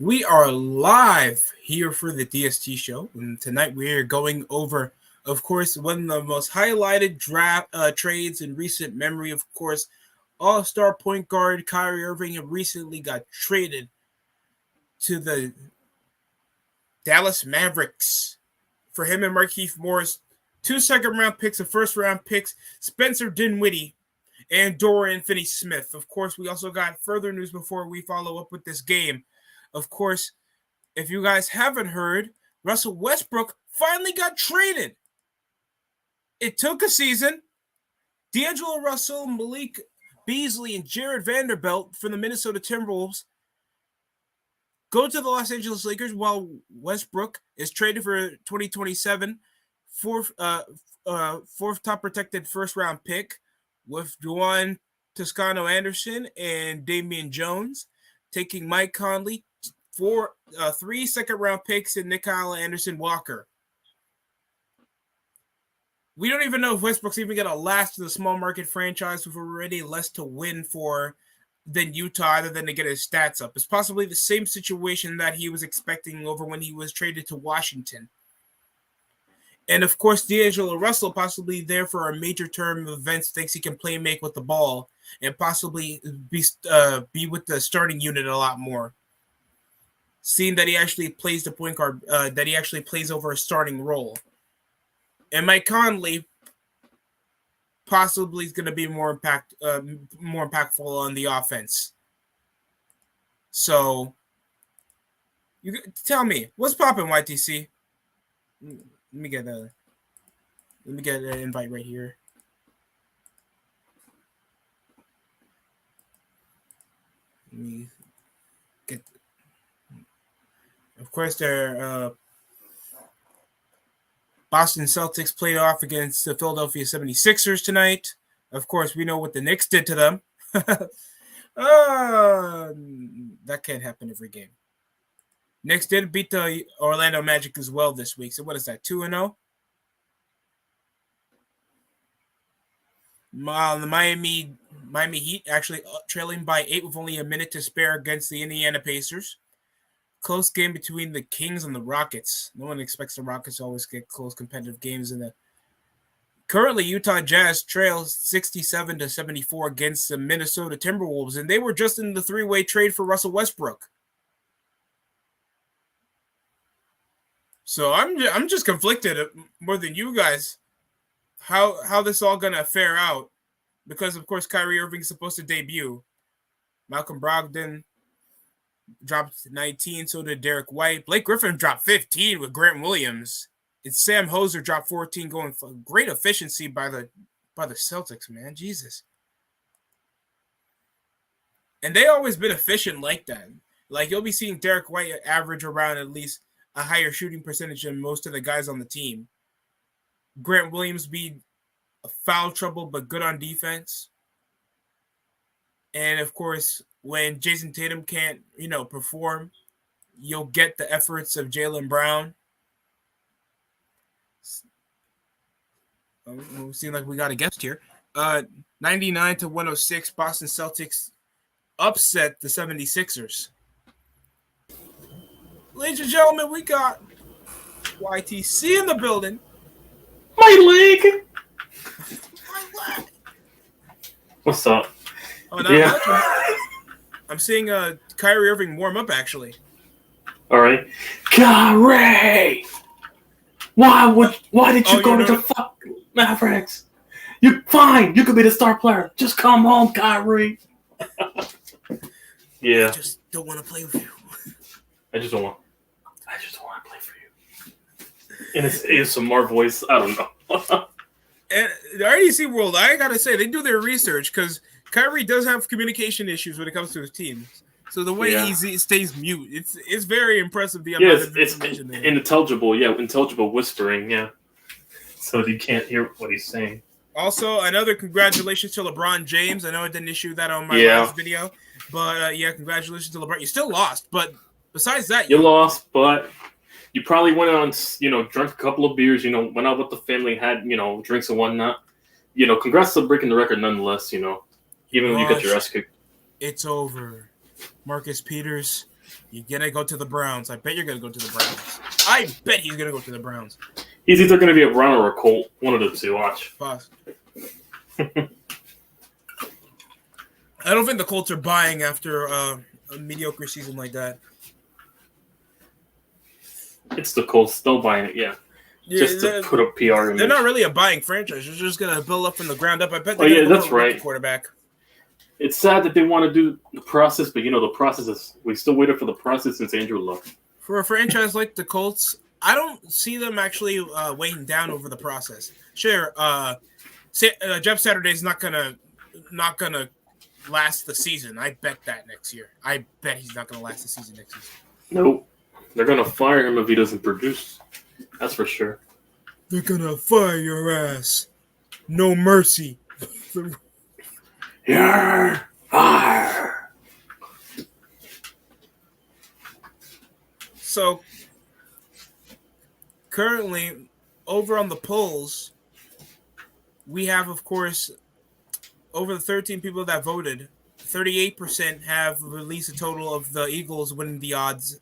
We are live here for the DST show, and tonight we are going over, of course, one of the most highlighted draft trades in recent memory. Of course, All-Star point guard Kyrie Irving recently got traded to the Dallas Mavericks. For him and Markieff Morris, 2 second-round picks, a first-round picks, Spencer Dinwiddie, and Dorian Finney-Smith. Of course, we also got further news before we follow up with this game. Of course, if you guys haven't heard, Russell Westbrook finally got traded. It took a season. D'Angelo Russell, Malik Beasley, and Jared Vanderbilt from the Minnesota Timberwolves go to the Los Angeles Lakers while Westbrook is traded for 2027 fourth top protected first-round pick with Juwan Toscano-Anderson and Damian Jones, taking Mike Conley, 3 second-round picks, and Nikhil Anderson-Walker. We don't even know if Westbrook's even going to last in the small market franchise with already less to win for than Utah, other than to get his stats up. It's possibly the same situation that he was expecting over when he was traded to Washington. And of course, D'Angelo Russell possibly there for a major term of events, thinks he can play make with the ball and possibly be with the starting unit a lot more. Seeing that he actually plays the point guard, that he actually plays over a starting role. And Mike Conley possibly is going to be more impactful on the offense. So, you tell me, what's popping, YTC? Let me get an invite right here. Let me get. Of course, their Boston Celtics played off against the Philadelphia 76ers tonight. Of course, we know what the Knicks did to them. That can't happen every game. Knicks did beat the Orlando Magic as well this week. So what is that, 2-0? The Miami Heat actually trailing by 8 with only a minute to spare against the Indiana Pacers. Close game between the Kings and the Rockets. No one expects the Rockets to always get close competitive games in the. Currently, Utah Jazz trails 67-74 against the Minnesota Timberwolves, and they were just in the 3-way trade for Russell Westbrook. So I'm just conflicted more than you guys. How this all gonna fare out? Because of course Kyrie Irving's supposed to debut. Malcolm Brogdon dropped 19, so did Derek White. Blake Griffin dropped 15 with Grant Williams. And Sam Hoser dropped 14, going for great efficiency by the Celtics, man. Jesus. And they always been efficient like that. Like you'll be seeing Derek White average around at least a higher shooting percentage than most of the guys on the team. Grant Williams be a foul trouble, but good on defense. And of course, when Jason Tatum can't, perform, you'll get the efforts of Jaylen Brown. It seems like we got a guest here. 99-106, Boston Celtics upset the 76ers. Ladies and gentlemen, we got YTC in the building. My leg! What's up? Oh, yeah. I'm seeing Kyrie Irving warm up, actually. All right. Kyrie! Why did you go to the fuck Mavericks? You fine. You could be the star player. Just come home, Kyrie. Yeah. I just don't want to play with you. I just don't want to play for you. And it's ASMR voice. I don't know. And the RDC world, I gotta say, they do their research because Kyrie does have communication issues when it comes to his team. So the way he stays mute, it's very impressive. The amount of information there. Intelligible whispering, yeah. So you can't hear what he's saying. Also, another congratulations to LeBron James. I know I didn't issue that on my last video, but congratulations to LeBron. You still lost, but besides that, you lost, but you probably went on, drank a couple of beers, went out with the family, had, drinks and whatnot. Congrats to breaking the record nonetheless, even when you got your ass kicked. It's over. Marcus Peters, You're gonna go to the Browns. I bet you're gonna go to the Browns. I bet he's gonna go to the Browns. He's either going to be a Brown or a Colt. One of the two. Watch. Pause. I don't think the Colts are buying after a mediocre season like that. It's the Colts. Still buying it, yeah. Just to put a PR image. They're not really a buying franchise. They're just going to build up from the ground up. I bet. That's right. Quarterback. It's sad that they want to do the process, but the process is. We still waited for the process since Andrew Luck. For a franchise like the Colts, I don't see them actually weighing down over the process. Sure, Jeff Saturday's not gonna last the season. I bet that next year. I bet he's not gonna last the season next season. Nope. They're gonna fire him if he doesn't produce. That's for sure. They're gonna fire your ass. No mercy. You're fired. So currently, over on the polls, we have, of course, over the 13 people that voted, 38% have released a total of the Eagles winning the odds,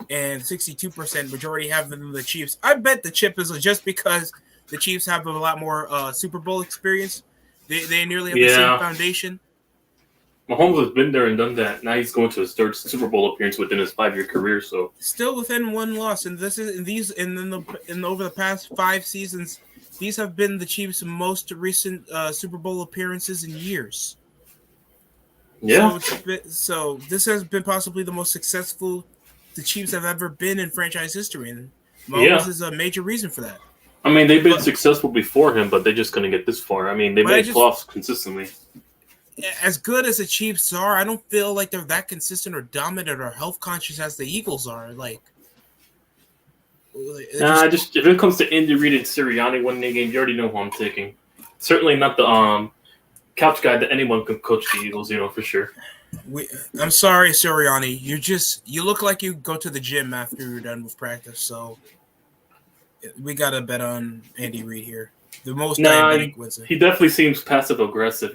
and 62% majority have them in the Chiefs. I bet the chip is just because the Chiefs have a lot more Super Bowl experience. They nearly have the same foundation. Mahomes has been there and done that. Now he's going to his third Super Bowl appearance within his 5-year career. So still within one loss, and over the past 5 seasons, these have been the Chiefs' most recent Super Bowl appearances in years. Yeah. So this has been possibly the most successful the Chiefs have ever been in franchise history, and Mahomes is a major reason for that. I mean, they've been successful before him, but they just couldn't get this far. I mean, they made playoffs consistently. As good as the Chiefs are, I don't feel like they're that consistent or dominant or health conscious as the Eagles are. If it comes to Andy Reid and Sirianni winning the game, you already know who I'm taking. Certainly not the couch guy that anyone can coach the Eagles, for sure. I'm sorry, Sirianni. You look like you go to the gym after you're done with practice, so we gotta bet on Andy Reid here. The most diabetic wins it. He definitely seems passive aggressive,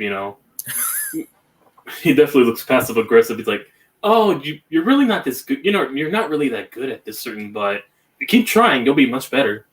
He definitely looks passive aggressive. He's like, "Oh, you're really not this good. You're not really that good at this certain, but you keep trying, you'll be much better."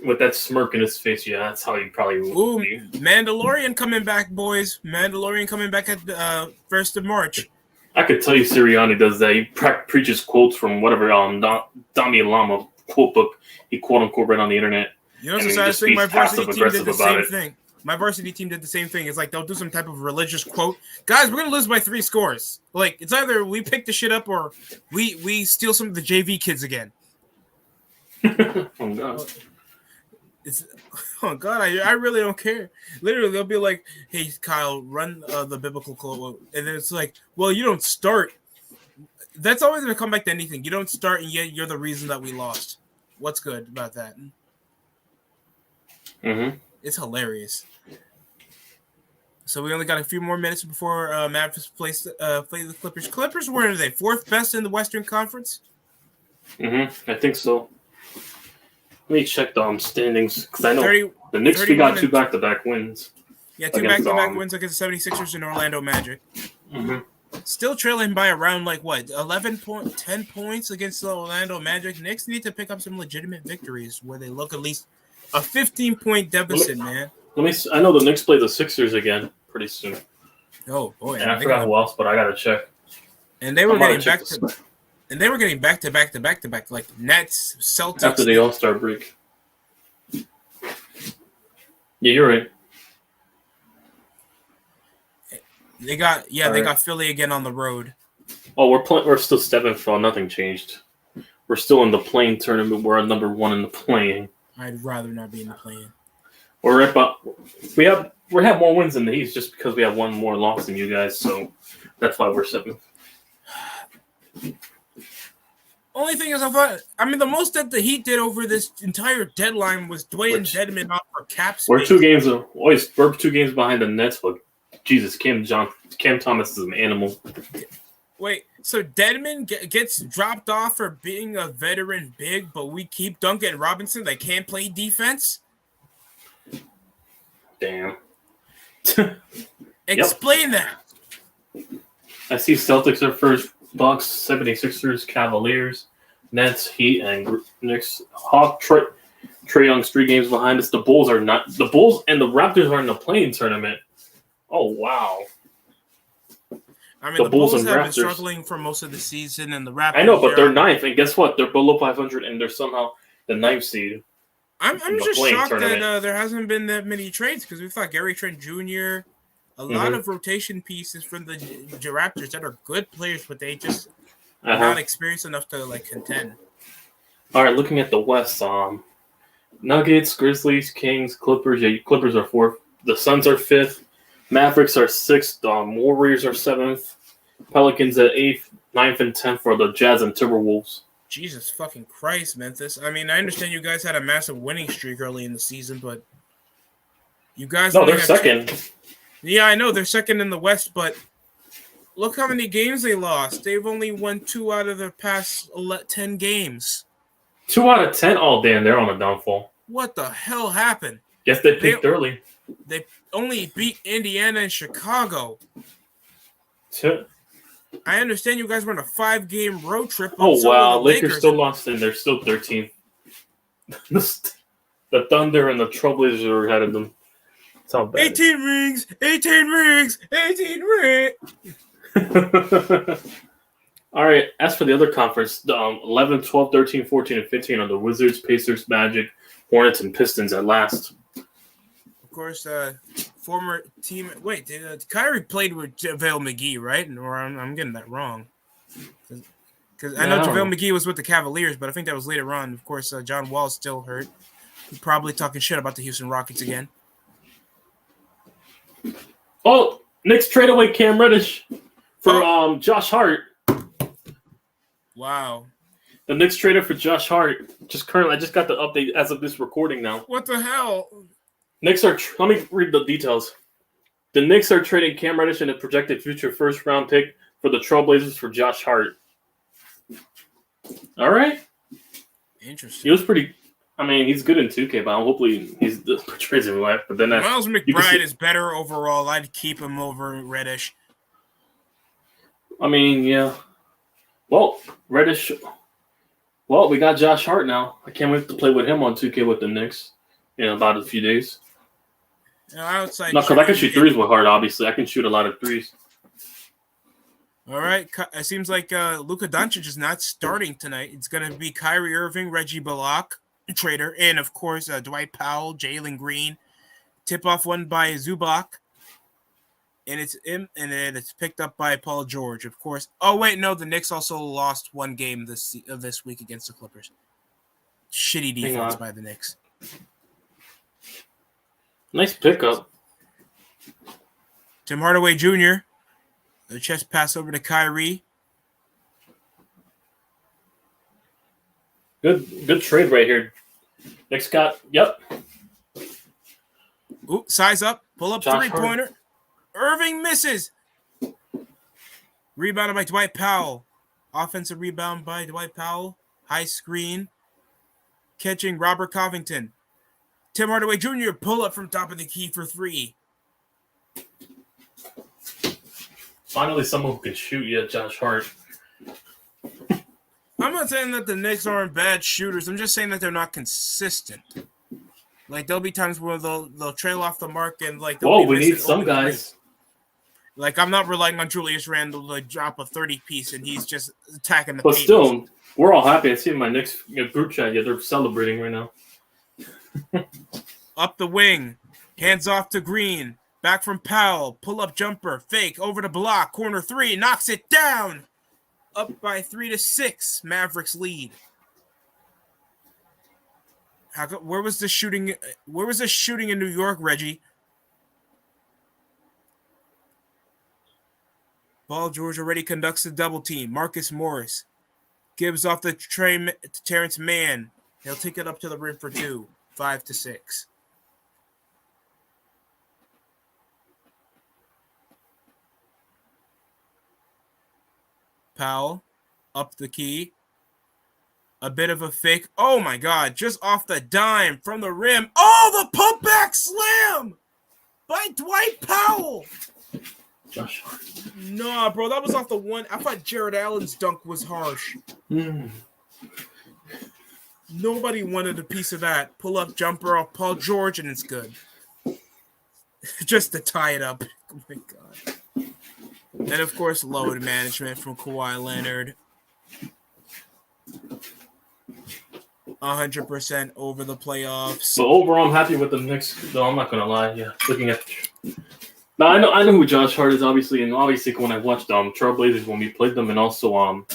With that smirk in his face, yeah, that's how he probably will be. Mandalorian coming back, boys. Mandalorian coming back at 1st of March. I could tell you Sirianni does that. He preaches quotes from whatever Dami Lama quote book he quote-unquote read on the internet. You know, the saddest thing, my varsity team did the same thing. My varsity team did the same thing. It's like they'll do some type of religious quote. Guys, we're going to lose by 3 scores. Like, it's either we pick the shit up or we steal some of the JV kids again. Oh, God. I really don't care. Literally, they'll be like, "Hey, Kyle, run the biblical quote," and then it's like, "Well, you don't start." That's always going to come back to anything. You don't start, and yet you're the reason that we lost. What's good about that? Mm-hmm. It's hilarious. So we only got a few more minutes before Mavericks play the Clippers. Clippers, where are they? 4th best in the Western Conference? Mm-hmm. I think so. Let me check the standings, because I know the Knicks got 2 back-to-back wins. Yeah, 2 back-to-back wins against the 76ers and Orlando Magic. Mm-hmm. Still trailing by around, 10 points against the Orlando Magic. Knicks need to pick up some legitimate victories where they look at least a 15-point deficit, man. I know the Knicks play the Sixers again pretty soon. Oh, boy. And I forgot who else, but I got to check. And they were getting back to back, like Nets, Celtics. After the All-Star break. Yeah, you're right. They got Philly again on the road. Oh, we're still 7th, so nothing changed. We're still in the play-in tournament. We're at number 1 in the play-in. I'd rather not be in the play-in. We have more wins than the Heat just because we have 1 more loss than you guys, so that's why we're 7th. Only thing is, the most that the Heat did over this entire deadline was Dwayne Dedmon off for cap space. We're 2 games behind the Nets, but Jesus, Cam Thomas is an animal. Wait, so Dedmon gets dropped off for being a veteran big, but we keep Duncan Robinson that can't play defense? Damn. Explain that. I see Celtics are first. Bucks, 76ers, Cavaliers, Nets, Heat, and Knicks. Hawk, Trae Young's 3 games behind us. The Bulls and the Raptors are in the play-in tournament. Oh wow! I mean, the Bulls have been struggling for most of the season, and the Raptors. I know, but they're 9th, and guess what? They're below 500, and they're somehow the 9th seed. I'm just shocked that there hasn't been that many trades because we thought Gary Trent Jr., a lot of rotation pieces from the Raptors that are good players, but they just are not experienced enough to like contend. All right, looking at the West, Nuggets, Grizzlies, Kings, Clippers. Yeah, Clippers are 4th. The Suns are 5th. Mavericks are 6th. Warriors are 7th. Pelicans at 8th, 9th, and 10th for the Jazz and Timberwolves. Jesus fucking Christ, Memphis. I mean, I understand you guys had a massive winning streak early in the season, but you guys... No, they're second. Yeah, I know. They're second in the West, but look how many games they lost. They've only won 2 out of their past 10 games. 2 out of 10? Oh, damn, they're on a downfall. What the hell happened? Yes, they peaked early. They only beat Indiana and Chicago. I understand you guys were on a 5-game road trip. Oh, wow. Lakers still lost, and they're still 13th. The Thunder and the Trailblazers are ahead of them. It's all bad. 18 rings, 18 rings, 18 rings. All right. As for the other conference, 11, 12, 13, 14, and 15 are the Wizards, Pacers, Magic, Hornets, and Pistons at last. Of course, former team. Wait, Kyrie played with JaVale McGee, right? Or I'm getting that wrong. Because I know JaVale McGee was with the Cavaliers, but I think that was later on. Of course, John Wall's still hurt. He's probably talking shit about the Houston Rockets again. Oh, Knicks trade away Cam Reddish for Josh Hart. Wow. The Knicks traded for Josh Hart. I just got the update as of this recording now. What the hell? Knicks are. Let me read the details. The Knicks are trading Cam Reddish and a projected future first-round pick for the Trailblazers for Josh Hart. All right. Interesting. He was pretty. I mean, he's good in 2K, but hopefully he's the portrays in life. But then Miles McBride is better overall. I'd keep him over Reddish. I mean, yeah. Well, Reddish. Well, we got Josh Hart now. I can't wait to play with him on 2K with the Knicks in about a few days. Outside. No, because I can shoot threes with Hart. Obviously, I can shoot a lot of threes. All right. It seems like Luka Doncic is not starting tonight. It's going to be Kyrie Irving, Reggie Bullock, trader, and of course Dwight Powell, Jalen Green. Tip-off won by Zubac, and it's picked up by Paul George, of course. Oh wait, no, the Knicks also lost 1 game this week against the Clippers. Shitty defense by the Knicks. Nice pickup. Tim Hardaway Jr. The chest pass over to Kyrie. Good trade right here. Knicks got, yep. Ooh, size up. Pull up Josh 3-pointer. Irving misses. Rebounded by Dwight Powell. Offensive rebound by Dwight Powell. High screen. Catching Robert Covington. Tim Hardaway Jr. pull up from top of the key for 3. Finally, someone who can shoot. Yeah, Josh Hart. I'm not saying that the Knicks aren't bad shooters. I'm just saying that they're not consistent. Like, there'll be times where they'll trail off the mark and, like... Whoa, we need some guys. Threes. Like, I'm not relying on Julius Randle to drop a 30-piece and he's just attacking the But paint. still, we're all happy. I see my Knicks group chat. Yeah, they're celebrating right now. Up the wing. Hands off to Green. Back from Powell. Pull-up jumper. Fake. Over to Block. Corner 3. Knocks it down. Up by 3-6. Mavericks lead. Where was the shooting? Where was the shooting in New York, Reggie? Paul George already conducts the double team. Marcus Morris gives off the tray to Terrence Mann. He'll take it up to the rim for 2. 5-6. Powell up the key. A bit of a fake. Oh, my God. Just off the dime from the rim. Oh, the putback slam by Dwight Powell. Josh Hart. Nah, bro, that was off the one. I thought Jared Allen's dunk was harsh. Nobody wanted a piece of that. Pull up jumper off Paul George, and it's good. Just to tie it up. Oh my god. And of course, load management from Kawhi Leonard. 100% over the playoffs. So overall, I'm happy with the Knicks. No, I'm not gonna lie. Yeah, looking at. Now I know who Josh Hart is, obviously, and obviously when I watched Trailblazers when we played them, and also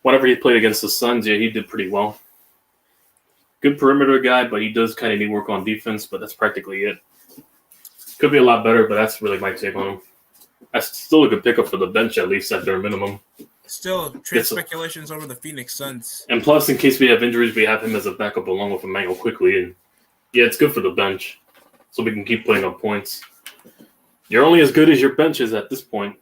whenever he played against the Suns, yeah, he did pretty well. Good perimeter guy, but he does kind of need work on defense. But that's practically it. Could be a lot better, but that's really my take on him. That's still a good pickup for the bench, at least at their minimum. Still, trade speculations over the Phoenix Suns. And plus, in case we have injuries, we have him as a backup along with Emmanuel quickly. And yeah, it's good for the bench, so we can keep putting up points. You're only as good as your bench is at this point.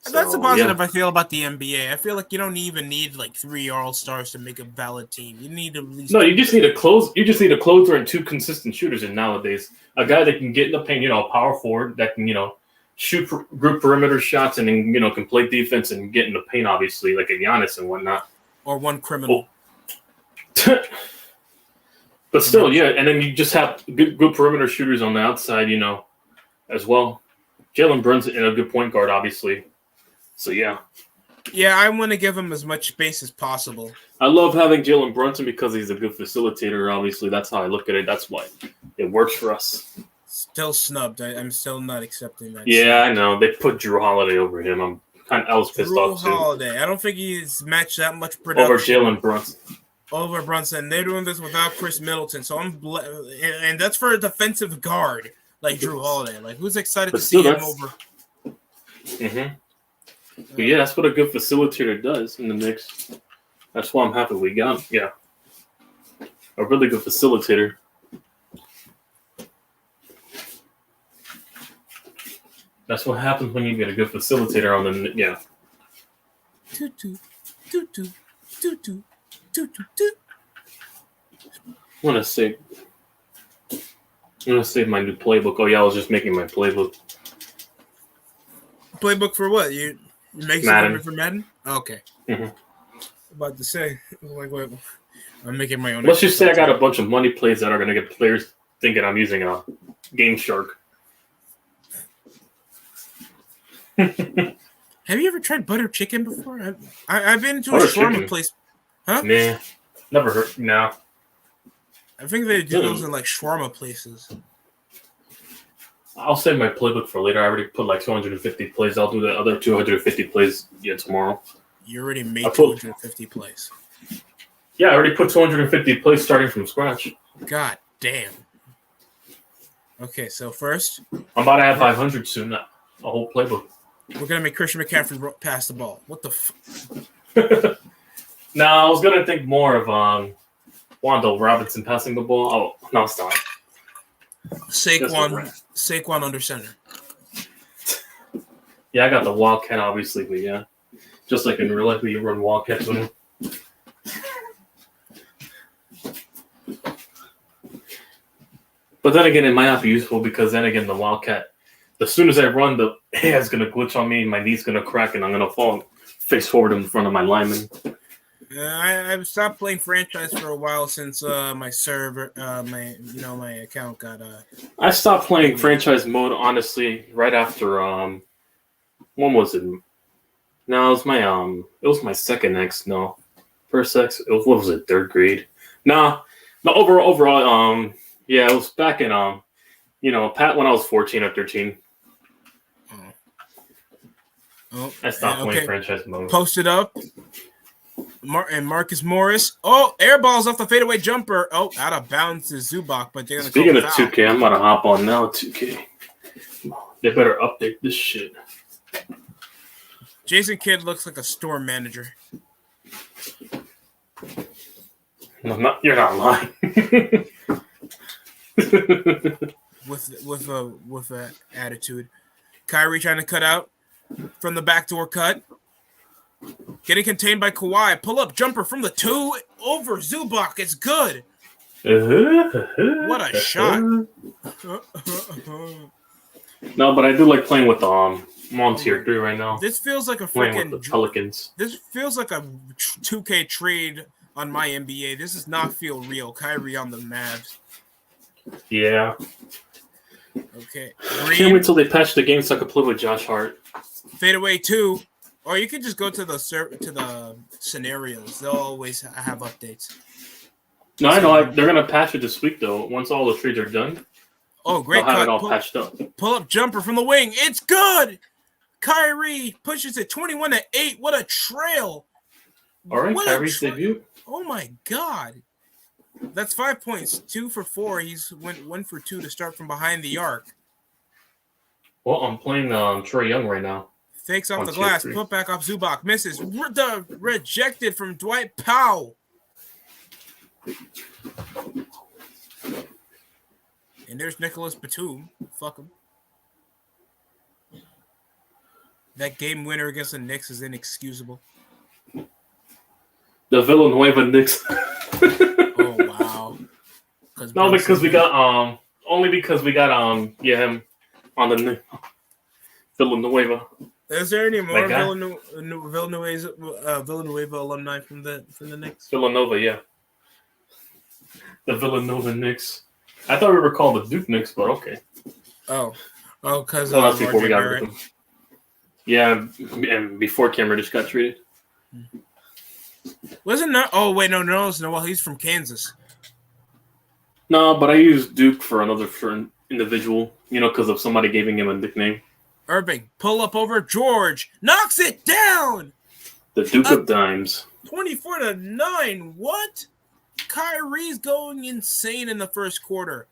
So, that's a positive I feel about the NBA. I feel like you don't even need like 3 All-Stars to make a valid team. You need at least you just need a close. You just need a closer and 2 consistent shooters. And nowadays, a guy that can get in the paint, power forward that can shoot group perimeter shots and then can play defense and get in the paint, obviously, like a Giannis and whatnot. Or one criminal. Oh. But still, yeah. And then you just have good perimeter shooters on the outside, as well. Jalen Brunson and a good point guard, obviously. So, yeah. Yeah, I want to give him as much space as possible. I love having Jalen Brunson because he's a good facilitator, obviously. That's how I look at it. That's why it works for us. Still snubbed. I'm still not accepting that. Yeah, I know. They put Drew Holiday over him. I was pissed off, too. Drew Holiday. I don't think he's matched that much production. Over Jalen Brunson. Over Brunson. They're doing this without Chris Middleton. So and that's for a defensive guard like Drew Holiday. Like, who's excited to see him over? Mm-hmm. But yeah, that's what a good facilitator does in the Knicks. That's why I'm happy we got him. Yeah. A really good facilitator. That's what happens when you get a good facilitator on the yeah. I'm gonna save my new playbook. Oh yeah, I was just making my playbook. Playbook for what? You make something for Madden? Okay. Mm-hmm. About to say, like, what? I'm making my own. Let's just say I got a bunch of money plays that are gonna get players thinking I'm using a Game Shark. Have you ever tried butter chicken before? I've been to a shawarma place. Huh? Nah, never heard. No. I think they do those in like shawarma places. I'll save my playbook for later. I already put like 250 plays. I'll do the other 250 plays tomorrow. You already made 250 plays. Yeah, I already put 250 plays starting from scratch. God damn. Okay, so first, I'm about to have 500 soon. A whole playbook. We're gonna make Christian McCaffrey pass the ball. What the? No, I was gonna think more of Wando Robinson passing the ball. Oh no, it's not. Saquon under center. Yeah, I got the Wildcat, obviously, but yeah, just like in real life, you run Wildcats with him. But then again, it might not be useful because then again, the Wildcat. As soon as I run, the hair's going to glitch on me, my knee's going to crack, and I'm going to fall face forward in front of my lineman. I've stopped playing franchise for a while since my server, my account got. I stopped playing franchise mode, honestly, right after when was it? No, it was my second X. No, first X. What was it? 3rd grade. No, overall, yeah, it was back in Pat when I was 14 or 13. Oh, I stopped playing franchise mode. Posted up. And Marcus Morris. Oh, air balls off the fadeaway jumper. Oh, out of bounds to Zubac, but they're going to call Speaking of 2K, I'm going to hop on now, 2K. They better update this shit. Jason Kidd looks like a store manager. No, you're not lying. with a attitude. Kyrie trying to cut out from the backdoor cut. Getting contained by Kawhi. Pull up jumper from the 2 over Zubac. It's good. What a shot. No, but I do like playing with I'm on tier 3 right now. This feels like a Playing with the freaking Pelicans. This feels like a 2K trade on my NBA. This does not feel real. Kyrie on the Mavs. Yeah. Okay. Can't wait till they patch the game so I can play with Josh Hart. Fadeaway 2. Or you can just go to the scenarios. They'll always have updates. No, I know. They're going to patch it this week, though. Once all the trades are done. Oh, great cut. Have it all patched up. Pull-up jumper from the wing. It's good! Kyrie pushes it 21-8. What a trail. All right, Kyrie's debut. Oh, my God. That's 5 points. 2 for 4. He's went 1 for 2 to start from behind the arc. Well, I'm playing Trae Young right now. Fakes off the glass. Put back off Zubac. Misses. Rejected from Dwight Powell. And there's Nicholas Batum. Fuck him. That game winner against the Knicks is inexcusable. The Villanueva Knicks. Oh wow. No, because we got only because we got him on the Villanueva. Is there any more Villanueva alumni from the Knicks? Villanova, yeah. The Villanova Knicks. I thought we were called the Duke Knicks, but okay. Oh, because that's before we got rid of them. Yeah, and before Cameron just got traded. Wasn't that? Oh wait, no. Well, he's from Kansas. No, but I used Duke for another individual. You know, because of somebody giving him a nickname. Irving, pull up over George, knocks it down. The Duke of Dimes. 24-9. What? Kyrie's going insane in the first quarter.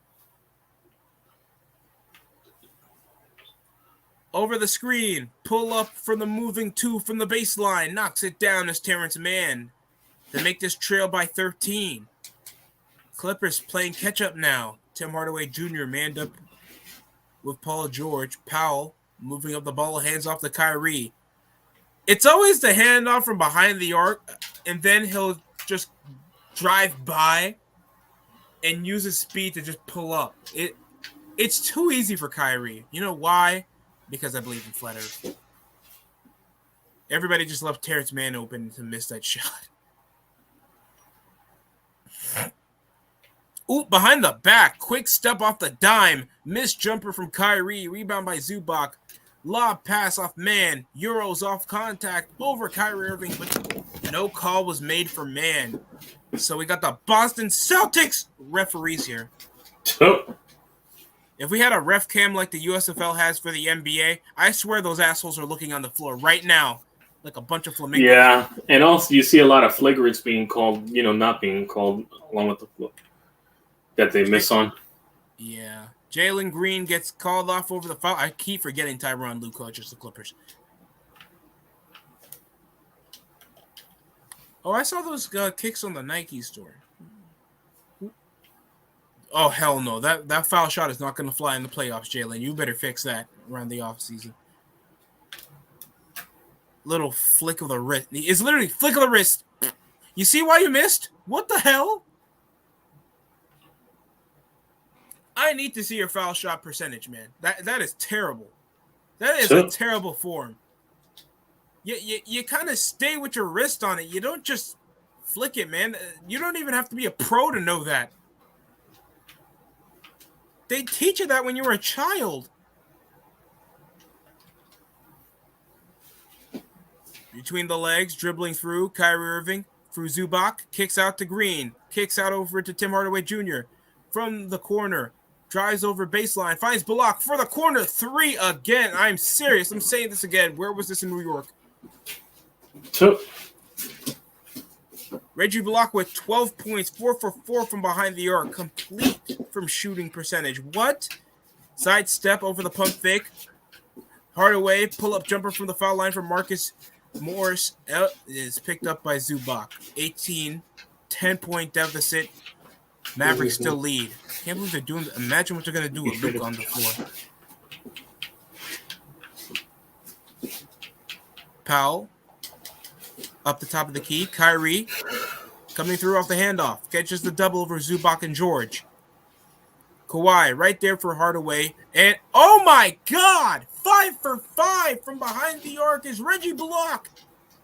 Over the screen, pull up from the moving 2 from the baseline, knocks it down as Terrence Mann. They make this trail by 13. Clippers playing catch up now. Tim Hardaway Jr. manned up with Paul George. Powell moving up the ball, hands off to Kyrie. It's always the handoff from behind the arc, and then he'll just drive by and use his speed to just pull up. It's too easy for Kyrie. You know why? Because I believe in flat earth. Everybody just left Terrence Mann open to miss that shot. Ooh, behind the back. Quick step off the dime. Missed jumper from Kyrie. Rebound by Zubac. Lob pass off Mann. Euros off contact over Kyrie Irving, but no call was made for Mann. So we got the Boston Celtics referees here. If we had a ref cam like the USFL has for the NBA, I swear those assholes are looking on the floor right now like a bunch of flamingos. Yeah, and also you see a lot of flagrants being called, not being called along with the floor that they miss on. Yeah. Jalen Green gets called off over the foul. I keep forgetting Tyronn Lue coaches the Clippers. Oh, I saw those kicks on the Nike store. Oh, hell no. That foul shot is not going to fly in the playoffs, Jalen. You better fix that around the offseason. Little flick of the wrist. It's literally flick of the wrist. You see why you missed? What the hell? I need to see your foul shot percentage, man. That is terrible. That is a terrible form. You kind of stay with your wrist on it. You don't just flick it, man. You don't even have to be a pro to know that. They teach you that when you were a child. Between the legs, dribbling through, Kyrie Irving through Zubac, kicks out to Green, kicks out over to Tim Hardaway Jr. From the corner, drives over baseline, finds Bullock for the corner, 3 again. I'm serious. I'm saying this again. Where was this in New York? Reggie Bullock with 12 points, 4 for 4 from behind the arc, complete from shooting percentage. What? Sidestep over the pump fake. Hardaway, pull-up jumper from the foul line from Marcus Morris is picked up by Zubac. 18, 10-point deficit. Mavericks still lead. Can't believe they're doing that. Imagine what they're going to do with Luke on the floor. Powell. Up the top of the key. Kyrie coming through off the handoff. Catches the double over Zubac and George. Kawhi right there for Hardaway. And oh my God, 5 for 5 from behind the arc is Reggie Bullock.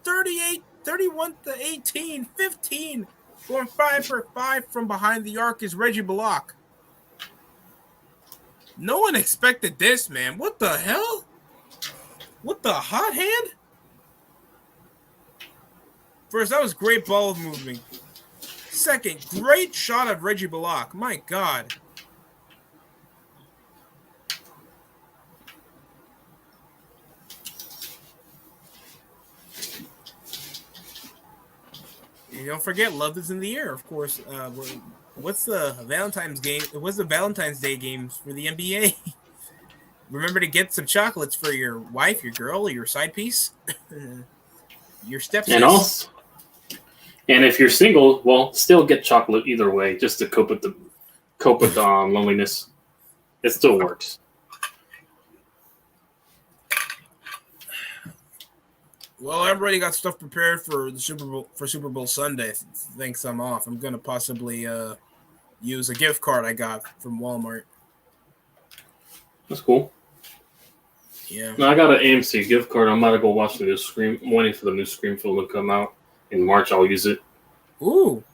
38, 31 to 18, 15. Going 5 for 5 from behind the arc is Reggie Bullock. No one expected this, man. What the hell? What the hot hand? First, that was great ball movement. Second, great shot of Reggie Bullock. My God. And don't forget, love is in the air, of course. What's the Valentine's game? What's the Valentine's Day games for the NBA? Remember to get some chocolates for your wife, your girl, your side piece, your stepsis. And if you're single, well, still get chocolate either way, just to cope with the loneliness. It still works. Well, I already got stuff prepared for the Super Bowl Sunday. Thanks, I'm off. I'm gonna possibly use a gift card I got from Walmart. That's cool. Yeah. No, I got an AMC gift card. I'm about to go watch the new Scream. I'm waiting for the new Scream film to come out in March. I'll use it. Ooh.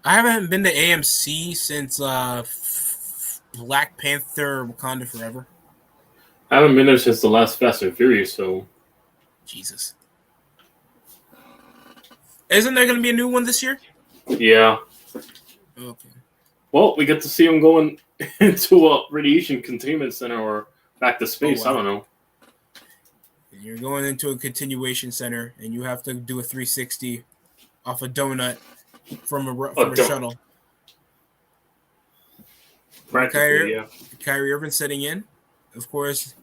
I haven't been to AMC since Black Panther: Wakanda Forever. I haven't been there since the last Fast and Furious, so. Jesus. Isn't there going to be a new one this year? Yeah. Okay. Well, we get to see him going into a radiation containment center or back to space. Oh, wow. I don't know. You're going into a continuation center, and you have to do a 360 off a donut from a shuttle. Kyrie Irving sitting in. Of course,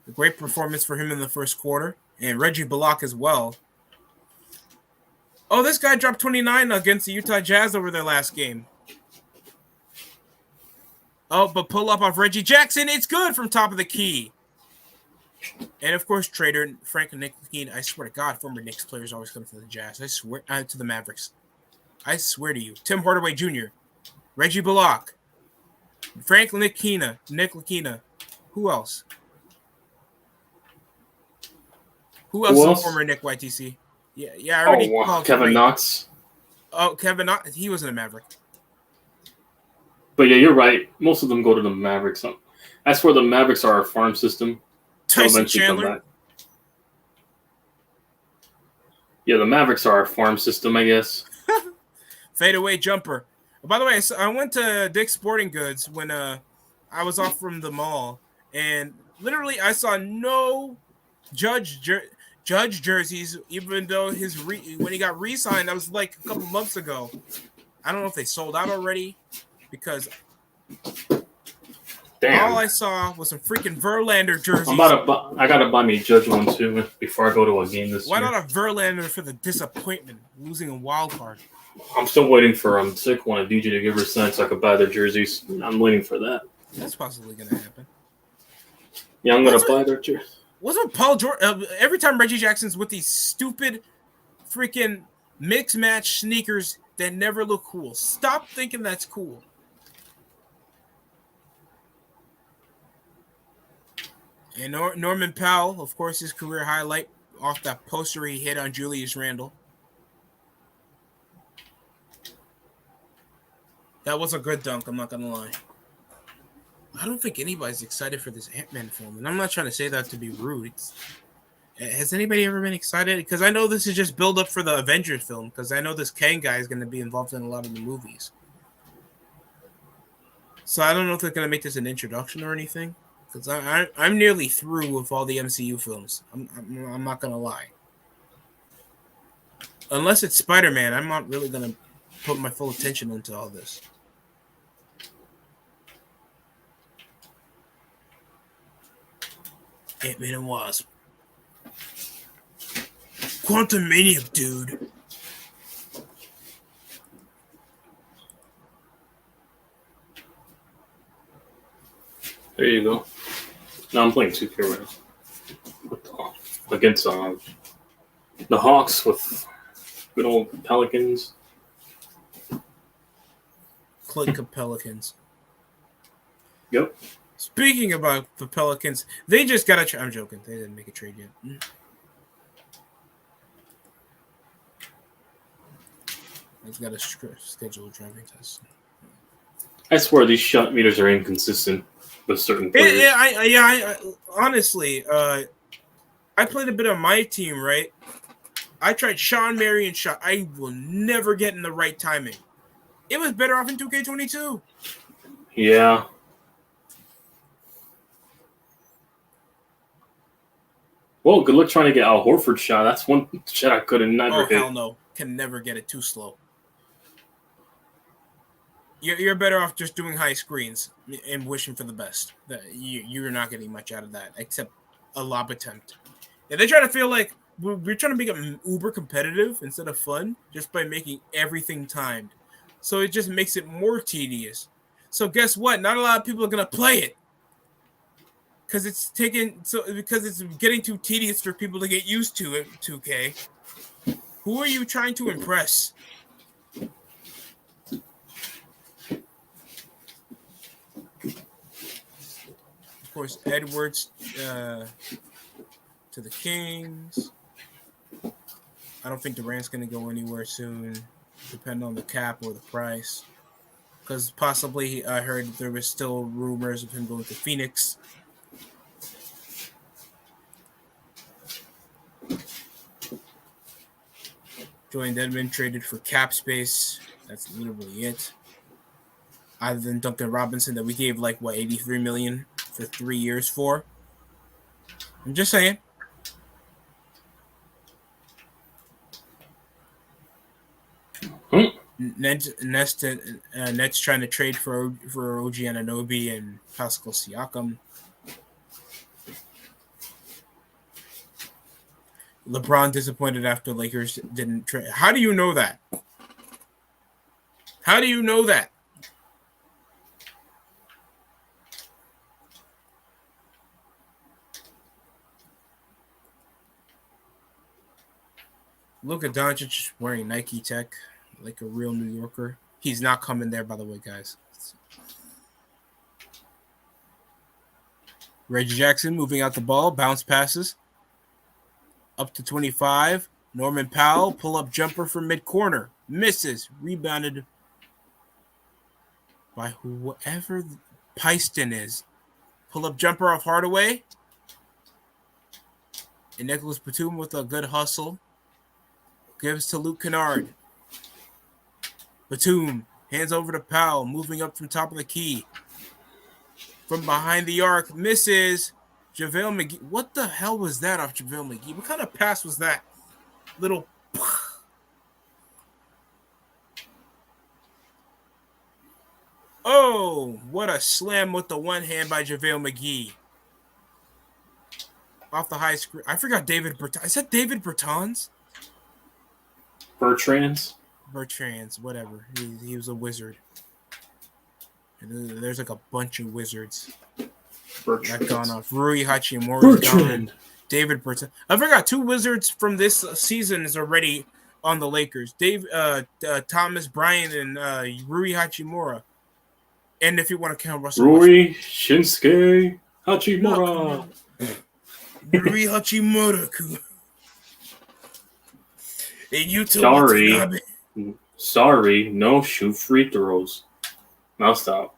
a great performance for him in the first quarter. And Reggie Bullock as well. Oh, this guy dropped 29 against the Utah Jazz over their last game. Oh, but pull up off Reggie Jackson. It's good from top of the key. And, of course, trader Frank Ntilikina. I swear to God, former Knicks players always come to the Jazz. I swear to the Mavericks. I swear to you. Tim Hardaway Jr., Reggie Bullock, Frank Ntilikina. Who else? Who else is former Knick YTC? Yeah. I already called Kevin Knox. Oh, Kevin Knox. He wasn't a Maverick. But yeah, you're right. Most of them go to the Mavericks. That's where the Mavericks are a farm system. Tyson Chandler. Yeah, the Mavericks are a farm system, I guess. Fadeaway jumper. By the way, I went to Dick's Sporting Goods when I was off from the mall, and literally I saw no Judge jerseys, even though when he got re-signed, that was like a couple months ago. I don't know if they sold out already, because all I saw was some freaking Verlander jerseys. I gotta buy me a Judge one too before I go to a game this year. Why not a Verlander for the disappointment, losing a wild card? I'm still waiting for Sick One, a DJ to give her sign so I could buy their jerseys. I'm waiting for that. That's possibly gonna happen. Yeah, I'm gonna buy their jerseys. Wasn't Paul George every time Reggie Jackson's with these stupid freaking mix match sneakers that never look cool? Stop thinking that's cool. And Norman Powell, of course, his career highlight off that poster he hit on Julius Randle. That was a good dunk, I'm not going to lie. I don't think anybody's excited for this Ant-Man film, and I'm not trying to say that to be rude. Has anybody ever been excited? Because I know this is just build up for the Avengers film, because I know this Kang guy is going to be involved in a lot of the movies. So I don't know if they're going to make this an introduction or anything, because I'm nearly through with all the MCU films. I'm not going to lie. Unless it's Spider-Man, I'm not really going to put my full attention into all this. Ant-Man and Wasp. Quantumania, dude. There you go. No, I'm playing 2K right now. Against the Hawks with good old Pelicans. Pelicans. Yep. Speaking about the Pelicans, they just got a. I'm joking. They didn't make a trade yet. They've got a scheduled driving test. I swear these shot meters are inconsistent with certain players. Honestly, I played a bit on my team, right? I tried Sean Marion shot. I will never get in the right timing. It was better off in 2K22. Yeah. Well, good luck trying to get Al Horford shot. That's one shot I could have never hit. Oh, hell no. Can never get it too slow. You're better off just doing high screens and wishing for the best. You're not getting much out of that, except a lob attempt. And they try to feel like we're trying to make it uber competitive instead of fun just by making everything timed. So it just makes it more tedious. So guess what? Not a lot of people are going to play it. Because it's getting too tedious for people to get used to it, 2K. Who are you trying to impress? Of course, Edwards to the Kings. I don't think Durant's going to go anywhere soon, depending on the cap or the price. Because possibly I heard there was still rumors of him going to Phoenix. Joey Dedmon traded for cap space. That's literally it. Other than Duncan Robinson that we gave like what $83 million for 3 years for. I'm just saying. Nets trying to trade for OG Anunoby and Pascal Siakam. LeBron disappointed after Lakers didn't trade. How do you know that? How do you know that? Luka Doncic is wearing Nike Tech like a real New Yorker. He's not coming there, by the way, guys. Reggie Jackson moving out the ball, bounce passes. Up to 25. Norman Powell, pull-up jumper from mid-corner. Misses. Rebounded by whoever Pyston is. Pull-up jumper off Hardaway. And Nicholas Batum with a good hustle. Gives to Luke Kennard. Batum hands over to Powell, moving up from top of the key. From behind the arc, misses. JaVale McGee. What the hell was that off JaVale McGee? What kind of pass was that? Little. Oh, what a slam with the one hand by JaVale McGee. Off the high screen. I forgot David Bertans. I said David Bertans? Bertrands, whatever. He was a wizard. And there's like a bunch of wizards. That gone off. Rui Hachimura gone. David Bertans. I forgot 2 wizards from this season is already on the Lakers. Thomas Bryant and Rui Hachimura. And if you want to count Russell Rui Shinsuke Hachimura. Rui Hachimura. And you too. Sorry, no shoot free throws. Now stop.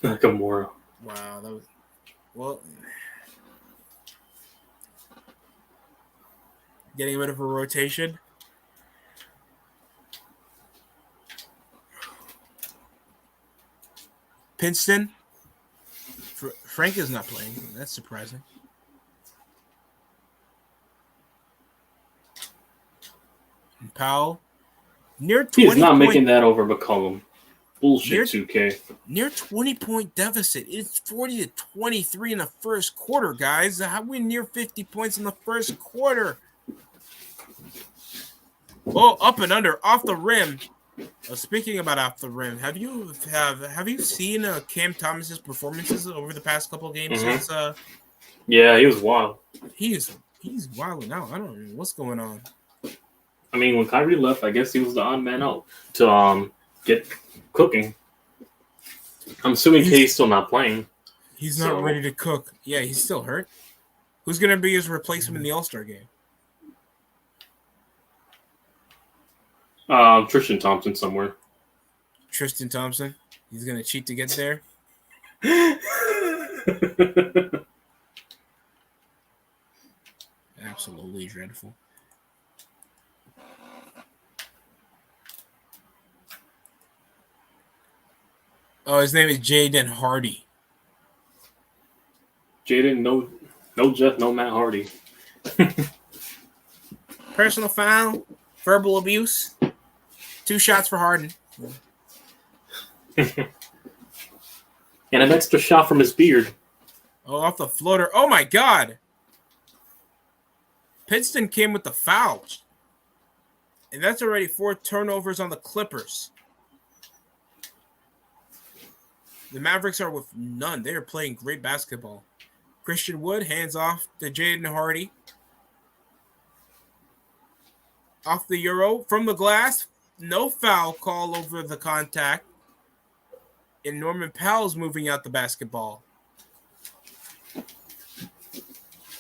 Nakamura. Wow, that was well. Getting rid of a rotation. Pinston. Frank is not playing. That's surprising. And Powell. Near 20 He's not making that over McCollum. Bullshit, 2K. Near 20-point deficit. It's 40-23 in the first quarter, guys. How we near 50 points in the first quarter? Oh, up and under, off the rim. Speaking about off the rim, have you seen Cam Thomas's performances over the past couple of games? Mm-hmm. Since, yeah, he was wild. He's wilding out. I don't know what's going on. I mean, when Kyrie left, I guess he was the odd man out to get cooking. I'm assuming K's still not playing. He's not ready to cook. Yeah, he's still hurt. Who's going to be his replacement in the All-Star game? Tristan Thompson somewhere. Tristan Thompson? He's going to cheat to get there? Absolutely dreadful. Oh, his name is Jaden Hardy. Jaden, no Jeff, no Matt Hardy. Personal foul, verbal abuse, 2 shots for Harden. And an extra shot from his beard. Oh, off the floater. Oh, my God. Pittston came with the foul. And that's already 4 turnovers on the Clippers. The Mavericks are with none. They are playing great basketball. Christian Wood hands off to Jaden Hardy. Off the Euro. From the glass. No foul call over the contact. And Norman Powell's moving out the basketball.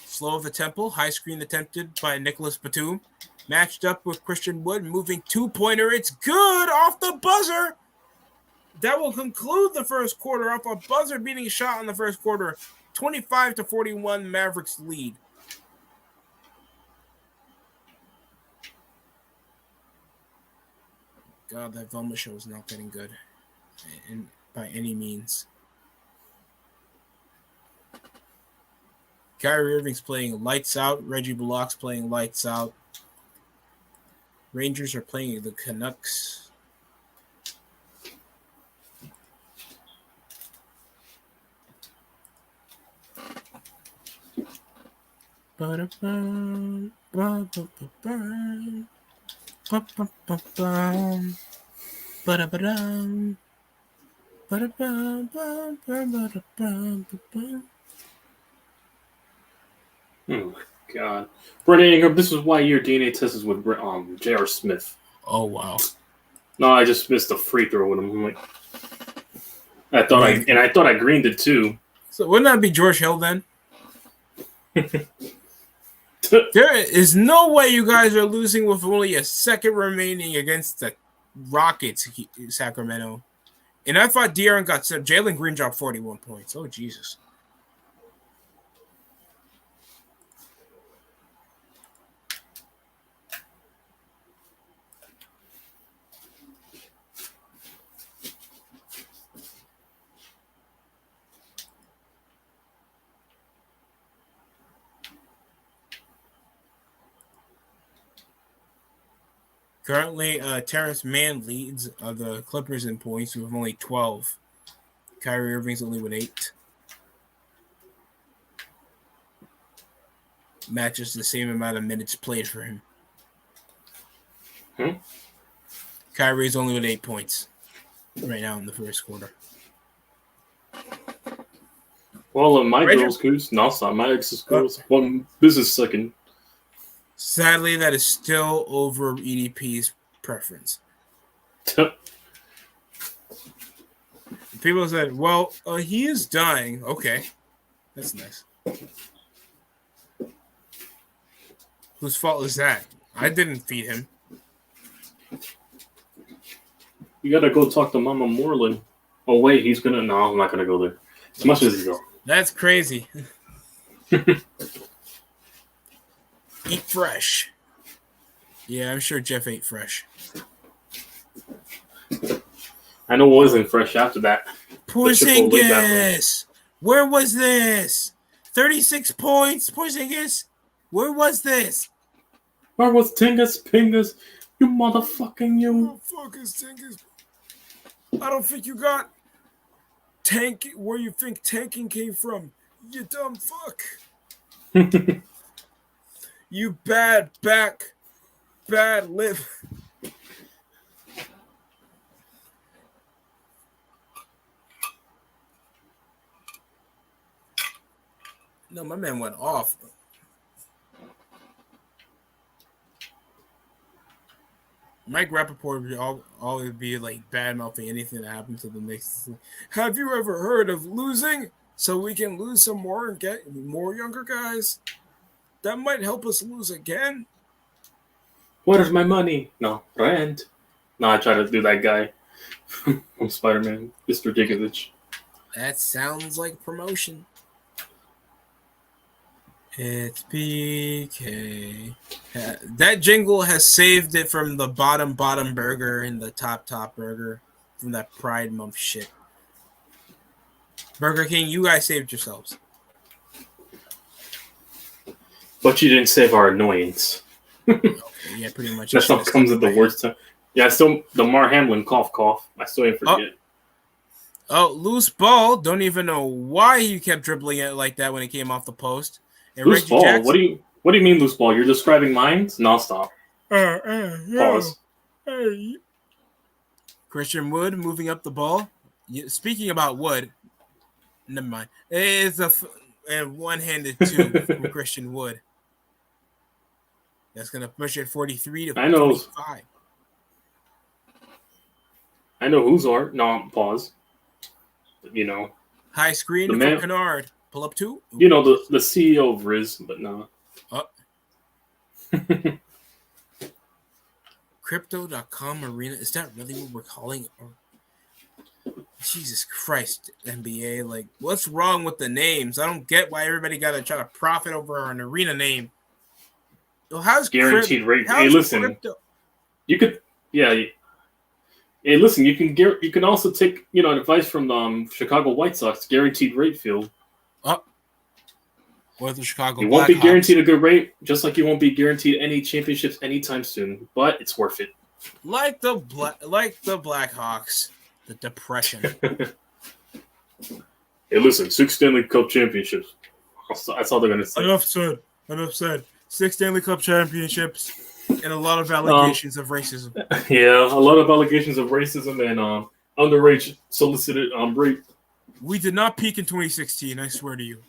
Slow of the tempo. High screen attempted by Nicholas Batum. Matched up with Christian Wood. Moving 2-pointer. It's good off the buzzer. That will conclude the first quarter off a buzzer beating shot in the first quarter. 25-41 Mavericks lead. God, that Velma show is not getting good. And by any means. Kyrie Irving's playing lights out. Reggie Bullock's playing lights out. Rangers are playing the Canucks. Oh, God. Brandon Ingram, this is why your DNA test is with J.R. Smith. Oh, wow. No, I just missed a free throw with him. I'm like, I thought I greened it too. So wouldn't that be George Hill then? There is no way you guys are losing with only a second remaining against the Rockets, Sacramento. And I thought De'Aaron got set. Jalen Green dropped 41 points. Oh, Jesus. Currently, Terrence Mann leads the Clippers in points with only 12. Kyrie Irving's only with 8. Matches the same amount of minutes played for him. Kyrie's only with 8 points right now in the first quarter. Well, my girls' goose, no, it's not my ex's girls. One business second. Sadly, that is still over EDP's preference. People said, well, he is dying. Okay. That's nice. Whose fault is that? I didn't feed him. You gotta go talk to Mama Moreland. Oh, wait, he's gonna... No, I'm not gonna go there. As much as you go. That's crazy. Eat fresh. Yeah, I'm sure Jeff ate fresh. I know it wasn't fresh after that. Porzingis! Where was this? 36 points? Porzingis? Where was this? Where was Tingus Pingus? You motherfucking you. Who the fuck is Tingus? I don't think you got tank where you think tanking came from. You dumb fuck. You bad back, bad lip. No, my man went off. Mike Rappaport would always be like bad mouthing anything that happens to the Knicks. Have you ever heard of losing? So we can lose some more and get more younger guys. That might help us lose again. Where's my money? No, rent. No, I try to do that guy from Spider-Man, Mr. Digovich. That sounds like promotion. It's PK. That jingle has saved it from the bottom burger and the top burger from that Pride Month shit. Burger King, you guys saved yourselves. But you didn't save our annoyance. Okay, yeah, pretty much. That stuff comes at the worst time. Yeah, I still the Mar Hamlin cough. I still didn't forget. Oh, loose ball. Don't even know why he kept dribbling it like that when it came off the post. And Loose Reggie ball? Jackson, What do you mean loose ball? You're describing mines? No, stop. Pause. Hey. Christian Wood moving up the ball. Speaking about Wood, never mind. It's a one-handed two from Christian Wood. That's going to push it 43 to 25. I know who's are. No, pause. You know. High screen from Kennard. Pull up two. Ooh. You know, the CEO of Riz, but no. Crypto.com Arena. Is that really what we're calling it? Jesus Christ, NBA. Like, what's wrong with the names? I don't get why everybody got to try to profit over an arena name. Well, how's guaranteed rate? Hey, listen. Crypto? You could, yeah. Hey, listen. You can also take advice from the Chicago White Sox. Guaranteed rate field. Or the Chicago You won't be guaranteed a good rate, just like you won't be guaranteed any championships anytime soon. But it's worth it. Like the Blackhawks, the depression. Hey, listen, 6 Stanley Cup championships. That's all they're gonna say. Enough said. 6 Stanley Cup championships and a lot of allegations of racism. Yeah, a lot of allegations of racism and underage solicited rape. We did not peak in 2016. I swear to you.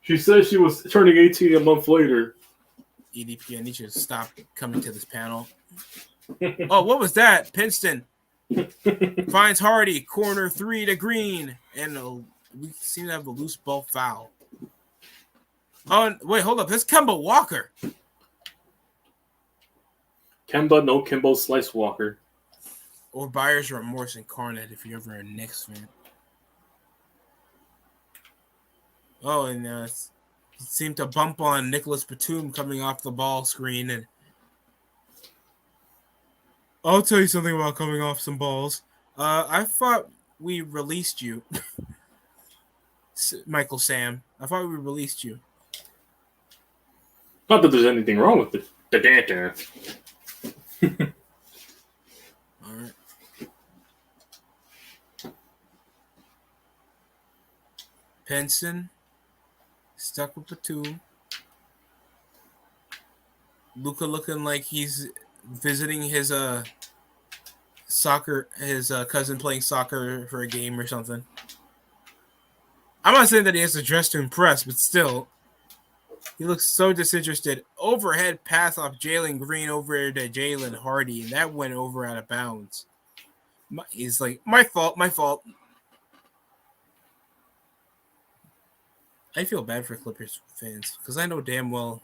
She says she was turning 18 a month later. EDP, I need you to stop coming to this panel. Oh, what was that? Pinston finds Hardy, corner 3 to Green, and we seem to have a loose ball foul. Oh, wait, hold up. That's Kemba Walker. No Kimbo Slice Walker. Or buyer's remorse incarnate if you're ever a Knicks fan. Oh, and it seemed to bump on Nicholas Batum coming off the ball screen. And I'll tell you something about coming off some balls. I thought we released you, Michael Sam. I thought we released you. Not that there's anything wrong with the data. All right. Penson. Stuck with Batum. Luka looking like he's visiting his cousin playing soccer for a game or something. I'm not saying that he has to dress to impress, but still, he looks so disinterested. Overhead pass off Jalen Green over to Jalen Hardy, and that went over out of bounds. He's like, my fault. I feel bad for Clippers fans because I know damn well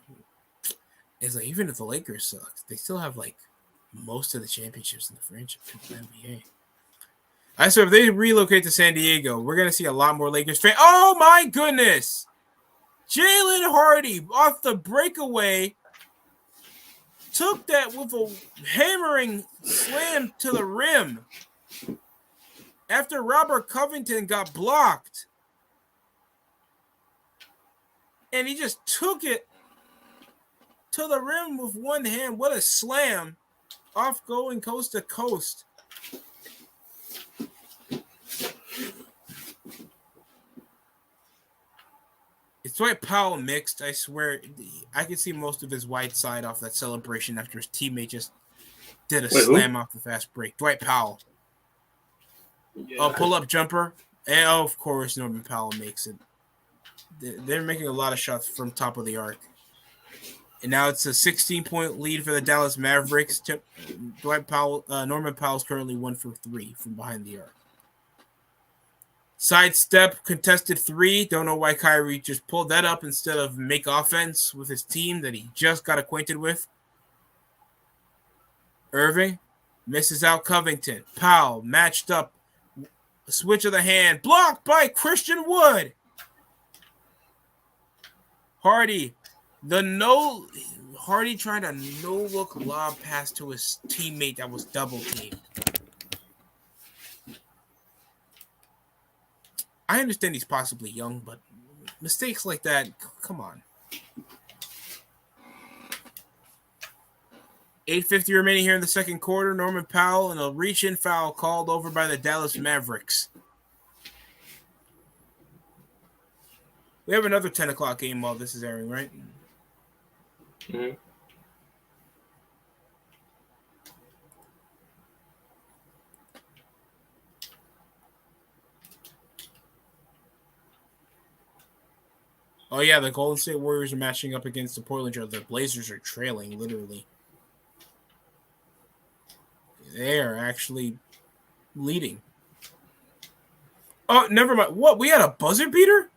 it's like even if the Lakers suck, they still have like most of the championships in the franchise in the NBA. I swear if they relocate to San Diego, we're gonna see a lot more Lakers fans. Oh my goodness! Jalen Hardy off the breakaway took that with a hammering slam to the rim after Robert Covington got blocked. And he just took it to the rim with one hand. What a slam. Off going coast to coast. It's Dwight Powell mixed. I swear. I could see most of his white side off that celebration after his teammate just did a slam off the fast break. Dwight Powell. Yeah. Pull-up jumper. And of course, Norman Powell makes it. They're making a lot of shots from top of the arc. And now it's a 16-point lead for the Dallas Mavericks. Norman Powell's currently 1 for 3 from behind the arc. Sidestep, contested 3. Don't know why Kyrie just pulled that up instead of make offense with his team that he just got acquainted with. Irving misses out Covington. Powell matched up. Switch of the hand. Blocked by Christian Wood. Hardy tried a no-look lob pass to his teammate that was double teamed. I understand he's possibly young, but mistakes like that, come on. 8:50 remaining here in the second quarter. Norman Powell and a reach-in foul called over by the Dallas Mavericks. We have another 10 o'clock game while this is airing, right? Mm-hmm. Oh, yeah, the Golden State Warriors are matching up against the Portland Trail. The Blazers are trailing, literally. They are actually leading. Oh, never mind. What? We had a buzzer beater?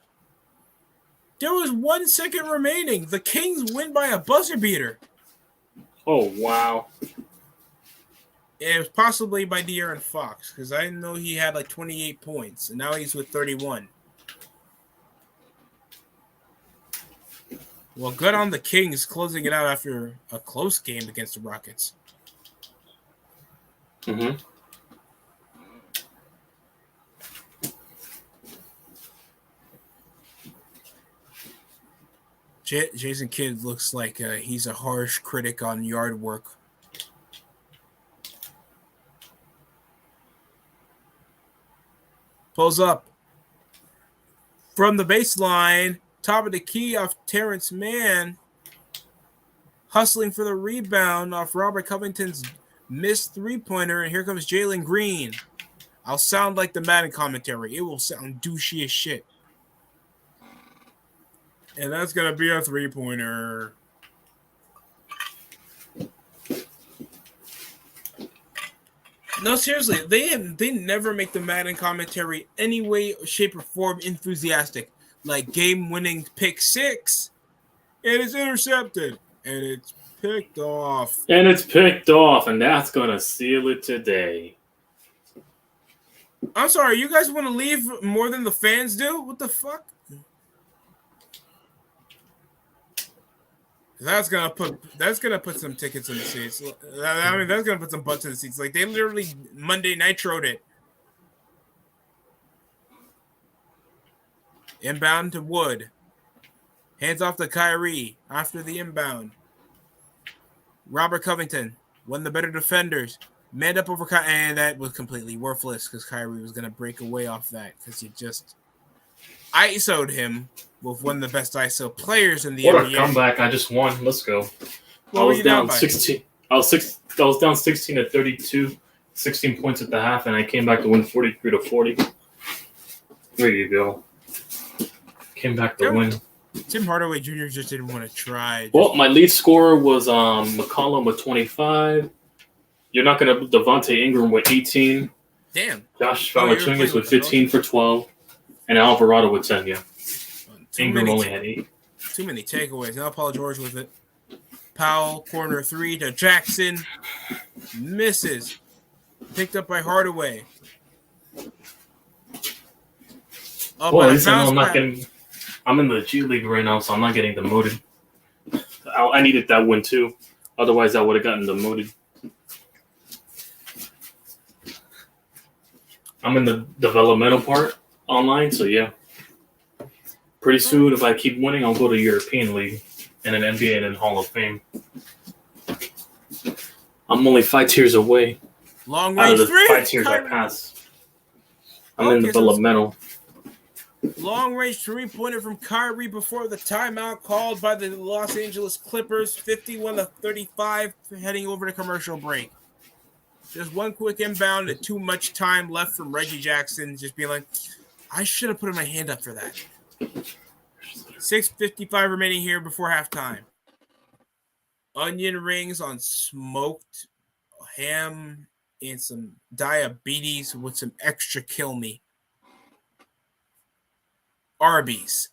There was 1 second remaining. The Kings win by a buzzer beater. Oh, wow. It was possibly by De'Aaron Fox, because I know he had like 28 points, and now he's with 31. Well, good on the Kings closing it out after a close game against the Rockets. Mm-hmm. Jason Kidd looks like he's a harsh critic on yard work. Pulls up. From the baseline, top of the key off Terrence Mann. Hustling for the rebound off Robert Covington's missed three-pointer, and here comes Jalen Green. I'll sound like the Madden commentary. It will sound douchey as shit. And that's going to be a three-pointer. No, seriously, they never make the Madden commentary any way, shape, or form enthusiastic. Like game-winning pick 6, it is intercepted, and it's picked off. And it's picked off, and that's going to seal it today. I'm sorry, you guys want to leave more than the fans do? What the fuck? That's gonna put some tickets in the seats. I mean, that's gonna put some butts in the seats. Like they literally Monday Nitro'd it. Inbound to Wood. Hands off to Kyrie after the inbound. Robert Covington, one of the better defenders, manned up over Kyrie, and that was completely worthless because Kyrie was gonna break away off that because he just ISO'd him with one of the best ISO players in the NBA. What a comeback! I just won. Let's go. What I was were you down by? 16. I was down 16 to 32, 16 points at the half, and I came back to win 43 to 40. There you go. Came back to win. Tim Hardaway Jr. just didn't want to try. Well, my lead scorer was McCollum with 25. You're not going to Devontae Ingram with 18. Damn. Josh Valanciunas with 15 for 12. And Alvarado with 10, yeah. Ingram only had 8. Too many takeaways. Now Paul George with it. Powell, corner 3 to Jackson. Misses. Picked up by Hardaway. Oh, well, at least I know I'm in the G League right now, so I'm not getting demoted. I needed that win, too. Otherwise, I would have gotten demoted. I'm in the developmental part online, so yeah. Pretty soon, if I keep winning, I'll go to European League and an NBA and then Hall of Fame. I'm only 5 tiers away. Long out range of the 3. 5 tiers I passed. I'm in developmental. Long range 3-pointer from Kyrie before the timeout called by the Los Angeles Clippers. 51 to 35, heading over to commercial break. Just one quick inbound and too much time left from Reggie Jackson, just being like, I should have put my hand up for that. 6:55 remaining here before halftime. onion rings on smoked ham and some diabetes with some extra kill me. Arby's.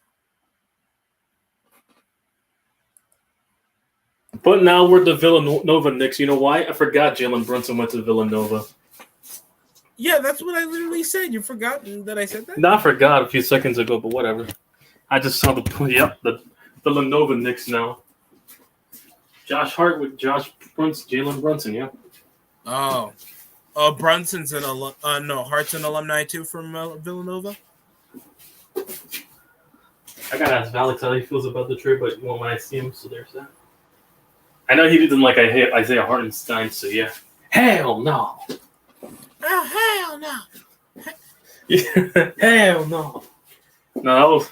But now we're the Villanova Knicks. You know why? I forgot Jalen Brunson went to Villanova. Yeah, that's what I literally said. You forgot that I said that? No, I forgot a few seconds ago, but whatever. I just saw the Villanova Knicks now. Josh Hart with Jalen Brunson, yeah. Oh, Brunson's an Hart's an alumni too from Villanova. I gotta ask Alex how he feels about the trade, but when I see him, so there's that. I know he didn't like Isaiah Hartenstein, so yeah. Hell no. Oh hell no. Hell no. No, that was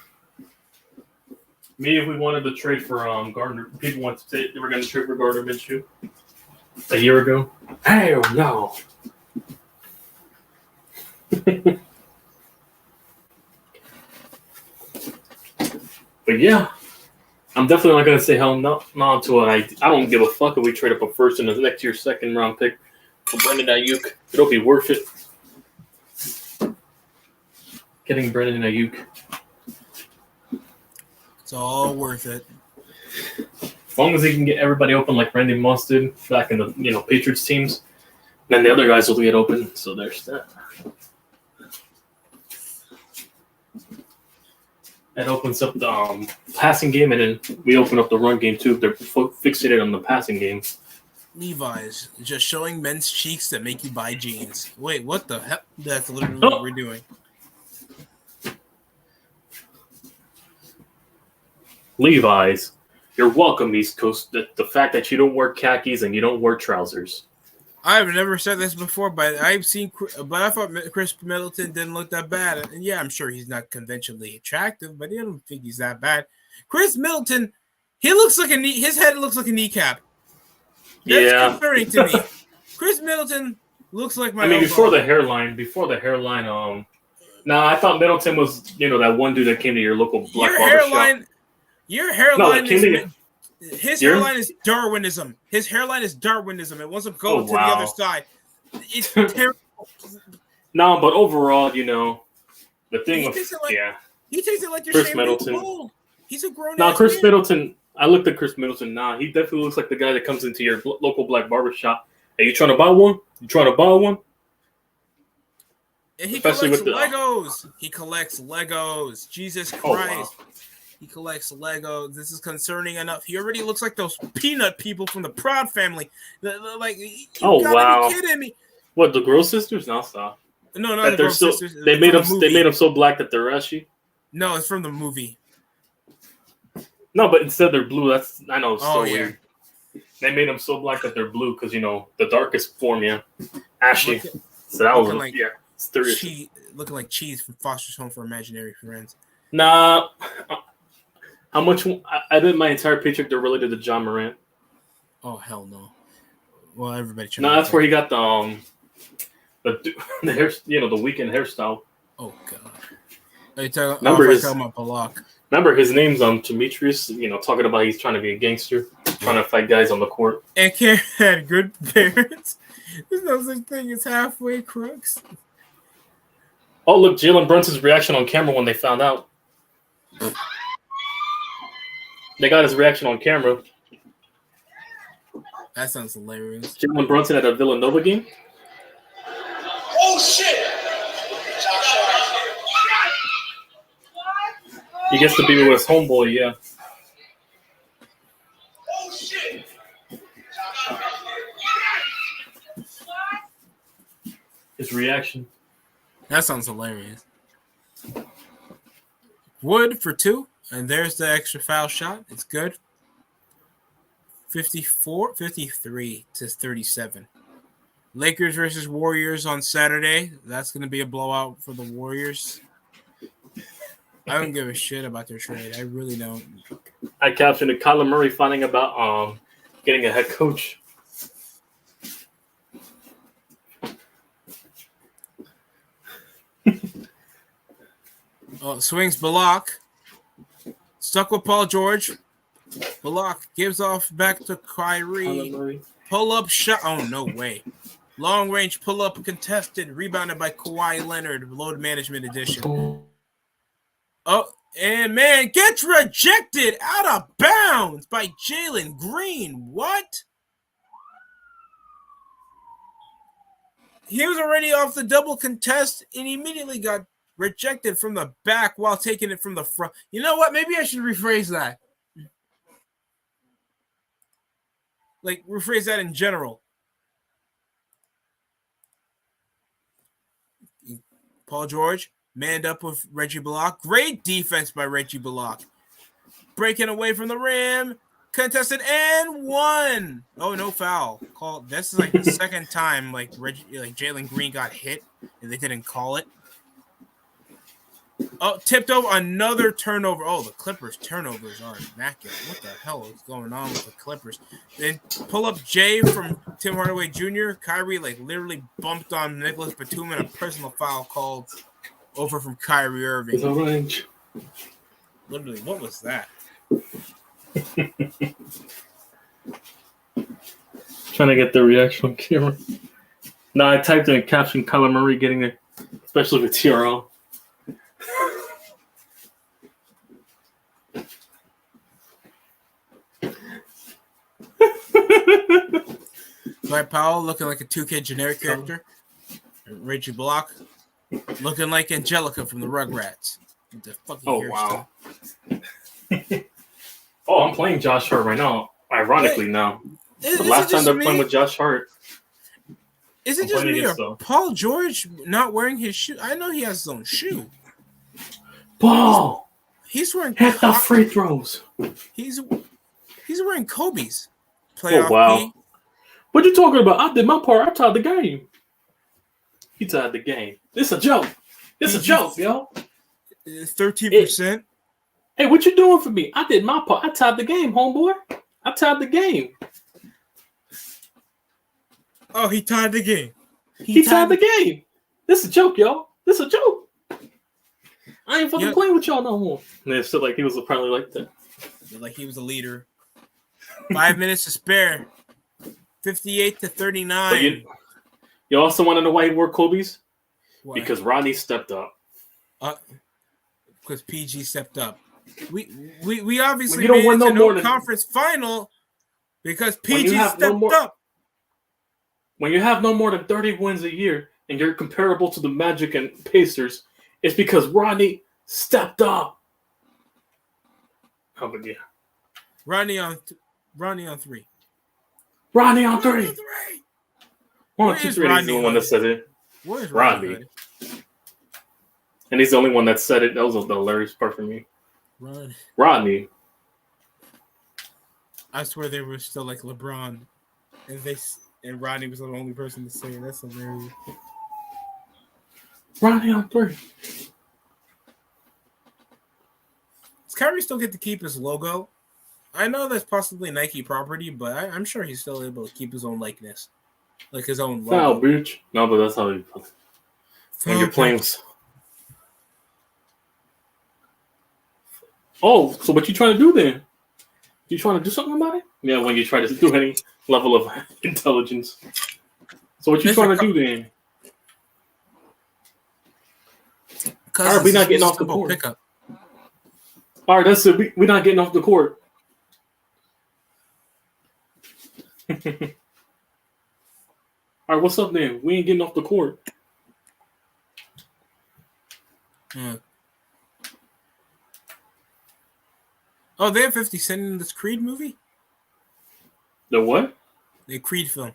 me. If we wanted to trade for Gardner, people want to say they were going to trade for Gardner Minshew a year ago. Hell no. But yeah, I'm definitely not going to say hell no to it. I don't give a fuck if we trade up a first and the next year's second round pick for Brandon Ayuk. It'll be worth it. Getting Brandon Ayuk. It's all worth it. As long as he can get everybody open like Randy Moss did back in the Patriots teams, then the other guys will get open. So there's that. That opens up the passing game, and then we open up the run game too. If they're fixated on the passing game. Levi's just showing men's cheeks that make you buy jeans. Wait, what the hell? That's literally what we're doing. Levi's, you're welcome, East Coast. The fact that you don't wear khakis and you don't wear trousers. I've never said this before, but I thought Chris Middleton didn't look that bad. And yeah, I'm sure he's not conventionally attractive, but I don't think he's that bad. Chris Middleton, he looks like his head looks like a kneecap. That's concerning to me. Chris Middleton looks like my. I mean, before the hairline. I thought Middleton was that one dude that came to your local black barbershop. Your hairline his hairline is Darwinism. His hairline is Darwinism. It wants to go to the other side. It's terrible. No, but overall, the thing he takes it like you're Chris Middleton. Old. He's a grown. No, Chris Middleton. I looked at Chris Middleton. Nah, he definitely looks like the guy that comes into your local black barbershop. Hey, you trying to buy one? And he collects Legos. He collects Legos. Jesus Christ. Oh, wow. He collects Legos. This is concerning enough. He already looks like those peanut people from the Proud Family. Like, you gotta be kidding me. What, the Girl Sisters? No, stop. No, not the Girl Sisters. They made them so black that they're ashy. No, it's from the movie. No, but instead they're blue. I know it's so weird. They made them so black that they're blue because the darkest form, ashy. So that was looking like cheese from Foster's Home for Imaginary Friends. Nah. How much? I bet my entire paycheck they're related to John Morant. Oh hell no! Well, everybody. No, that's where he got the hair, the weekend hairstyle. Oh god! Are you talking about Balak? Remember his name's Demetrius. Talking about he's trying to be a gangster, trying to fight guys on the court. And Karen had good parents. There's no such thing as halfway crooks. Oh look, Jalen Brunson's reaction on camera when they found out. They got his reaction on camera. That sounds hilarious. Jalen Brunson at a Villanova game. Oh shit! He gets to be with his homeboy, yeah. Oh shit! His reaction. That sounds hilarious. Wood for 2. And there's the extra foul shot. It's good. 53 to 37. Lakers versus Warriors on Saturday. That's going to be a blowout for the Warriors. I don't give a shit about their trade. I really don't. I captioned it, Kyler Murray finding about getting a head coach. Swings Balak. Stuck with Paul George. Block gives off back to Kyrie. Pull up shot. Oh, no way. Long range pull up contested. Rebounded by Kawhi Leonard. Load management edition. Oh, and man, gets rejected out of bounds by Jalen Green. What? He was already off the double contest and immediately got rejected from the back while taking it from the front. You know what? Maybe I should rephrase that. Like, rephrase that in general. Paul George, manned up with Reggie Bullock. Great defense by Reggie Bullock. Breaking away from the rim. Contested and one. Oh, no foul. Called. This is like the second time Jalen Green got hit and they didn't call it. Oh, tipped over, another turnover. Oh, the Clippers turnovers are immaculate. What the hell is going on with the Clippers? Then pull up Jay from Tim Hardaway Jr. Kyrie literally bumped on Nicholas Batum and a personal foul called over from Kyrie Irving. It's orange. Literally, what was that? Trying to get the reaction on camera. No, I typed in caption Kyler Murray getting it, especially with TRL. Dwight Powell looking like a 2K generic character. Reggie Block looking like Angelica from the Rugrats. With the fucking wow. Oh, I'm playing Josh Hart right now. Ironically, now. The last time they're playing with Josh Hart. Is it just me or Paul George not wearing his shoe? I know he has his own shoe. Ball. He's wearing hit the free throws. He's wearing Kobe's. Oh wow. What you talking about? I did my part. I tied the game. He tied the game. This a joke. This a joke, yo. 13%. Hey, what you doing for me? I did my part. I tied the game, homeboy. I tied the game. Oh, he tied the game. He tied the game. This a joke, yo. This a joke. I ain't fucking playing with y'all no more. And it felt like he was apparently like that. Like he was a leader. 5 minutes to spare. 58-39. You also want to know why he wore Kobe's? Why? Because Rodney stepped up. Because PG stepped up. We obviously you don't made want it to no more conference final because PG stepped up. When you have no more than 30 wins a year and you're comparable to the Magic and Pacers, it's because Rodney stepped up. Oh, but yeah. Rodney on 3. Rodney on 3. 1, 2, 3. He's the only one that said it. Where's Rodney? And he's the only one that said it. That was the hilarious part for me. Rodney. I swear they were still like LeBron, and Rodney was the only person to say it. That's hilarious. Rodney on 3. Does Kyrie still get to keep his logo? I know that's possibly Nike property, but I'm sure he's still able to keep his own likeness, like his own logo. Foul, bitch. No, but that's how you play. When you're playing. Oh, so what you trying to do then? You trying to do something about it? Yeah, when you try to do any level of intelligence. So what you trying to do then? All right, we're not getting off the court. Pickup. All right, that's it. We're not getting off the court. All right, what's up then? We ain't getting off the court. Oh, they have 50 Cent in this Creed movie? The what? The Creed film.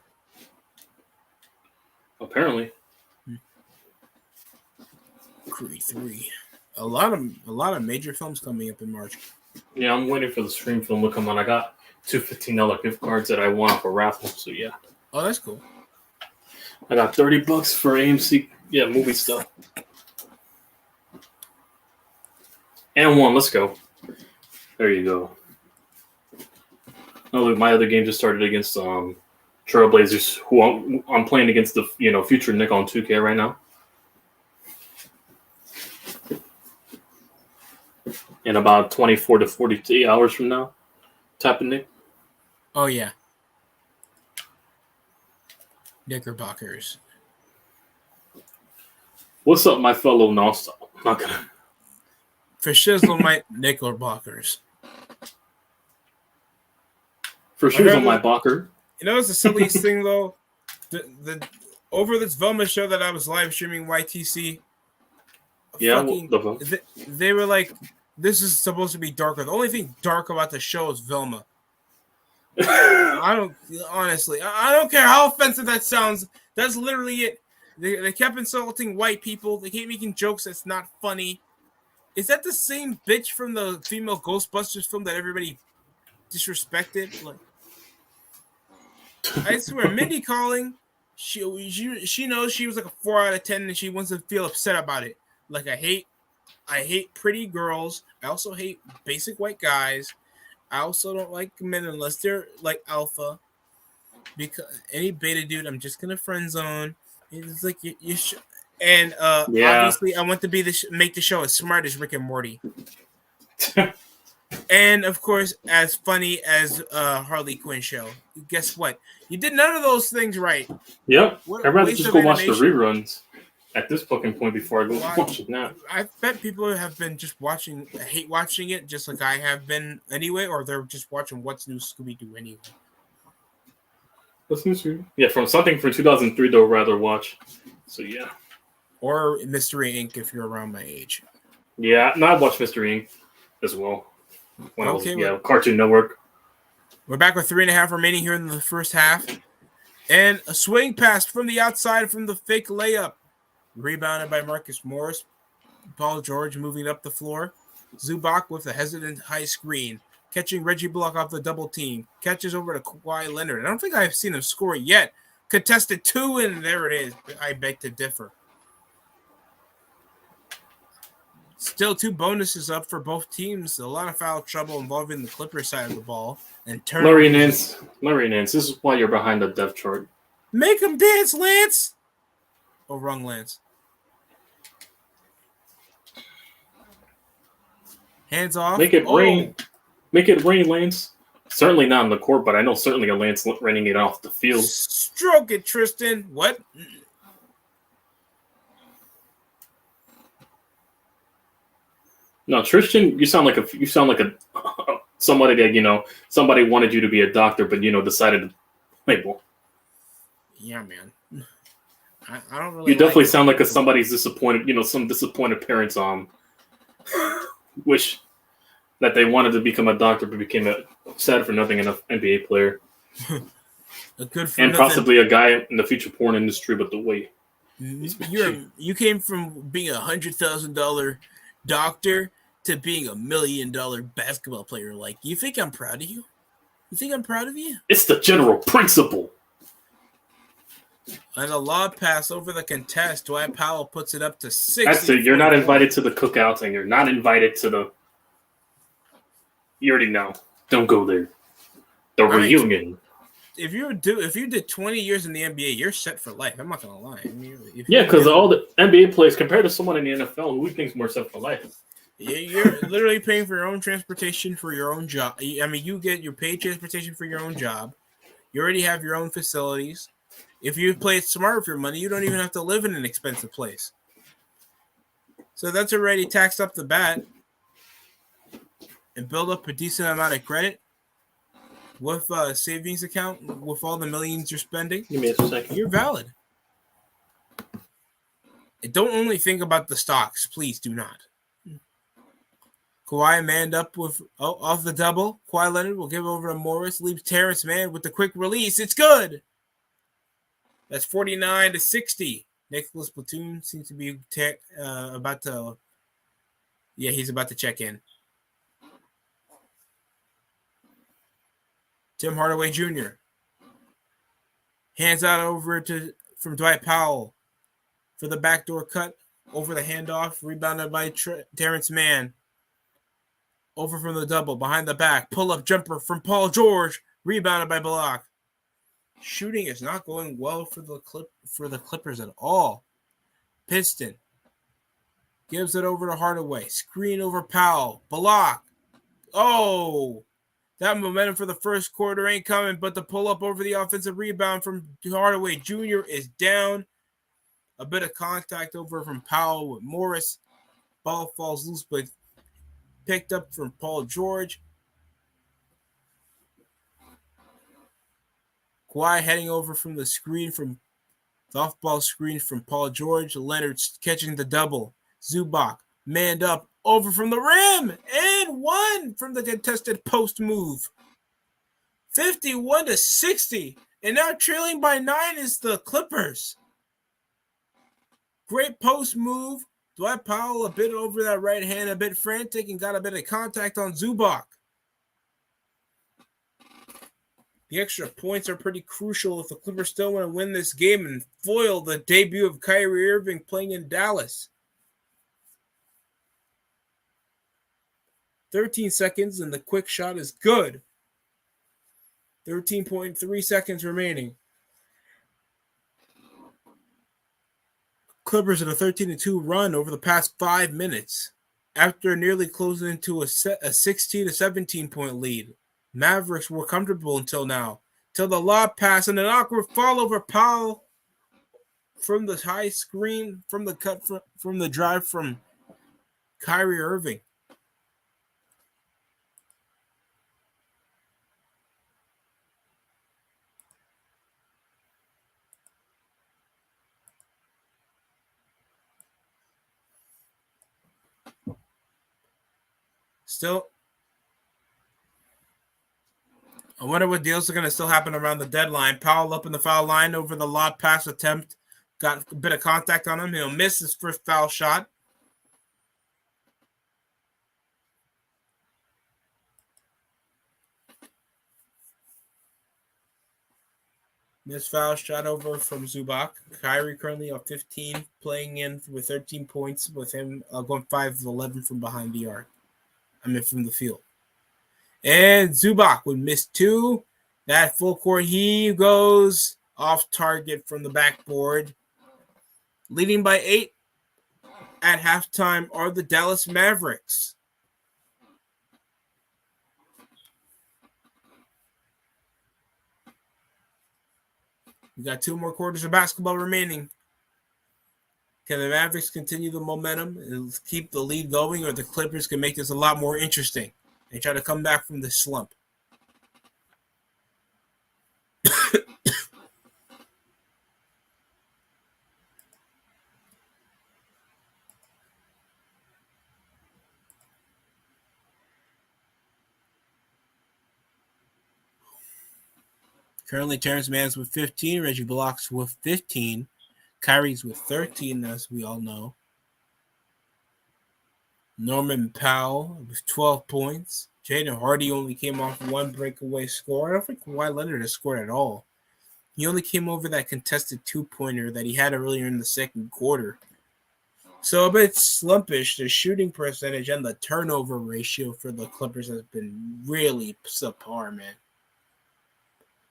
Apparently. Creed 3. A lot of major films coming up in March. Yeah, I'm waiting for the Scream film to come on. I got two $15 gift cards that I won off a raffle, so yeah. Oh, that's cool. I got $30 for AMC, movie stuff. And one, let's go. There you go. Oh, look, my other game just started against Trailblazers, who I'm playing against the future Nick on 2K right now. In about 24 to 48 hours from now, Tapping Nick. Oh yeah, Knickerbockers. What's up, my fellow non-stop? I'm not gonna. For shizzle, my Knickerbockers. For I shoes heard on my that- Bocker. You know, it's the silliest thing though. The over this Velma show that I was live streaming YTC. Yeah, They were like, this is supposed to be darker. The only thing dark about the show is Velma. I don't care how offensive that sounds. That's literally it. They kept insulting white people. They kept making jokes that's not funny. Is that the same bitch from the female Ghostbusters film that everybody disrespected? Like, I swear, Mindy Calling, she knows she was like a 4 out of 10, and she wants to feel upset about it. Like, I hate pretty girls. I also hate basic white guys. I also don't like men unless they're like alpha. Because any beta dude, I'm just gonna friend zone. It's like you should. And obviously, I want to be make the show as smart as Rick and Morty. And of course, as funny as Harley Quinn show. Guess what? You did none of those things right. Yep. What I'd rather waste just of go watch the animation. reruns at this fucking point before I go watch it now. I bet people have been just hate watching it, just like I have been anyway, or they're just watching What's New Scooby-Doo anyway. What's new? Yeah, from something from 2003 they'll rather watch. So yeah. Or Mystery Inc. if you're around my age. Yeah, no, I watched Mystery Inc. as well. When I was Cartoon Network. We're back with 3.5 remaining here in the first half. And a swing pass from the outside from the fake layup. Rebounded by Marcus Morris. Paul George moving up the floor. Zubac with a hesitant high screen. Catching Reggie Bullock off the double team. Catches over to Kawhi Leonard. I don't think I've seen him score yet. Contested 2, and there it is. I beg to differ. Still 2 bonuses up for both teams. A lot of foul trouble involving the Clippers side of the ball. And Larry Nance, this is why you're behind the depth chart. Make him dance, Lance! Oh, wrong Lance. Hands off. Make it rain. Make it rain, Lance. Certainly not on the court, but I know certainly a Lance raining it off the field. Stroke it, Tristan. What? No, Tristan, you sound like a somebody that somebody wanted you to be a doctor, but decided to label. Yeah, man. I don't really. You definitely sound like somebody's disappointed. Some disappointed parents wish that they wanted to become a doctor, but became a sad for nothing enough NBA player, possibly a guy in the future porn industry. But the way you came from being $100,000 doctor to being $1 million basketball player. Like, you think I'm proud of you? You think I'm proud of you? It's the general principle. And a lob pass over the contest. Dwight Powell puts it up to 6. That's it. You're not invited to the cookouts, and you're not invited to the. You already know. Don't go there. The reunion. If you did 20 years in the NBA, you're set for life. I'm not gonna lie. Because all the NBA players compared to someone in the NFL, who thinks more set for life? You're literally paying for your own transportation for your own job. I mean, you get your paid transportation for your own job. You already have your own facilities. If you play it smart with your money, you don't even have to live in an expensive place. So that's already taxed up the bat and build up a decent amount of credit with a savings account with all the millions you're spending. Give me a second. You're valid. And don't only think about the stocks. Please do not. Kawhi manned up with off the double. Kawhi Leonard will give over to Morris. Leaves Terrence Mann with the quick release. It's good. That's 49-60. Nicholas Platoon seems to be about to. Yeah, he's about to check in. Tim Hardaway Jr. Hands out over from Dwight Powell for the backdoor cut over the handoff, rebounded by Terrence Mann. Over from the double, behind the back, pull-up jumper from Paul George, rebounded by Bullock. Shooting is not going well for the Clippers at all. Piston gives it over to Hardaway. Screen over Powell. Bullock. Oh, That momentum for the first quarter ain't coming, but the pull up over the offensive rebound from Hardaway Jr. is down. A bit of contact over from Powell with Morris. Ball falls loose, but picked up from Paul George. Kawhi heading over from the screen from the off-ball screen from Paul George. Leonard catching the double. Zubac manned up over from the rim and one from the contested post move. 51-60, and now trailing by 9 is the Clippers. Great post move. Dwight Powell a bit over that right hand, a bit frantic, and got a bit of contact on Zubac. The extra points are pretty crucial if the Clippers still want to win this game and foil the debut of Kyrie Irving playing in Dallas. 13 seconds, and the quick shot is good. 13.3 seconds remaining. Clippers in a 13-2 run over the past 5 minutes after nearly closing into a 16-17 point lead. Mavericks were comfortable until now, till the lob pass and an awkward fall over Powell from the high screen, from the cut from the drive from Kyrie Irving. Still, I wonder what deals are going to still happen around the deadline. Powell up in the foul line over the lob pass attempt. Got a bit of contact on him. He'll miss his first foul shot. This foul shot over from Zubac. Kyrie currently on 15, playing in with 13 points with him going 5 of 11 from behind the arc. From the field. And Zubac would miss 2. That full court heave goes off target from the backboard. Leading by 8 at halftime are the Dallas Mavericks. We got 2 more quarters of basketball remaining. Can the Mavericks continue the momentum and keep the lead going, or the Clippers can make this a lot more interesting and try to come back from this slump? Currently, Terrence Mann's with 15, Reggie Bullock's with 15, Kyrie's with 13, as we all know. Norman Powell with 12 points. Jaden Hardy only came off 1 breakaway score. I don't think Kawhi Leonard has scored at all. He only came over that contested 2-pointer that he had earlier in the second quarter. So a bit slumpish. The shooting percentage and the turnover ratio for the Clippers has been really subpar, man.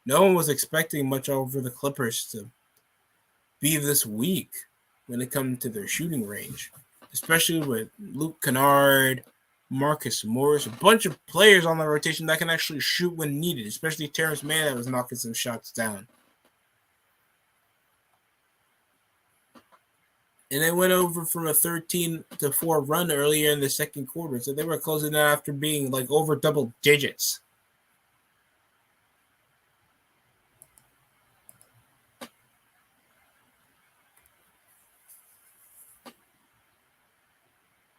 No one was expecting much over the Clippers to be this weak when it comes to their shooting range, especially with Luke Kennard, Marcus Morris, a bunch of players on the rotation that can actually shoot when needed, especially Terrence Mann that was knocking some shots down. And they went over from a 13-4 run earlier in the second quarter, so they were closing out after being like over double digits.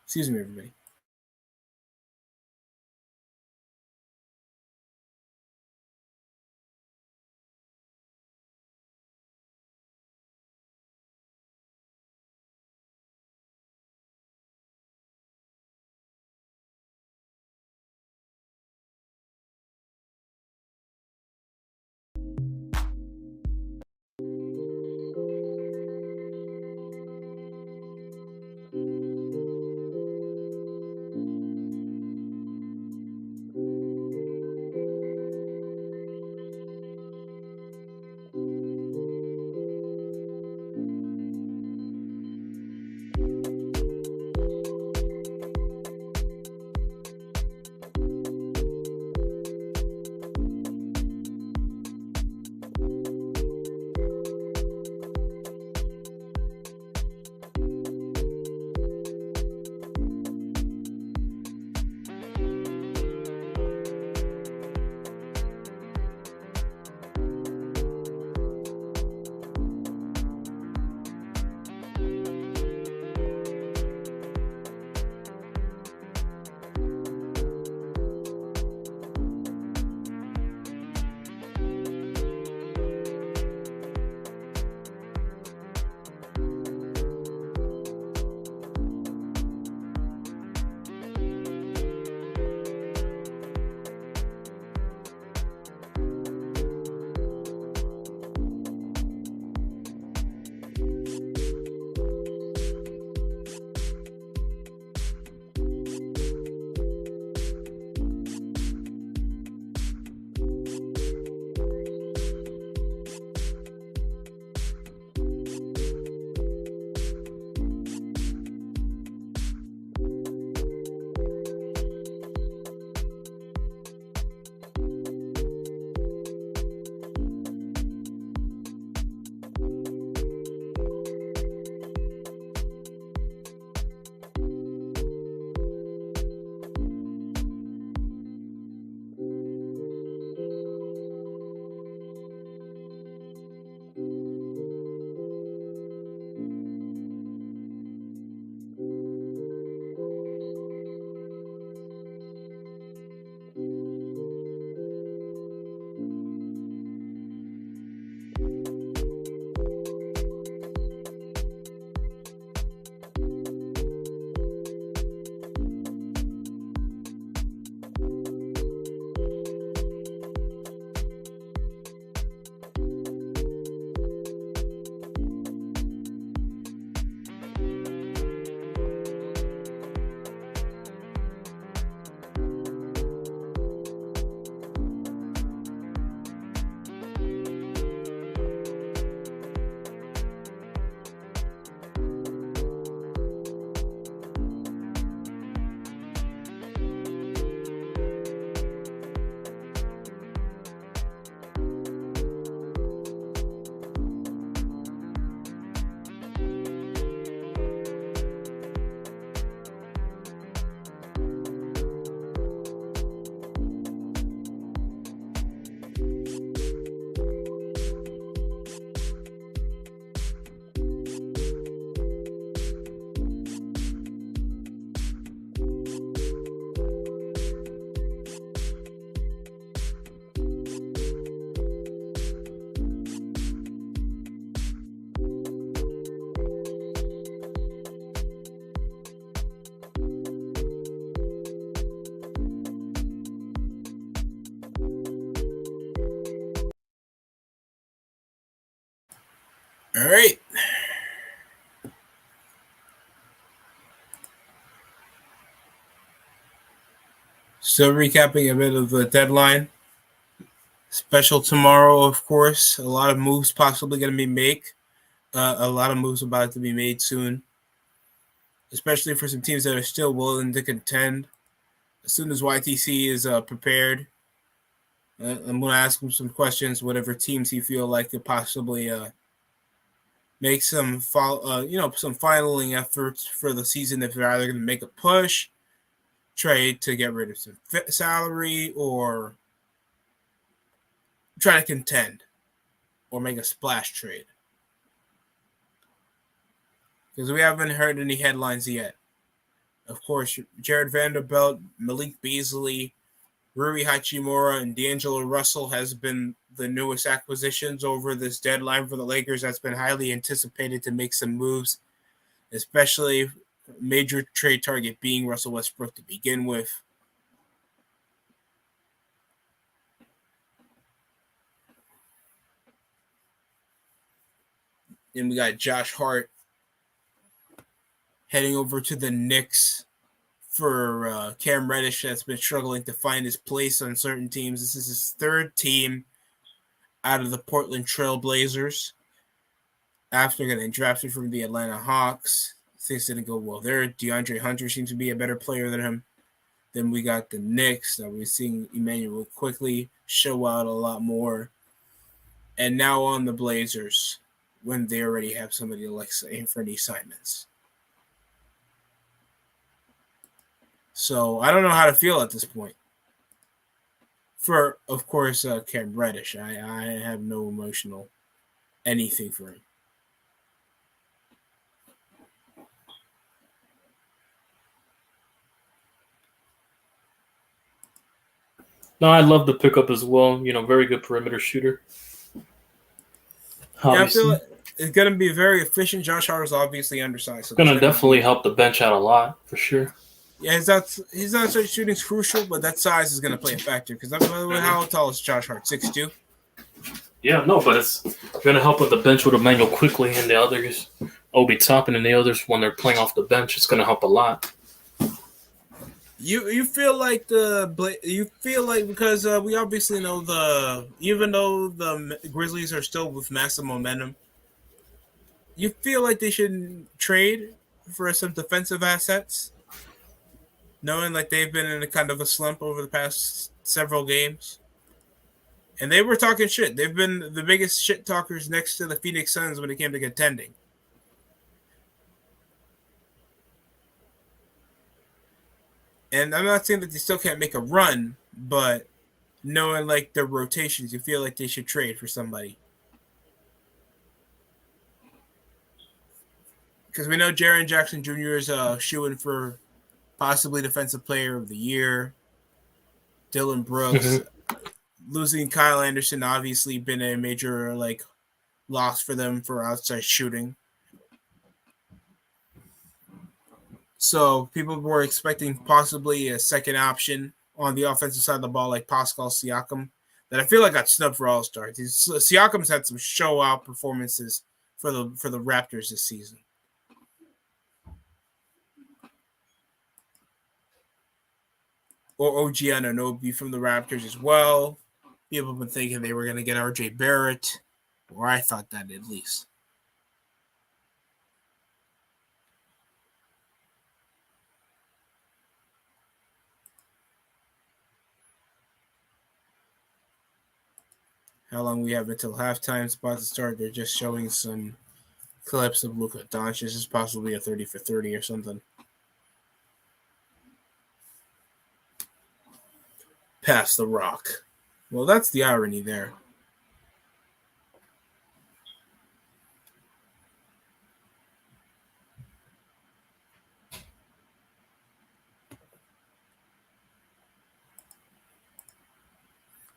Excuse me, everybody. All right. Still recapping a bit of the deadline. Special tomorrow, of course. A lot of moves possibly going to be made. A lot of moves about to be made soon, especially for some teams that are still willing to contend. As soon as YTC is prepared, I'm going to ask him some questions. Whatever teams he feel like could possibly make some some finaling efforts for the season if they're either going to make a push, trade to get rid of some salary, or try to contend or make a splash trade. Because we haven't heard any headlines yet. Of course, Jared Vanderbilt, Malik Beasley, Rui Hachimura, and D'Angelo Russell has been the newest acquisitions over this deadline for the Lakers. That's been highly anticipated to make some moves, especially major trade target being Russell Westbrook to begin with. Then we got Josh Hart heading over to the Knicks for Cam Reddish that's been struggling to find his place on certain teams. This is his third team out of the Portland Trail Blazers after getting drafted from the Atlanta Hawks. Things didn't go well there. DeAndre Hunter seems to be a better player than him. Then we got the Knicks that we're seeing Emmanuel quickly show out a lot more. And now on the Blazers when they already have somebody like Anthony Simons. So I don't know how to feel at this point. For, of course, Cam Reddish. I have no emotional anything for him. No, I love the pickup as well. Very good perimeter shooter. Yeah, I feel like it's going to be very efficient. Josh Hart is obviously undersized. So going to definitely help the bench out a lot, for sure. Yeah, his outside shooting is crucial, but that size is going to play a factor. Because how tall is Josh Hart? 6'2"? Yeah, no, but it's going to help with the bench with Emmanuel quickly and the others, Obi Toppin and the others when they're playing off the bench. It's going to help a lot. You feel like because we obviously know even though the Grizzlies are still with massive momentum, you feel like they should trade for some defensive assets, knowing like they've been in a kind of a slump over the past several games. And they were talking shit. They've been the biggest shit talkers next to the Phoenix Suns when it came to contending. And I'm not saying that they still can't make a run, but knowing like their rotations, you feel like they should trade for somebody. Because we know Jaren Jackson Jr. is shooing for possibly Defensive Player of the Year. Dylan Brooks. Losing Kyle Anderson obviously been a major loss for them for outside shooting. So people were expecting possibly a second option on the offensive side of the ball like Pascal Siakam that I feel like got snubbed for All-Star. Siakam's had some show out performances for the Raptors this season. Or OG Anunoby from the Raptors as well. People have been thinking they were going to get RJ Barrett, or I thought that at least. How long we have until halftime? It's about to start. They're just showing some clips of Luka Doncic. This is possibly a 30 for 30 or something. Pass the rock. Well, that's the irony there.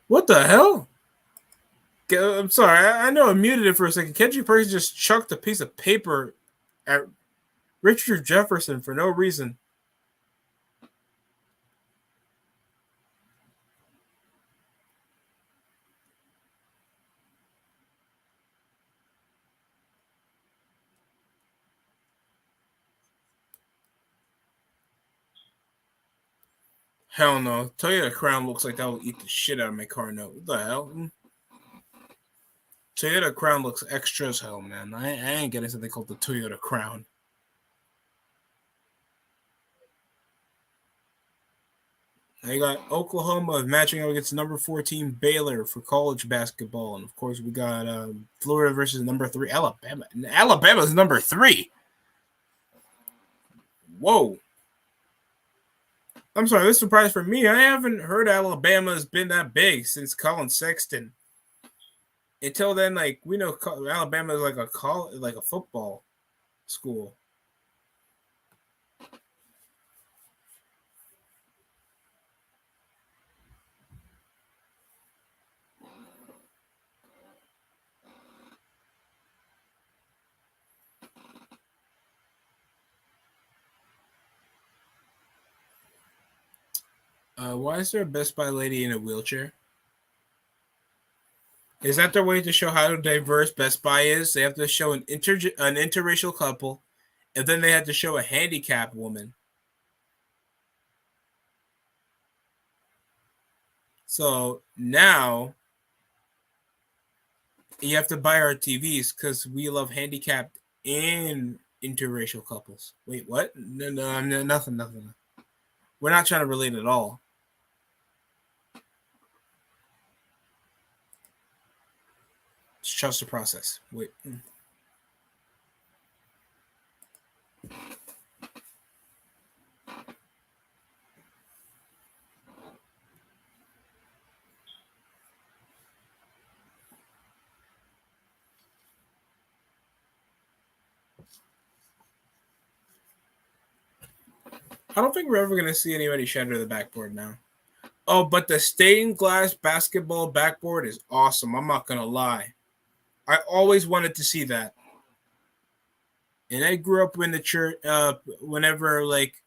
What the hell? I'm sorry. I know I muted it for a second. Kendrick Perkins just chucked a piece of paper at Richard Jefferson for no reason. Hell no. Toyota Crown looks like that will eat the shit out of my car note. What the hell? Toyota Crown looks extra as hell, man. I ain't getting something called the Toyota Crown. I got Oklahoma matching up against number 14 Baylor for college basketball. And, of course, we got Florida versus number 3 Alabama. And Alabama's number 3. Whoa. I'm sorry, this is a surprise for me. I haven't heard Alabama's been that big since Colin Sexton. Until then, like, we know Alabama is like a football school. Why is there a Best Buy lady in a wheelchair? Is that their way to show how diverse Best Buy is? They have to show an interracial couple, and then they have to show a handicapped woman. So now you have to buy our TVs because we love handicapped and interracial couples. Wait, what? No, nothing. We're not trying to relate at all. Just trust the process. Wait. I don't think we're ever going to see anybody shatter the backboard now. Oh, but the stained glass basketball backboard is awesome. I'm not going to lie. I always wanted to see that. And I grew up in the church, whenever like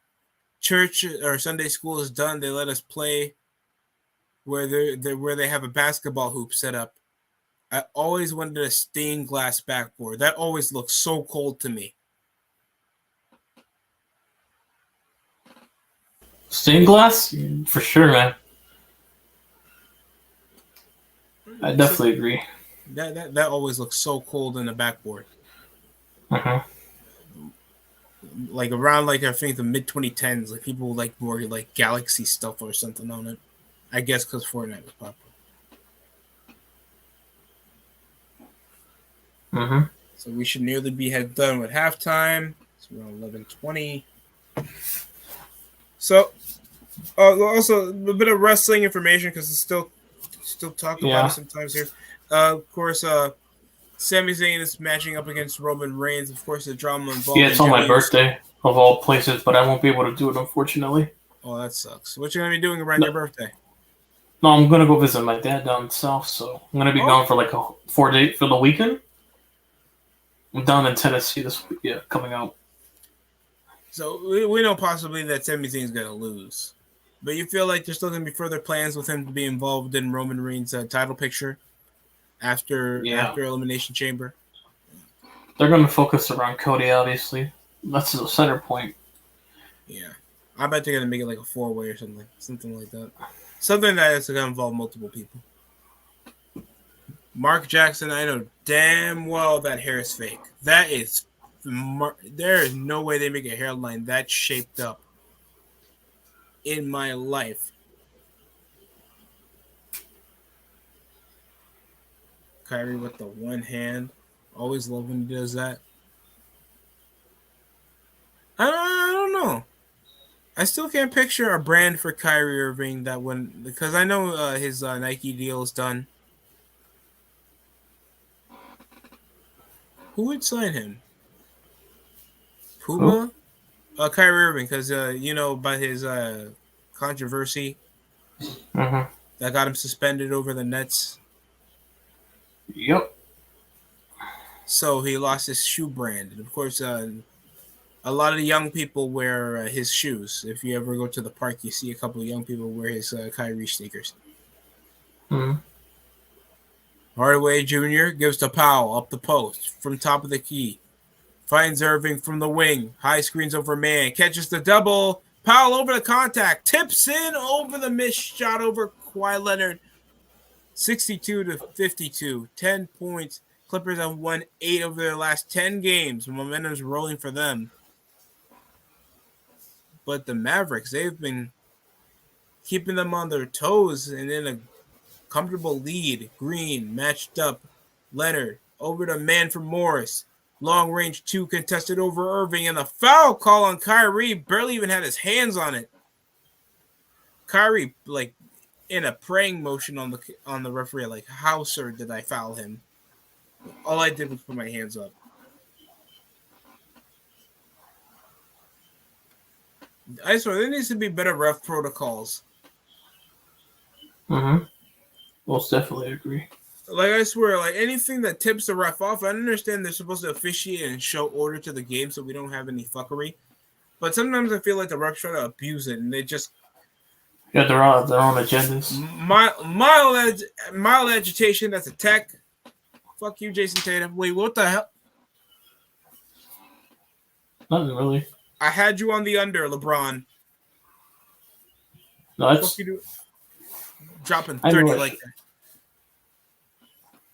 church or Sunday school is done, they let us play where they have a basketball hoop set up. I always wanted a stained glass backboard. That always looks so cold to me. Stained glass? For sure, man. I definitely agree. That always looks so cold in the backboard. Uh-huh. Like around like I think the mid 2010s, like people like more like Galaxy stuff or something on it. I guess because Fortnite was popular. Mm-hmm. So we should nearly be done with halftime. It's around 11:20. So, also a bit of wrestling information because it's still talk about it sometimes here. Of course, Sami Zayn is matching up against Roman Reigns. Of course, the drama involved. Yeah, it's on my birthday of all places, but I won't be able to do it, unfortunately. Oh, that sucks. What you gonna be doing around your birthday? No, I'm gonna go visit my dad down south, so I'm gonna be gone for like a 4-day for the weekend. I'm down in Tennessee this week, coming out. So we know possibly that Sami Zayn's gonna lose, but you feel like there's still gonna be further plans with him to be involved in Roman Reigns' title picture after Elimination Chamber. They're gonna focus around Cody, obviously. That's the center point. Yeah, I bet they're gonna make it like a 4-way or something like that. Something that is gonna involve multiple people. Mark Jackson, I know damn well that hair is fake. That is, there is no way they make a hairline that shaped up in my life. Kyrie with the one hand. Always love when he does that. I don't know. I still can't picture a brand for Kyrie Irving that when, because I know his Nike deal is done. Who would sign him? Puma? Kyrie Irving, because by his controversy that got him suspended over the Nets. Yep. So he lost his shoe brand, and of course, a lot of the young people wear his shoes. If you ever go to the park, you see a couple of young people wear his Kyrie sneakers. Hardaway Jr. gives to Powell up the post from top of the key. Finds Irving from the wing. High screens over man. Catches the double. Powell over the contact. Tips in over the missed shot over Kawhi Leonard. 62-52. 10 points. Clippers have won 8 of their last 10 games. Momentum's rolling for them. But the Mavericks, they've been keeping them on their toes and in a comfortable lead. Green matched up. Leonard over to man for Morris. Long range 2 contested over Irving, and a foul call on Kyrie. Barely even had his hands on it. Kyrie, like, in a praying motion on the referee, like, how, sir, did I foul him? All I did was put my hands up. I swear, there needs to be better ref protocols. Mm-hmm. Most definitely agree. Like, I swear, like, anything that tips the ref off, I understand they're supposed to officiate and show order to the game so we don't have any fuckery. But sometimes I feel like the refs try to abuse it, and they just... Yeah, they're on their own agendas. Mild agitation, that's a tech. Fuck you, Jason Tatum. Wait, what the hell? Nothing really. I had you on the under, LeBron. No, it's... Fuck you do. Dropping 30 like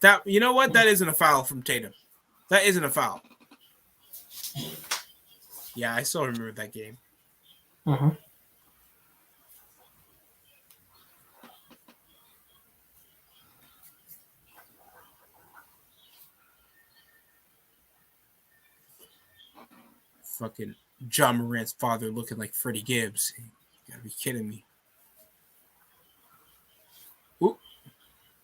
that. You know what? That isn't a foul from Tatum. That isn't a foul. Yeah, I still remember that game. Mm-hmm. Fucking John Morant's father looking like Freddie Gibbs. You gotta be kidding me. Ooh.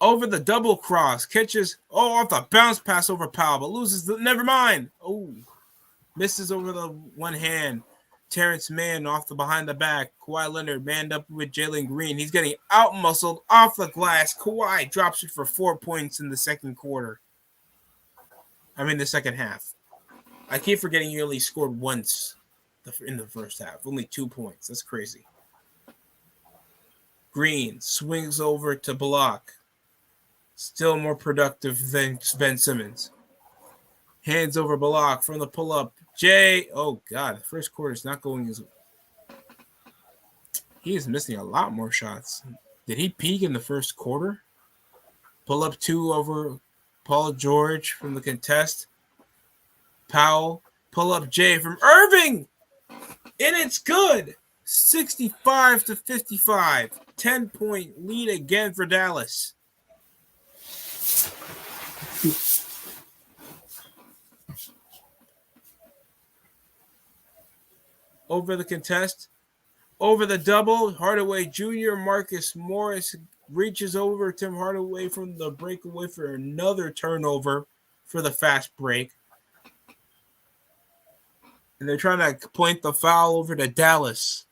Over the double cross. Catches, off the bounce pass over Powell, but loses never mind. Oh, misses over the one hand. Terrence Mann off the behind the back. Kawhi Leonard manned up with Jalen Green. He's getting out-muscled off the glass. Kawhi drops it for 4 points in the second half. I keep forgetting he only scored once in the first half. Only 2 points. That's crazy. Green swings over to Block. Still more productive than Ben Simmons. Hands over Block from the pull-up. Jay. Oh, God. The first quarter is not going as... He is missing a lot more shots. Did he peak in the first quarter? Pull-up 2 over Paul George from the contest. Powell, pull up Jay from Irving, and it's good. 65-55, 10-point lead again for Dallas. Over the contest, over the double, Hardaway Jr., Marcus Morris reaches over Tim Hardaway from the breakaway for another turnover for the fast break. And they're trying to point the foul over to Dallas.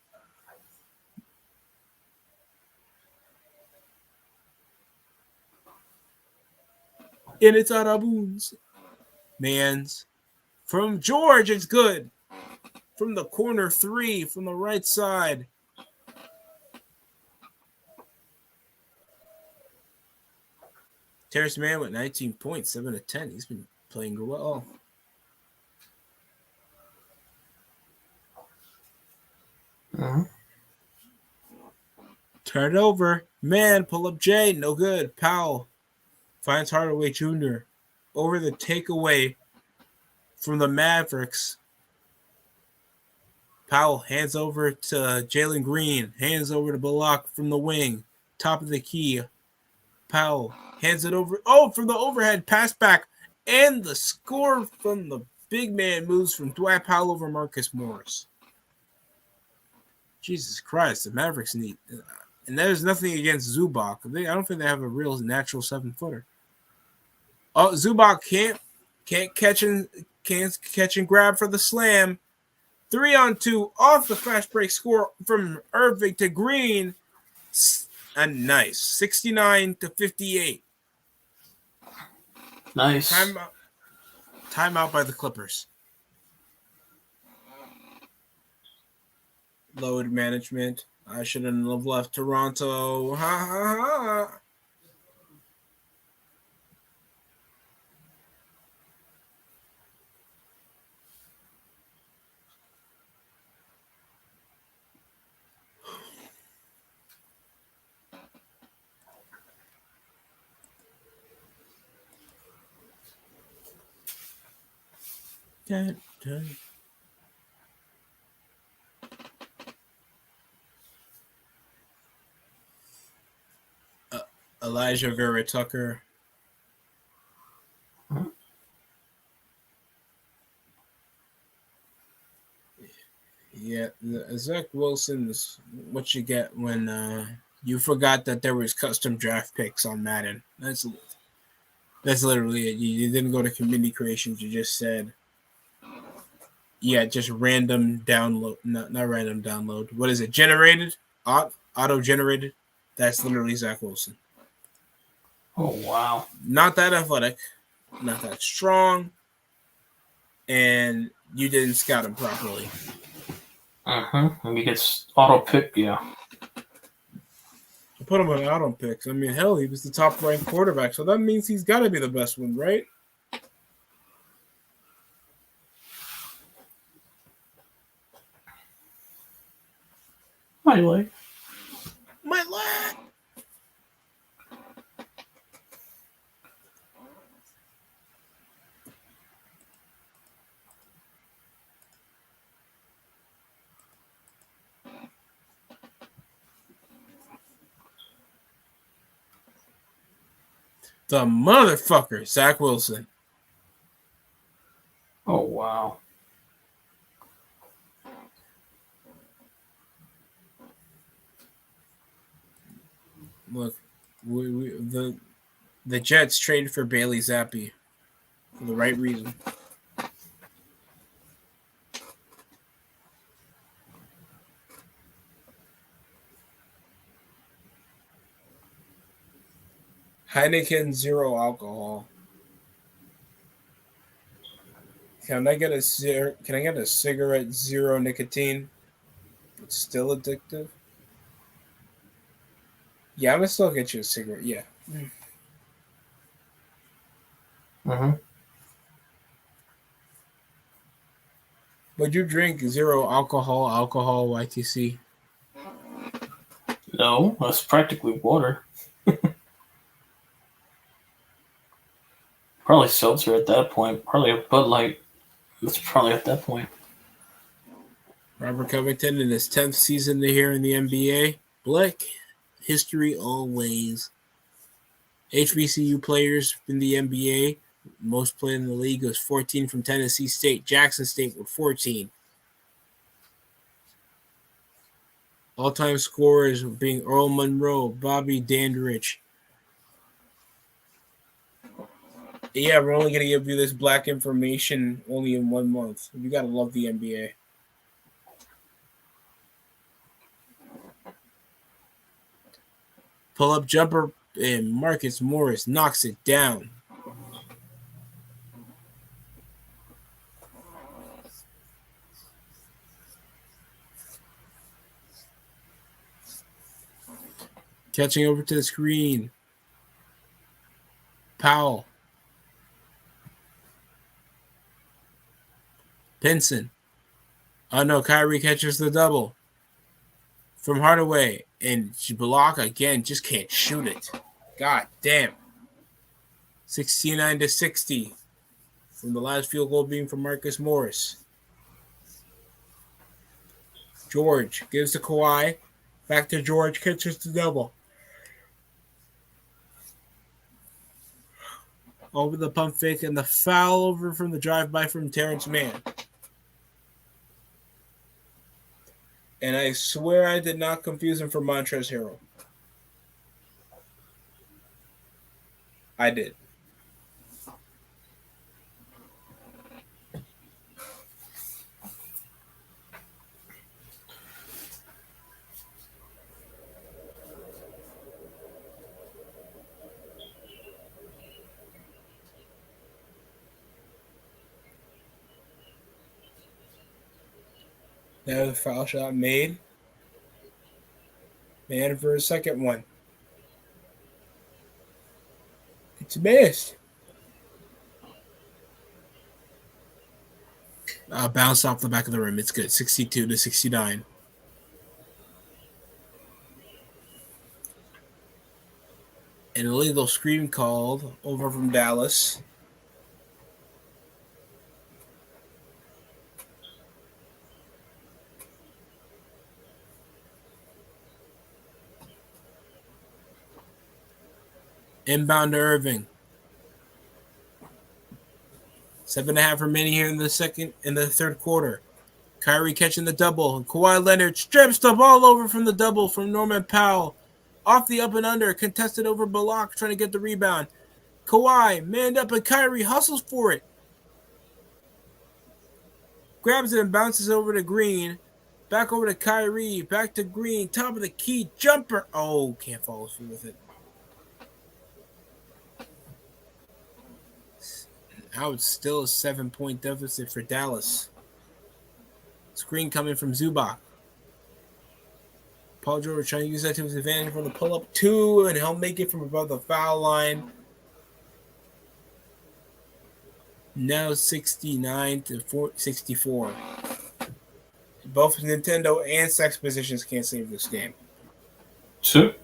And it's out of bounds. Mans. From George, it's good. From the corner 3, from the right side. Terrence Mann with 19 points, 7 of 10. He's been playing well. Mm-hmm. Turn it over. Man, pull up Jay. No good. Powell finds Hardaway Jr. Over the takeaway from the Mavericks. Powell hands over to Jalen Green. Hands over to Bullock from the wing. Top of the key. Powell hands it over. Oh, from the overhead pass back. And the score from the big man moves from Dwight Powell over Marcus Morris. Jesus Christ, the Mavericks need... And there's nothing against Zubac. I don't think they have a real natural 7-footer. Oh, Zubac can't catch and grab for the slam. 3-on-2 off the fast break score from Irving to Green. And nice. 69-58. Nice. Timeout by the Clippers. Load management. I shouldn't have left Toronto. Ha ha ha. Dun, dun. Elijah Vera Tucker. Hmm? Yeah, Zach Wilson is what you get when you forgot that there was custom draft picks on Madden. That's literally it. You didn't go to community creations. You just said, yeah, just random download. Not random download. What is it? Generated? Auto generated? That's literally Zach Wilson. Oh wow. Not that athletic, not that strong, and you didn't scout him properly. And he gets auto pick, yeah. I put him on auto picks. I mean, hell, he was the top ranked quarterback, so that means he's got to be the best one, right? My leg. My lad. The motherfucker, Zach Wilson. Oh wow. Look, the Jets traded for Bailey Zappi for the right reason. Heineken zero alcohol. Can I get a cigarette zero nicotine? It's still addictive. Yeah, I'm gonna still get you a cigarette. Yeah. Would you drink zero alcohol YTC? No, that's practically water. Probably seltzer at that point. Probably a Bud Light. That's probably at that point. Robert Covington in his 10th season here in the NBA. Black history always. HBCU players in the NBA. Most played in the league was 14 from Tennessee State. Jackson State with 14. All-time scorers being Earl Monroe, Bobby Dandridge. Yeah, we're only going to give you this black information only in 1 month. You got to love the NBA. Pull-up jumper, and Marcus Morris knocks it down. Catching over to the screen. Powell. Pinson. Oh no, Kyrie catches the double. From Hardaway. And Block again just can't shoot it. God damn. 69-60. From the last field goal being from Marcus Morris. George gives to Kawhi. Back to George, catches the double. Over the pump fake and the foul over from the drive-by from Terrence Mann. And I swear I did not confuse him for Montrezl Harrell. I did. Now the foul shot made. Man for a second one. It's missed. Bounced off the back of the rim. It's good. 62-69. An illegal screen called over from Dallas. Inbound to Irving. 7.5 remaining here in the third quarter. Kyrie catching the double. And Kawhi Leonard strips the ball over from the double from Norman Powell. Off the up and under. Contested over Balak trying to get the rebound. Kawhi manned up and Kyrie hustles for it. Grabs it and bounces over to Green. Back over to Kyrie. Back to Green. Top of the key. Jumper. Oh, can't follow through with it. Now it's still a 7-point deficit for Dallas. Screen coming from Zubac. Paul George trying to use that to his advantage for the pull-up 2, and he'll make it from above the foul line. Now 69-64. Both Nintendo and Sex Positions can't save this game. Sure.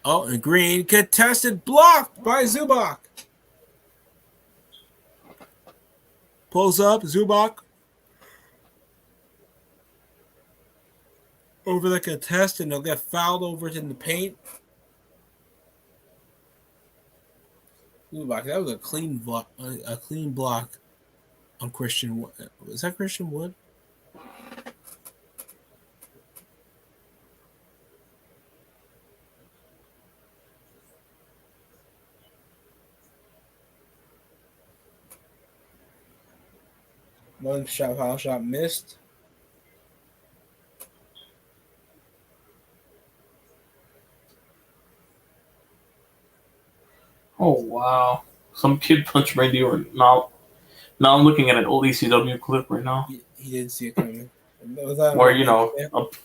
Oh, and Green contested, blocked by Zubac. Pulls up, Zubac. Over the contest, and they'll get fouled over in the paint. Zubac, that was a clean block. A clean block on Christian Wood. Was that Christian Wood? One foul shot missed. Oh wow! Some kid punched Randy Orton. Now I'm looking at an old ECW clip right now. He didn't see it coming. Where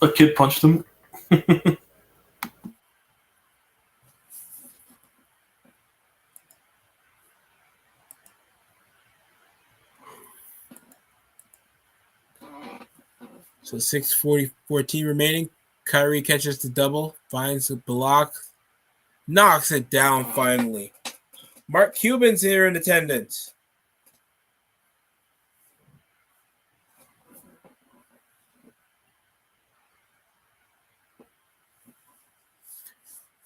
a kid punched him. So 6:14 remaining. Kyrie catches the double, finds the block, knocks it down finally. Mark Cuban's here in attendance.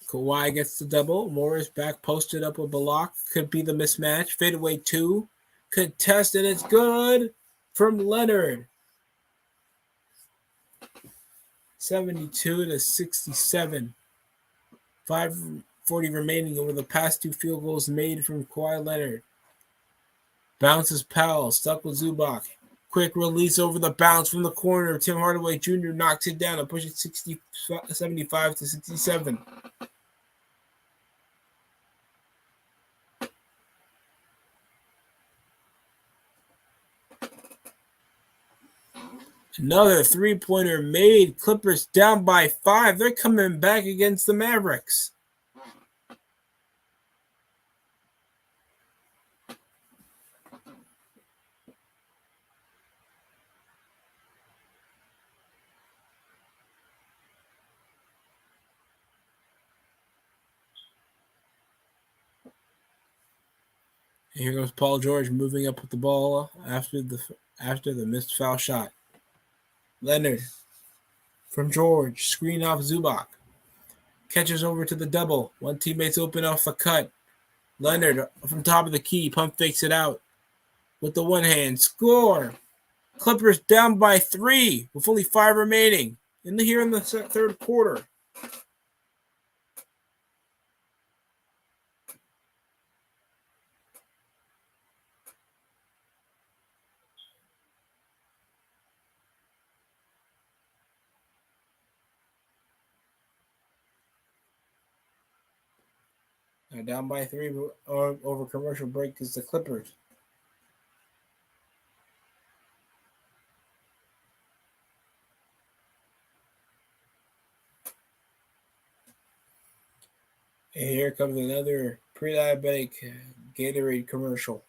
Kawhi gets the double. Morris back posted up with Balak. Could be the mismatch. Fadeaway 2. Contested. It's good from Leonard. 72-67. 5:40 remaining over the past 2 field goals made from Kawhi Leonard. Bounces Powell. Stuck with Zubac. Quick release over the bounce from the corner. Tim Hardaway Jr. knocks it down and pushes 75-67. Another 3-pointer made. Clippers down by 5. They're coming back against the Mavericks. And here goes Paul George moving up with the ball after the missed foul shot. Leonard from George. Screen off Zubac. Catches over to the double. One teammate's open off the cut. Leonard from top of the key. Pump fakes it out. With the one hand. Score. Clippers down by 3 with only 5 remaining. Here in the third quarter. Down by 3 over commercial break is the Clippers. And here comes another pre-diabetic Gatorade commercial.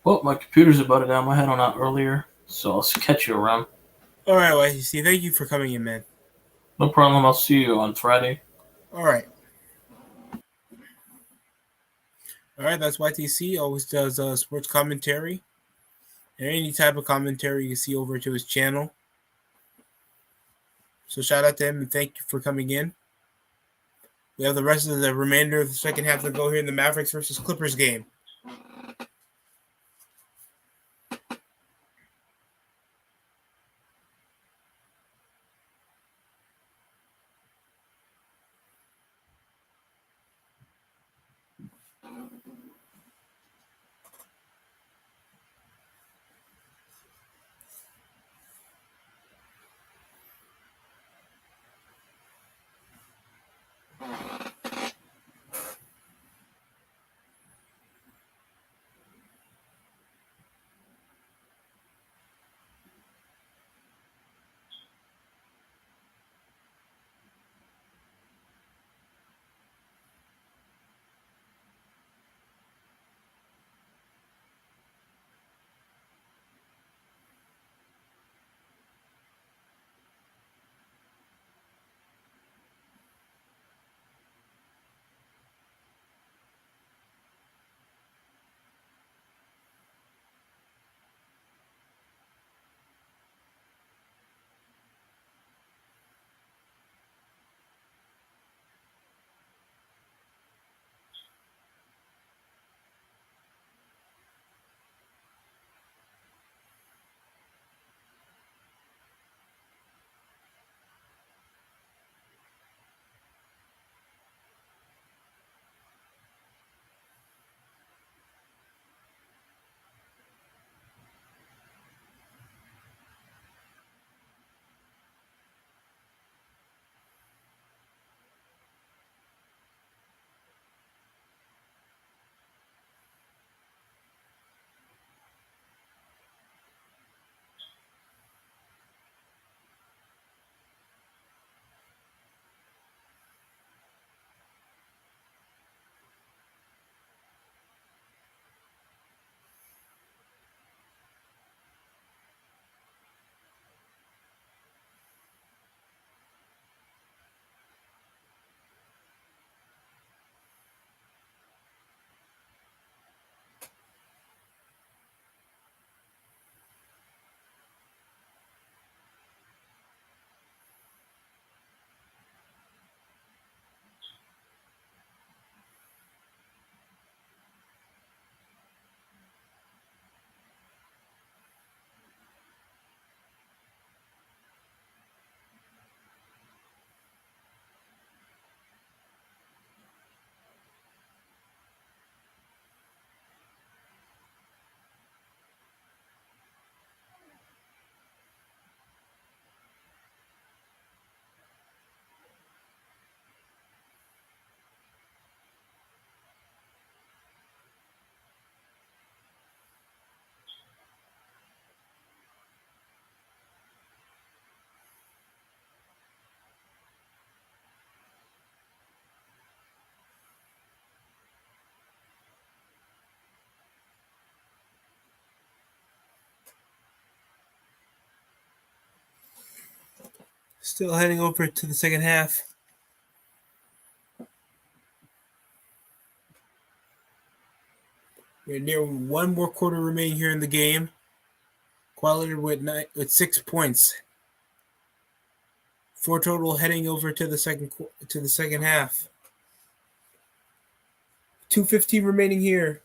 Well, my computer's about to die. I had on out earlier, so I'll catch you around. All right, YTC, thank you for coming in, man. No problem. I'll see you on Friday. All right. All right, that's YTC. Always does sports commentary. And any type of commentary you can see over to his channel. So shout out to him and thank you for coming in. We have the rest of the remainder of the second half to go here in the Mavericks versus Clippers game. Still heading over to the second half. We're near one more quarter remaining here in the game. Quality with 6 points. 4 total heading over to the second half. 2:15 remaining here.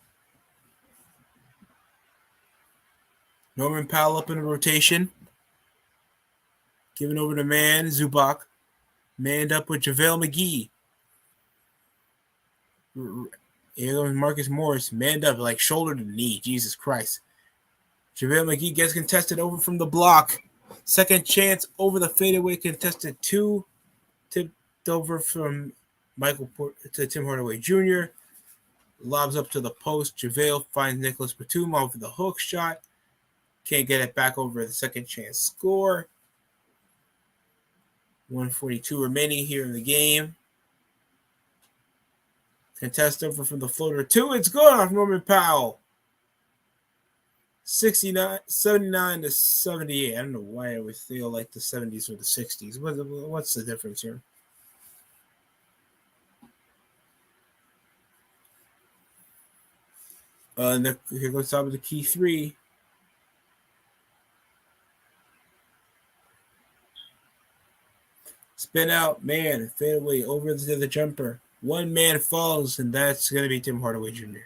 Norman Powell up in a rotation. Giving over to Zubac. Manned up with JaVale McGee. Here goes Marcus Morris. Manned up like shoulder to knee. Jesus Christ. JaVale McGee gets contested over from the block. Second chance over the fadeaway contested 2. Tipped over from Michael to Tim Hardaway Jr. Lobs up to the post. JaVale finds Nicholas Batum over the hook shot. Can't get it back over the second chance score. 1:42 remaining here in the game. Contest over from the floater 2. It's good off Norman Powell. 79 to 78. I don't know why I always feel like the 70s or the 60s. What's the difference here? Here goes top of the key three. Spin out, man, fade away over to the jumper. One man falls, and that's going to be Tim Hardaway Jr.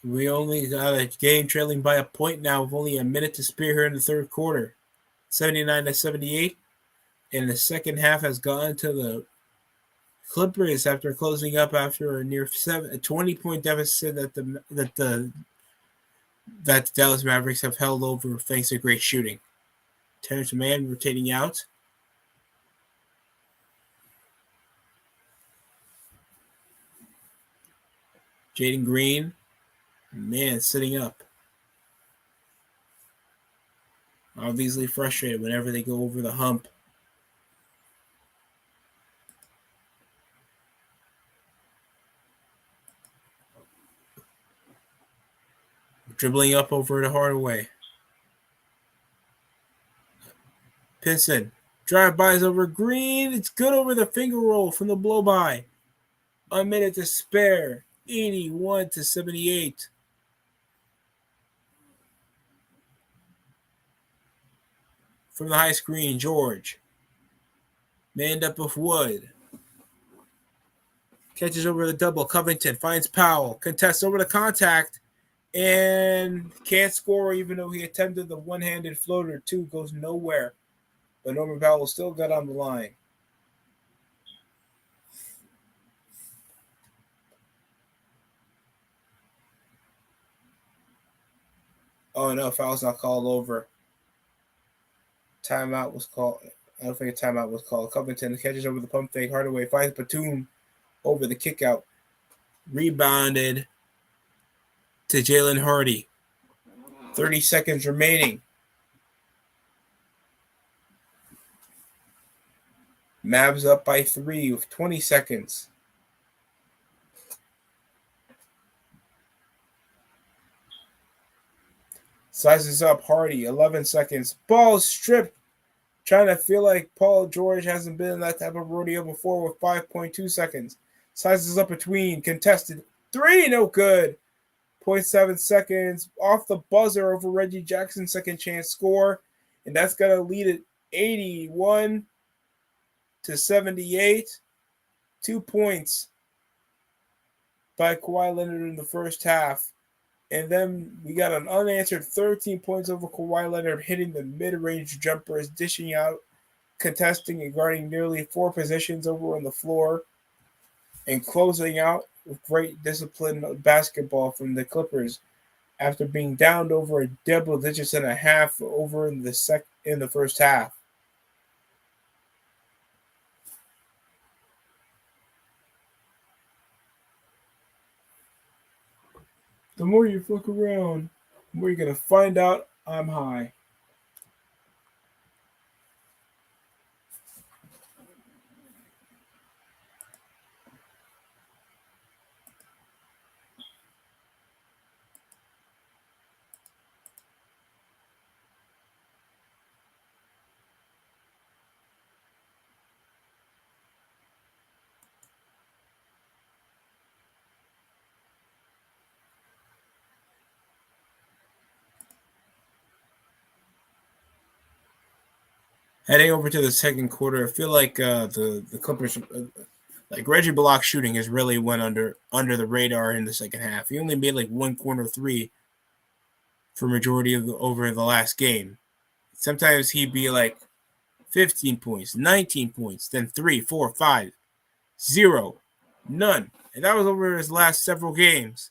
We only got a game trailing by a point now with only a minute to spare here in the third quarter. 79 to 78. And the second half has gone to the Clippers after closing up after a near 20-point deficit that the Dallas Mavericks have held over thanks to great shooting. Terrence Mann rotating out. Jaden Green, man, sitting up. Obviously frustrated whenever they go over the hump. Dribbling up over to Hardaway. Pinson. Drive-bys over Green. It's good over the finger roll from the blow-by. A minute to spare. 81 to 78. From the high screen, George. Manned up with Wood. Catches over the double. Covington finds Powell. Contests over the contact. And can't score even though he attempted the one-handed floater. Two goes nowhere. But Norman Powell still got on the line. Oh, no, foul's not called over. Timeout was called. I don't think a timeout was called. Covington catches over the pump fake. Hardaway finds Batum over the kickout. Rebounded to Jalen Hardy. 30 seconds remaining. Mavs up by 3 with 20 seconds. Sizes up Hardy, 11 seconds. Ball stripped. Trying to feel like Paul George hasn't been in that type of rodeo before with 5.2 seconds. Sizes up between. Contested. 3, no good. 0.7 seconds. Off the buzzer over Reggie Jackson's second chance score. And that's going to lead it 81 to 78. 2 points by Kawhi Leonard in the first half. And then we got an unanswered 13 points over Kawhi Leonard, hitting the mid-range jumpers, dishing out, contesting and guarding nearly 4 positions over on the floor, and closing out with great disciplined basketball from the Clippers after being downed over a double digits and a half over in the first half. The more you look around, the more you're going to find out I'm high. Heading over to the second quarter, I feel like the Clippers, like Reggie Bullock's shooting has really went under the radar in the second half. He only made like 1 corner 3 for majority of over the last game. Sometimes he'd be like 15 points, 19 points, then 3, 4, 5, 0, none. And that was over his last several games.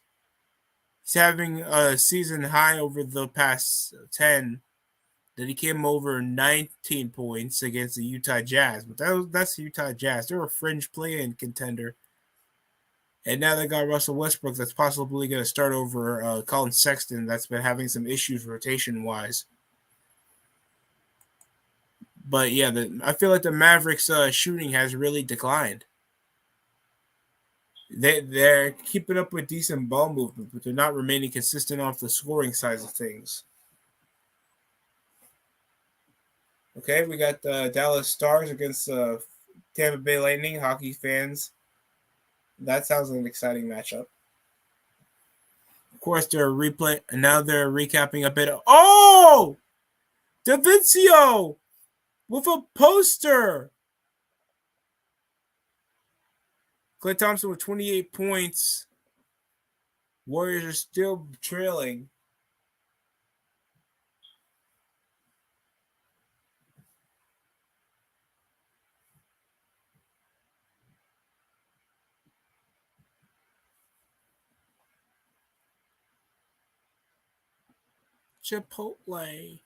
He's having a season high over the past 10. Then he came over 19 points against the Utah Jazz. But that's the Utah Jazz. They're a fringe play-in contender. And now they got Russell Westbrook that's possibly going to start over Colin Sexton that's been having some issues rotation-wise. But yeah, I feel like the Mavericks shooting has really declined. They're keeping up with decent ball movement, but they're not remaining consistent off the scoring side of things. Okay, we got the Dallas Stars against Tampa Bay Lightning. Hockey fans, that sounds like an exciting matchup. Of course, they're now they're recapping a bit. Oh, DaVincio with a poster. Klay Thompson with 28 points. Warriors are still trailing. Chipotle.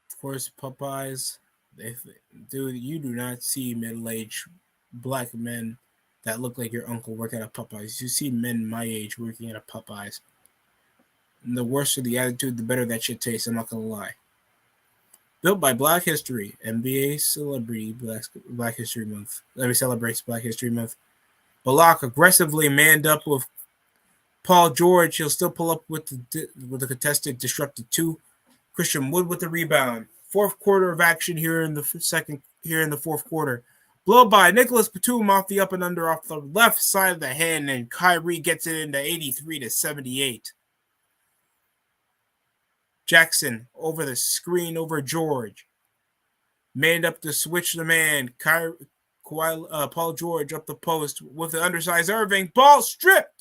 Of course, Popeyes. Dude, you do not see middle-aged black men that look like your uncle working at Popeyes. You see men my age working at a Popeyes. And the worse for the attitude, the better that shit tastes. I'm not gonna lie. Built by Black History, NBA celebrity Black History Month. Let me celebrate Black History Month. Balak aggressively manned up with Paul George. He'll still pull up with the contested disrupted 2. Christian Wood with the rebound. Fourth quarter of action here in the fourth quarter. Blow by Nicholas Batum off the up and under off the left side of the hand, and Kyrie gets it into 83-78. Jackson over the screen over George. Manned up to switch the man. Paul George up the post with the undersized Irving. Ball stripped.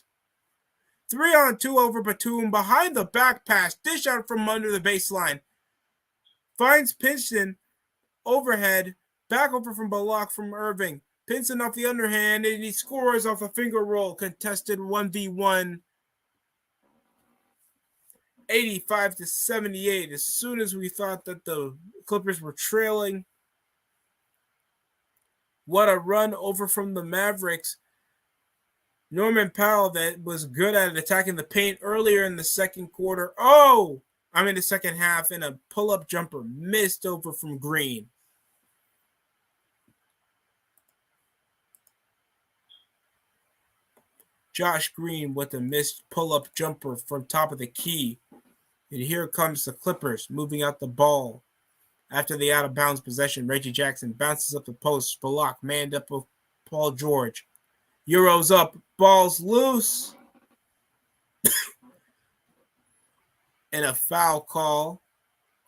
3-on-2 over Batum. Behind the back pass. Dish out from under the baseline. Finds Pinson overhead. Back over from Balak from Irving. Pinson off the underhand, and he scores off a finger roll. Contested 1v1. 85-78. As soon as we thought that the Clippers were trailing. What a run over from the Mavericks. Norman Powell, that was good at attacking the paint earlier in the second quarter. The second half, and a pull-up jumper missed over from Green. Josh Green with a missed pull-up jumper from top of the key. And here comes the Clippers moving out the ball. After the out-of-bounds possession, Reggie Jackson bounces up the post. Balak manned up with Paul George. Euros up, balls loose. And a foul call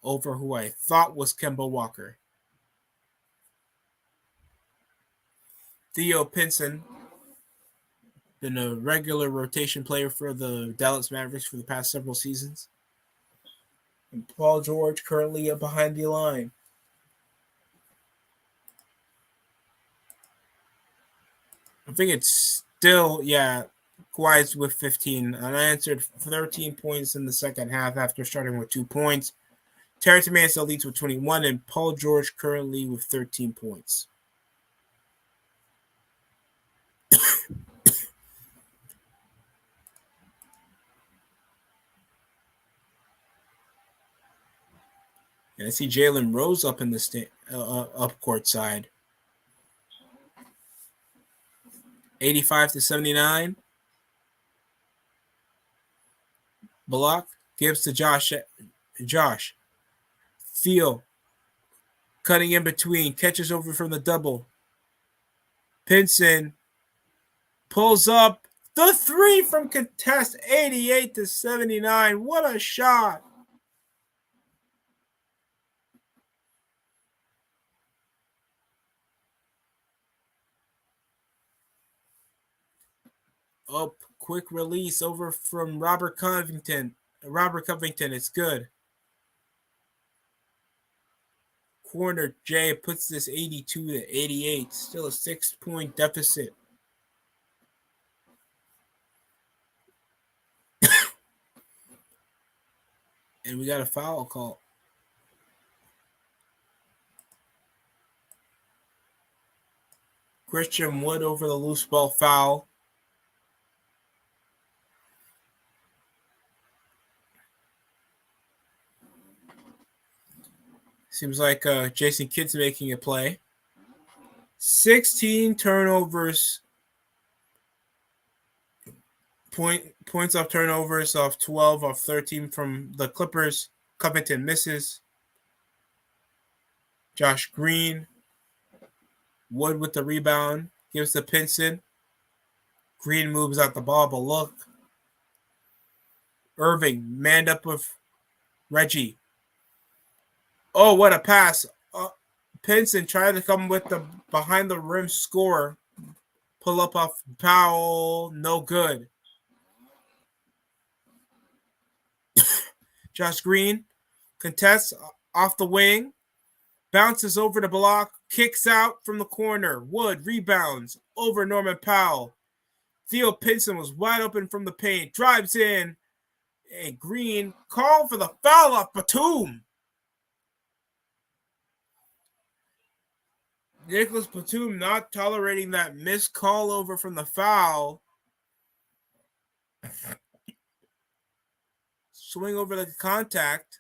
over who I thought was Kemba Walker. Theo Pinson, been a regular rotation player for the Dallas Mavericks for the past several seasons. And Paul George currently behind the line. I think it's still, Kawhi's with 15. Unanswered 13 points in the second half after starting with 2 points. Terrence Mann leads with 21, and Paul George currently with 13 points. And I see Jalen Rose up in the up court side. 85-79. Balak gives to Josh. Theo cutting in between, catches over from the double. Pinson pulls up the 3 from contest, 88-79. What a shot! Up, quick release over from Robert Covington. It's good. Corner Jay puts this 82 to 88. Still a 6-point deficit. And we got a foul call. Christian Wood over the loose ball foul. Seems like Jason Kidd's making a play. 16 turnovers. Points off turnovers off 12 off 13 from the Clippers. Covington misses. Josh Green. Wood with the rebound. Gives to Pinson. Green moves out the ball, but look. Irving manned up with Reggie. Oh, what a pass. Pinson tried to come with the behind the rim score. Pull up off Powell. No good. Josh Green contests off the wing. Bounces over the block. Kicks out from the corner. Wood rebounds over Norman Powell. Theo Pinson was wide open from the paint. Drives in. And Green called for the foul off Batum. Nicholas Batum not tolerating that missed call over from the foul. Swing over the contact.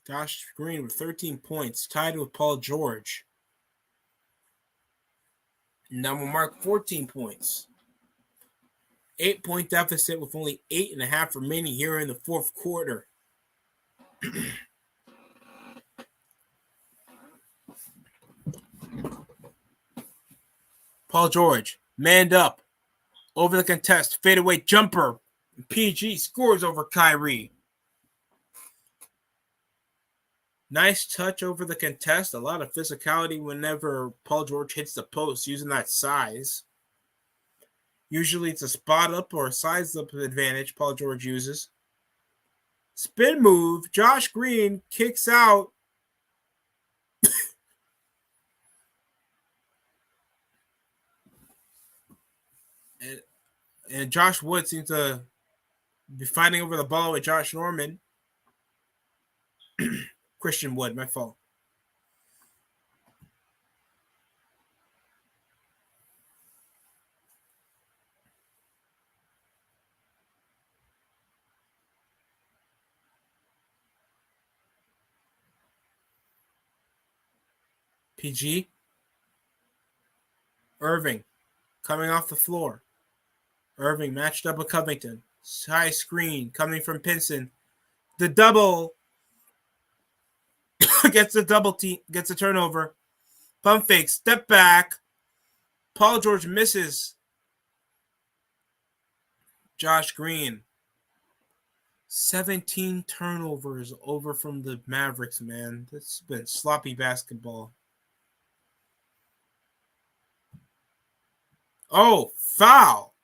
Josh Green with 13 points, tied with Paul George. Now we'll mark 14 points. 8-point deficit with only 8.5 remaining here in the fourth quarter. Paul George, manned up. Over the contest, fadeaway jumper. PG scores over Kyrie. Nice touch over the contest. A lot of physicality whenever Paul George hits the post using that size. Usually it's a spot up or a size up advantage Paul George uses. Spin move. Josh Green kicks out. and Josh Wood seems to be fighting over the ball with Josh Norman. Christian Wood, my fault. PG. Irving coming off the floor. Irving matched up with Covington. High screen coming from Pinson. The double gets a double team, gets a turnover. Pump fake, step back. Paul George misses. Josh Green. 17 turnovers over from the Mavericks, man. That's been sloppy basketball. Oh, foul.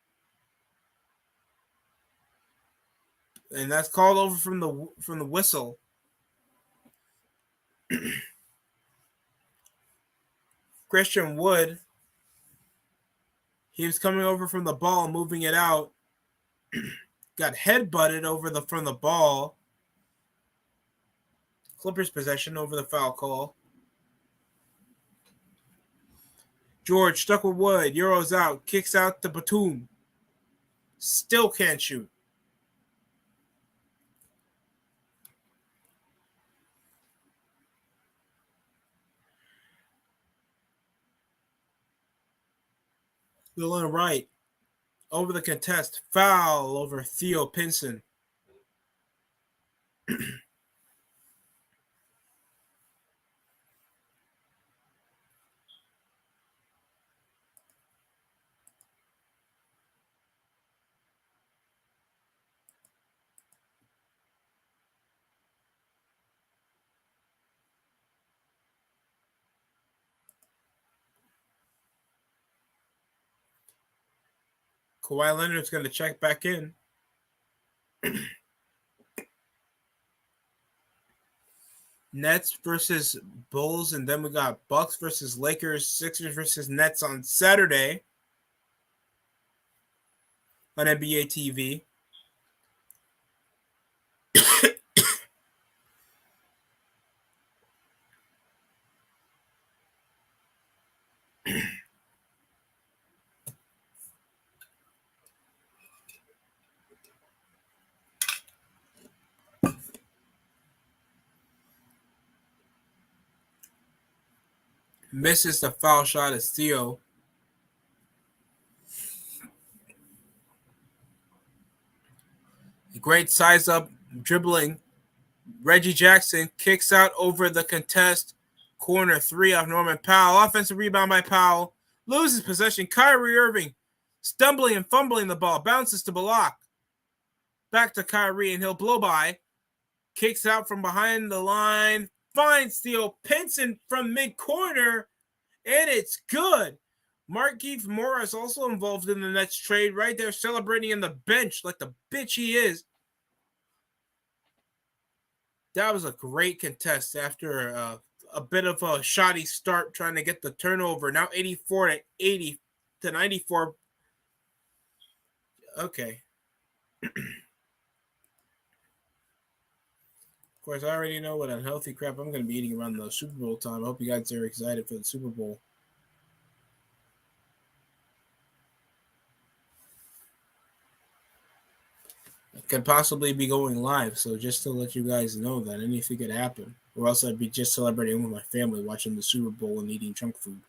And that's called over from the whistle. Christian Wood. He was coming over from the ball, moving it out. Got headbutted over from the ball. Clippers possession over the foul call. George stuck with Wood. Euros out. Kicks out to Batum. Still can't shoot. Dylan Wright. Over the contest. Foul over Theo Pinson. Kawhi Leonard's going to check back in. Nets versus Bulls, and then we got Bucks versus Lakers, Sixers versus Nets on Saturday on NBA TV. Misses the foul shot of Steele. Great size up dribbling. Reggie Jackson kicks out over the contest. Corner three off Norman Powell. Offensive rebound by Powell. Loses possession. Kyrie Irving stumbling and fumbling the ball. Bounces to Block. Back to Kyrie, and he'll blow by. Kicks out from behind the line. Finds Steele. Pinson from mid-corner. And it's good. Markieff Morris also involved in the Nets trade. Right there celebrating in the bench like the bitch he is. That was a great contest after a bit of a shoddy start trying to get the turnover. Now 84 to 80 to 94. Okay. Of course, I already know what unhealthy crap I'm going to be eating around the Super Bowl time. I hope you guys are excited for the Super Bowl. Could possibly be going live, so just to let you guys know that anything could happen, or else I'd be just celebrating with my family, watching the Super Bowl and eating junk food.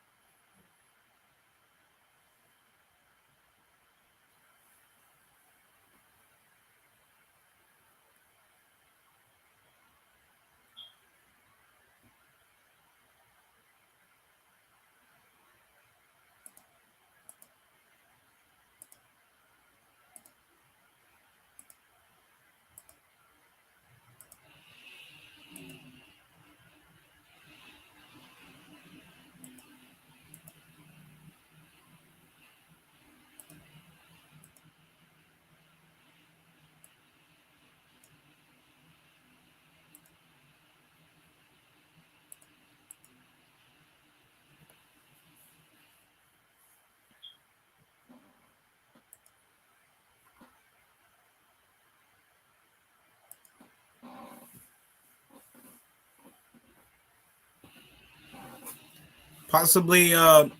Possibly, we'll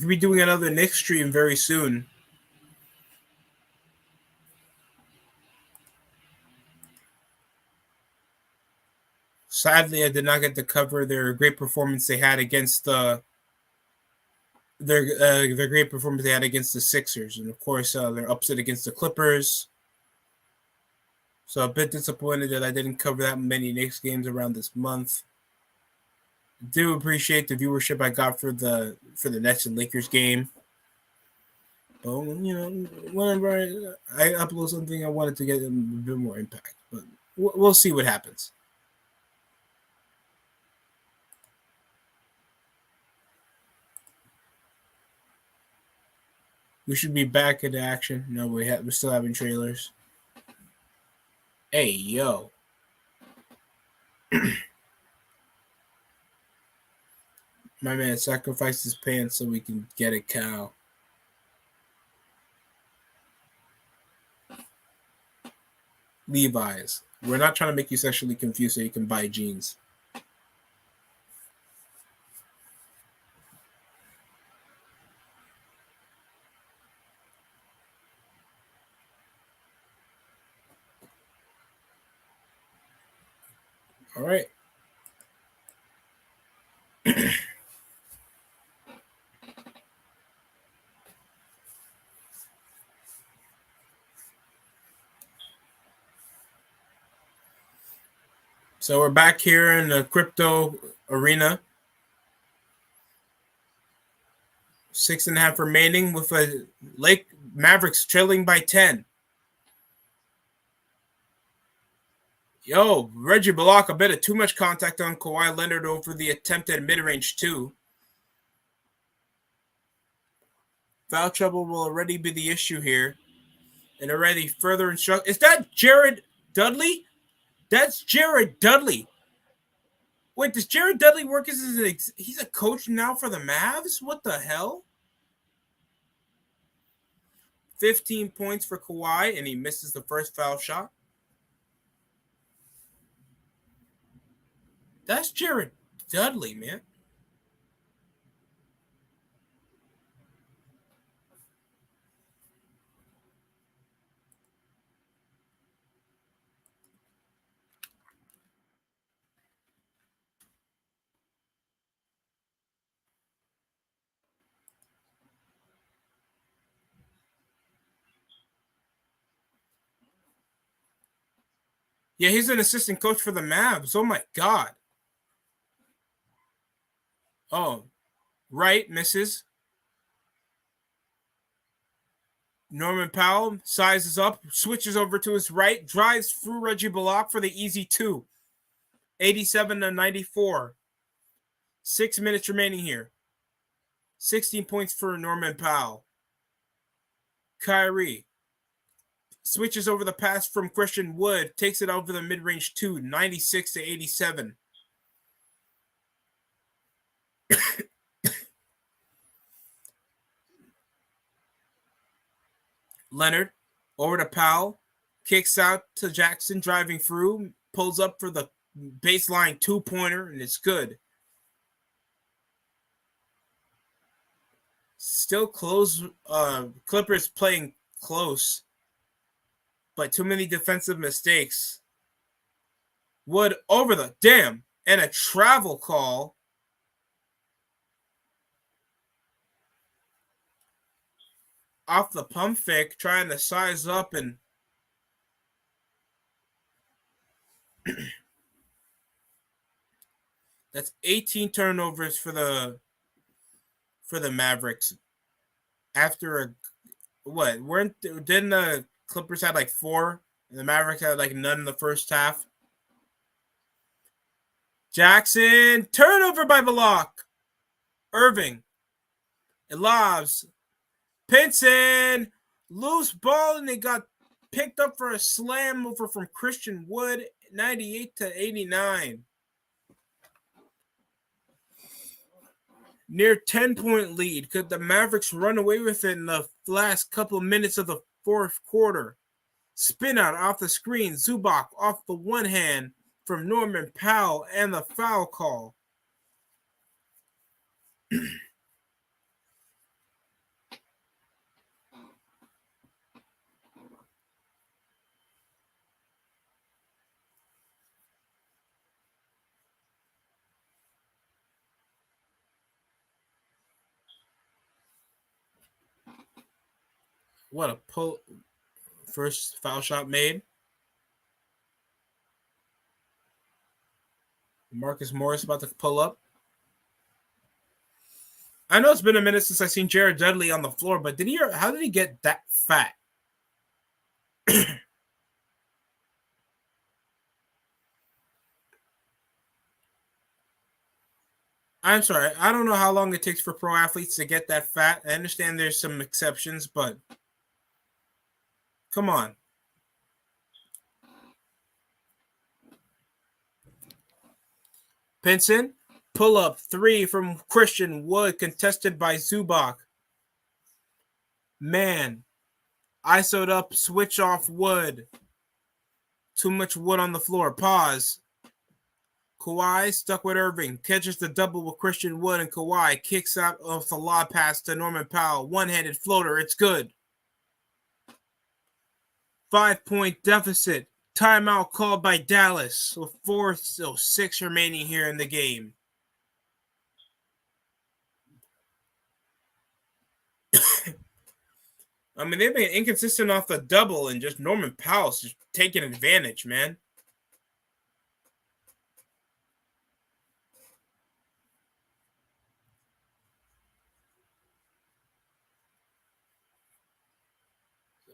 be doing another Knicks stream very soon. Sadly, I did not get to cover their great performance they had against their great performance they had against the Sixers, and of course their upset against the Clippers. So a bit disappointed that I didn't cover that many Knicks games around this month. Do appreciate the viewership I got for the Nets and Lakers game. But whenever I upload something, I wanted to get a bit more impact. But we'll see what happens. We should be back into action. No, we're still having trailers. Hey, yo. My man sacrificed his pants so we can get a cow. Levi's. We're not trying to make you sexually confused so you can buy jeans. All right. So we're back here in the crypto arena. 6.5 remaining with a Mavericks trailing by 10. Yo, Reggie Block, a bit of too much contact on Kawhi Leonard over the attempted mid-range two. Foul trouble will already be the issue here. And already further instruct. Is that Jared Dudley? That's Jared Dudley. Wait, does Jared Dudley work as he's a coach now for the Mavs? What the hell? 15 points for Kawhi, and he misses the first foul shot. That's Jared Dudley, man. Yeah, he's an assistant coach for the Mavs. Oh, my God. Oh, right, misses. Norman Powell sizes up, switches over to his right, drives through Reggie Bullock for the easy 2. 87-94. 6 minutes remaining here. 16 points for Norman Powell. Kyrie switches over the pass from Christian Wood, takes it over the mid-range 2, 96-87. Leonard over to Powell, kicks out to Jackson, driving through, pulls up for the baseline 2-pointer, and it's good. Still close. Clippers playing close, but too many defensive mistakes. Wood over the damn, and a travel call. Off the pump fake, trying to size up, and that's 18 turnovers for the Mavericks. After didn't the Clippers had like 4 and the Mavericks had like none in the first half? Jackson, turnover by Bullock. Irving, it lobs. Pinson, loose ball, and they got picked up for a slam over from Christian Wood, 98-89. Near 10-point lead. Could the Mavericks run away with it in the last couple of minutes of the fourth quarter? Spin out off the screen. Zubac off the one hand from Norman Powell, and the foul call. What a pull. First foul shot made. Marcus Morris about to pull up. I know it's been a minute since I've seen Jared Dudley on the floor, but how did he get that fat? I'm sorry. I don't know how long it takes for pro athletes to get that fat. I understand there's some exceptions, but come on. Pinson, pull up 3 from Christian Wood, contested by Zubac. Man, ISO'd up, switch off Wood. Too much Wood on the floor. Pause. Kawhi stuck with Irving. Catches the double with Christian Wood, and Kawhi kicks out of the lob pass to Norman Powell. One-handed floater. It's good. 5-point deficit. Timeout called by Dallas with 4:06 remaining here in the game. I mean, they've been inconsistent off the double, and just Norman Powell's just taking advantage, man.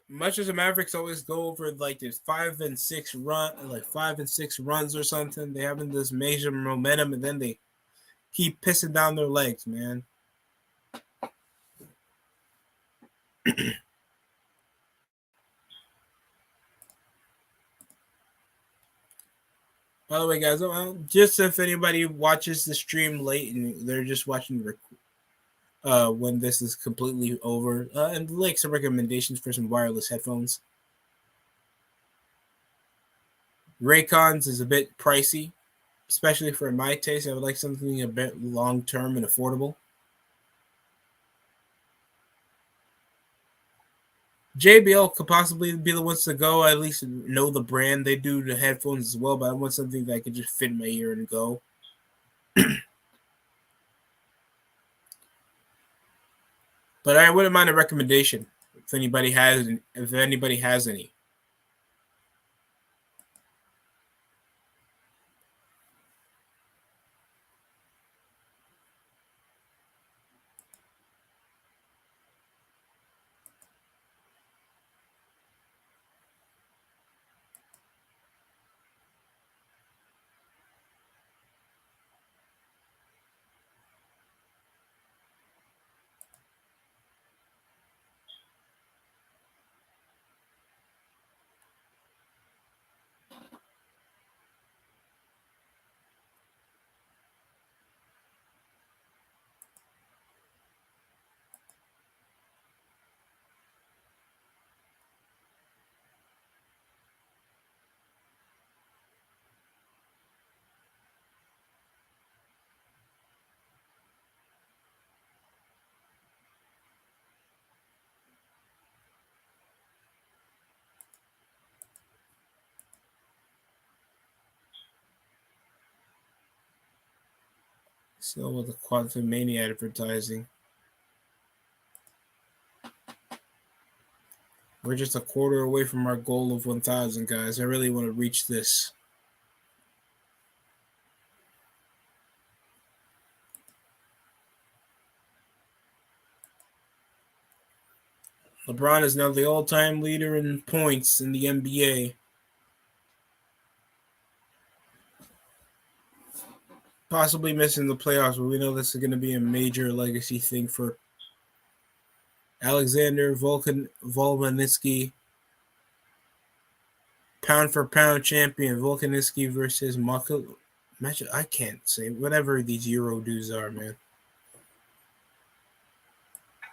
Much as the Mavericks always go over like this 5 and 6 runs or something, they having this major momentum, and then they keep pissing down their legs, man. By the way, guys, just if anybody watches the stream late and they're just watching when this is completely over, and like some recommendations for some wireless headphones. Raycons is a bit pricey, especially for my taste. I would like something a bit long-term and affordable. JBL could possibly be the ones to go. I at least know the brand. They do the headphones as well, but I want something that can just fit in my ear and go. But I wouldn't mind a recommendation if anybody has any. So with the Quantum Mania advertising. We're just a quarter away from our goal of 1,000, guys. I really want to reach this. LeBron is now the all-time leader in points in the NBA. Possibly missing the playoffs, but we know this is going to be a major legacy thing for Alexander Volkanovski. Pound for pound champion Volkanovski versus Michael. I can't say whatever these Euro dudes are, man.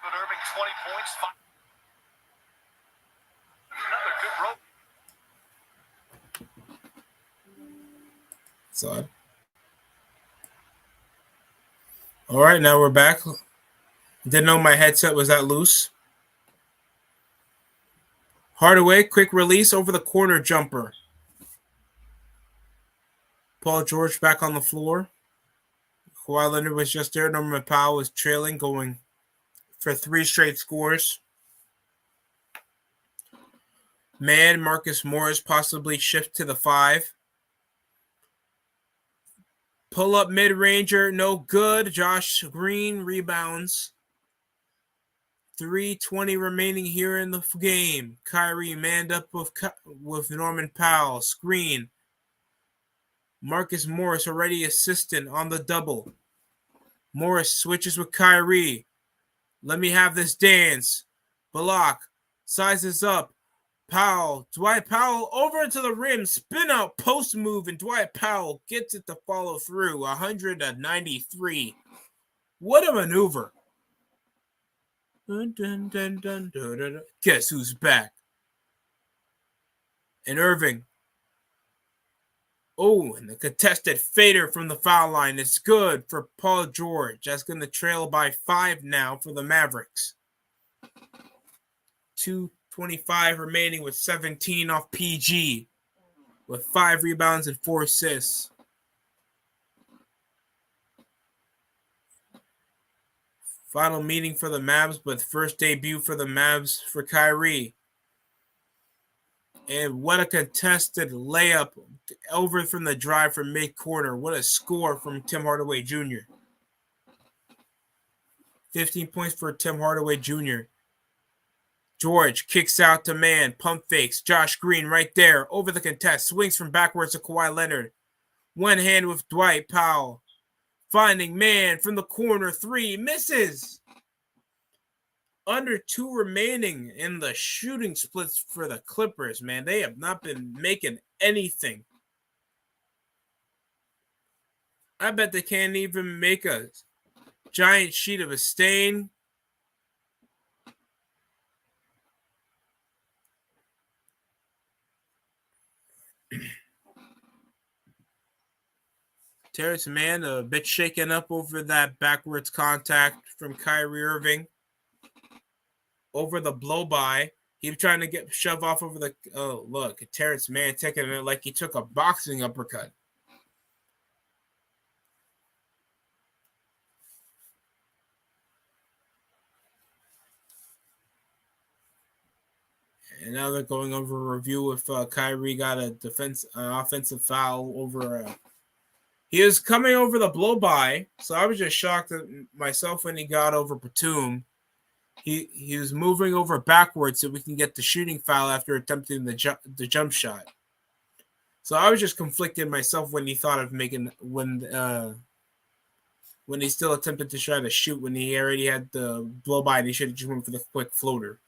Irving, 20 points. Another good rope. It's odd. All right, now we're back. Didn't know my headset was that loose. Hardaway, quick release over the corner jumper. Paul George back on the floor. Kawhi Leonard was just there. Norman Powell was trailing, going for 3 straight scores. Man, Marcus Morris possibly shift to the 5. Pull-up mid-ranger, no good. Josh Green rebounds. 3:20 remaining here in the game. Kyrie manned up with Norman Powell. Screen. Marcus Morris already assistant on the double. Morris switches with Kyrie. Let me have this dance. Block. Sizes up. Powell. Dwight Powell over to the rim. Spin out post move. And Dwight Powell gets it to follow through. 193. What a maneuver. Dun, dun, dun, dun, dun, dun, dun. Guess who's back? And Irving. Oh, and the contested fader from the foul line is good for Paul George. That's going to trail by 5 now for the Mavericks. 2:25 remaining with 17 off PG with 5 rebounds and 4 assists. Final meeting for the Mavs, but first debut for the Mavs for Kyrie. And what a contested layup over from the drive from mid-corner. What a score from Tim Hardaway Jr. 15 points for Tim Hardaway Jr. George kicks out to man, pump fakes. Josh Green right there over the contest. Swings from backwards to Kawhi Leonard. One hand with Dwight Powell. Finding man from the corner. 3, misses. under 2 remaining in the shooting splits for the Clippers, man. They have not been making anything. I bet they can't even make a giant sheet of a stain. Terrence Mann a bit shaken up over that backwards contact from Kyrie Irving. Over the blow by. He was trying to get shoved off over the. Oh, look. Terrence Mann taking it like he took a boxing uppercut. And now they're going over a review if Kyrie got a offensive foul over. He was coming over the blow by, so I was just shocked at myself when he got over Batum. He was moving over backwards so we can get the shooting foul after attempting the jump shot. So I was just conflicted myself when he thought of making when he still attempted to try to shoot when he already had the blow by and he should have just went for the quick floater.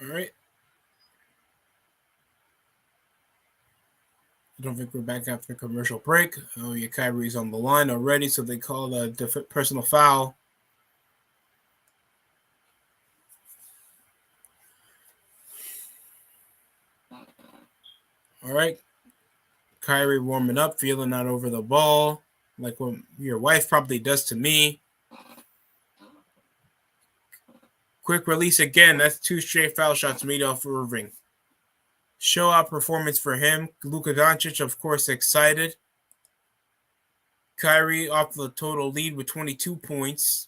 All right. I don't think we're back after commercial break. Oh, yeah, Kyrie's on the line already, so they call a personal foul. All right. Kyrie warming up, feeling out over the ball, like what your wife probably does to me. Quick release again. That's 2 straight foul shots made off Irving. Show out performance for him. Luka Doncic, of course, excited. Kyrie off the total lead with 22 points.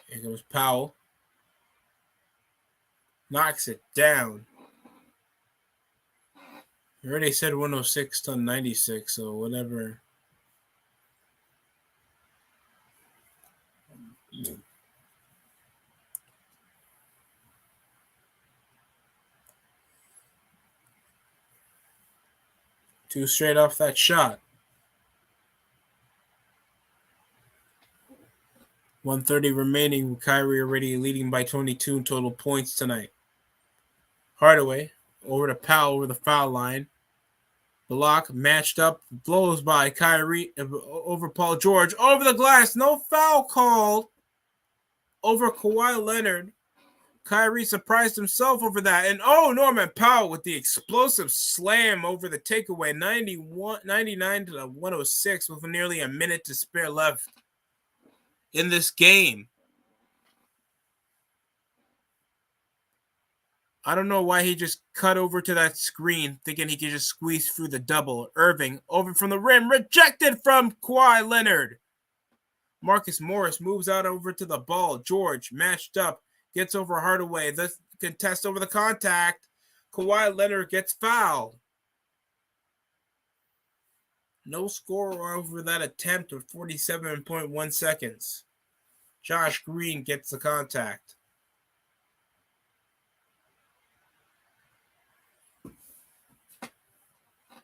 Here goes Powell. Knocks it down. I already said 106 to 96, so whatever. Two straight off that shot. 1:30 remaining. Kyrie already leading by 22 total points tonight. Hardaway over to Powell over the foul line. Block matched up, blows by Kyrie over Paul George over the glass. No foul called over Kawhi Leonard. Kyrie surprised himself over that. And Norman Powell with the explosive slam over the takeaway, 99 to 106 with nearly a minute to spare left in this game. I don't know why he just cut over to that screen thinking he could just squeeze through the double. Irving over from the rim, rejected from Kawhi Leonard. Marcus Morris moves out over to the ball. George matched up, gets over Hardaway. The contest over the contact. Kawhi Leonard gets fouled. No score over that attempt with 47.1 seconds. Josh Green gets the contact.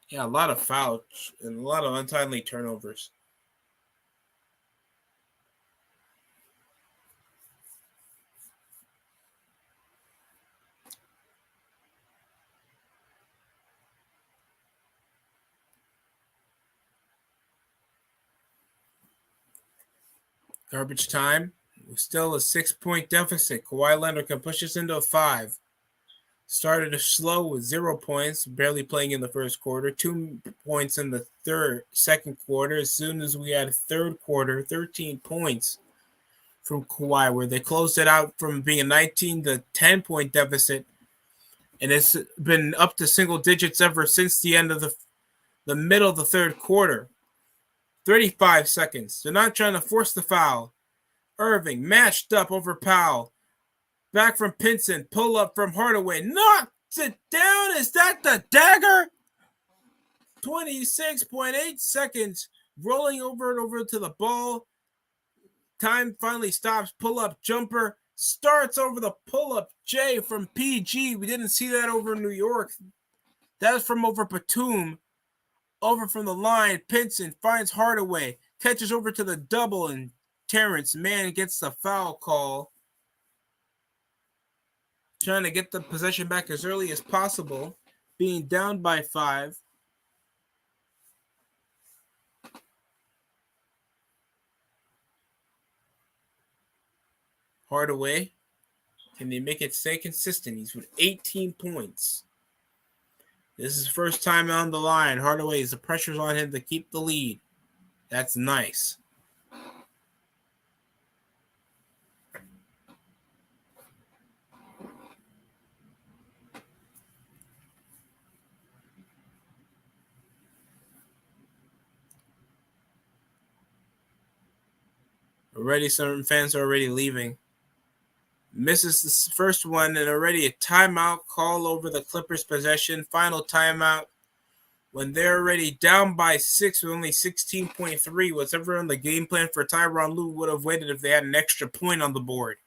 Yeah, a lot of fouls and a lot of untimely turnovers. Garbage time. Still a 6-point deficit. Kawhi Leonard can push us into a 5. Started slow with 0 points, barely playing in the first quarter. 2 points in the second quarter. As soon as we had third quarter, 13 points from Kawhi, where they closed it out from being a 19 to 10-point deficit. And it's been up to single digits ever since the end of the middle of the third quarter. 35 seconds. They're not trying to force the foul. Irving matched up over Powell. Back from Pinson. Pull up from Hardaway. Knocks it down. Is that the dagger? 26.8 seconds. Rolling over to the ball. Time finally stops. Pull up jumper. Starts over the pull up J from PG. We didn't see that over New York. That's from over Batum. Over from the line. Pinson finds Hardaway. Catches over to the double, and Terrence Mann gets the foul call. Trying to get the possession back as early as possible. Being down by 5. Hardaway. Can they make it stay consistent? He's with 18 points. This is first time on the line. Hardaway, the pressure's on him to keep the lead. That's nice. Already some fans are already leaving. Misses the first one, and already a timeout call over the Clippers' possession. Final timeout when they're already down by 6 with only 16.3. Whatever on the game plan for Tyronn Lue would have waited if they had an extra point on the board.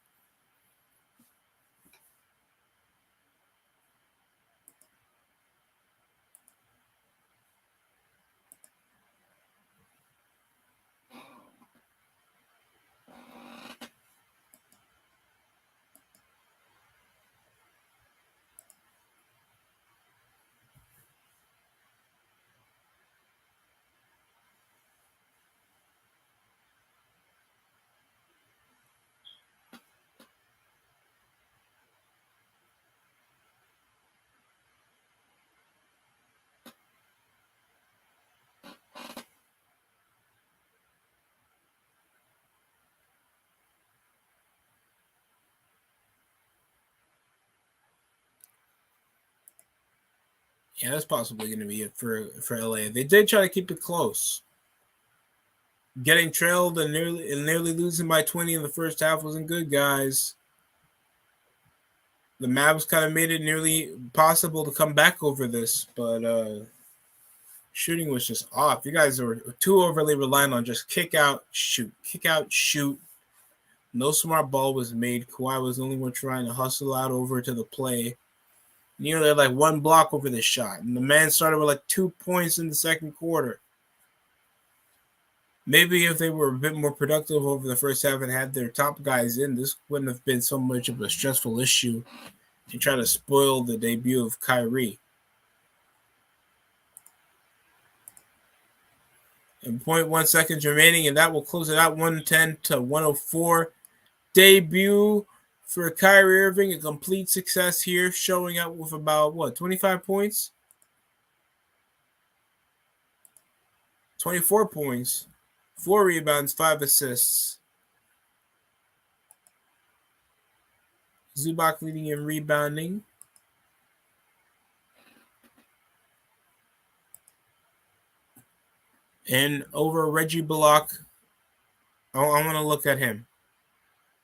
Yeah, that's possibly going to be it for LA. They did try to keep it close. Getting trailed and nearly losing by 20 in the first half wasn't good, guys. The Mavs kind of made it nearly possible to come back over this, but shooting was just off. You guys were too overly reliant on just kick out, shoot. No smart ball was made. Kawhi was the only one trying to hustle out over to the play. Nearly like one block over the shot. And the man started with like 2 points in the second quarter. Maybe if they were a bit more productive over the first half and had their top guys in, this wouldn't have been so much of a stressful issue to try to spoil the debut of Kyrie. And 0.1 seconds remaining, and that will close it out 110 to 104. Debut for Kyrie Irving, a complete success here, showing up with about, 25 points? 24 points, 4 rebounds, 5 assists. Zubac leading in rebounding. And over Reggie Bullock, I want to look at him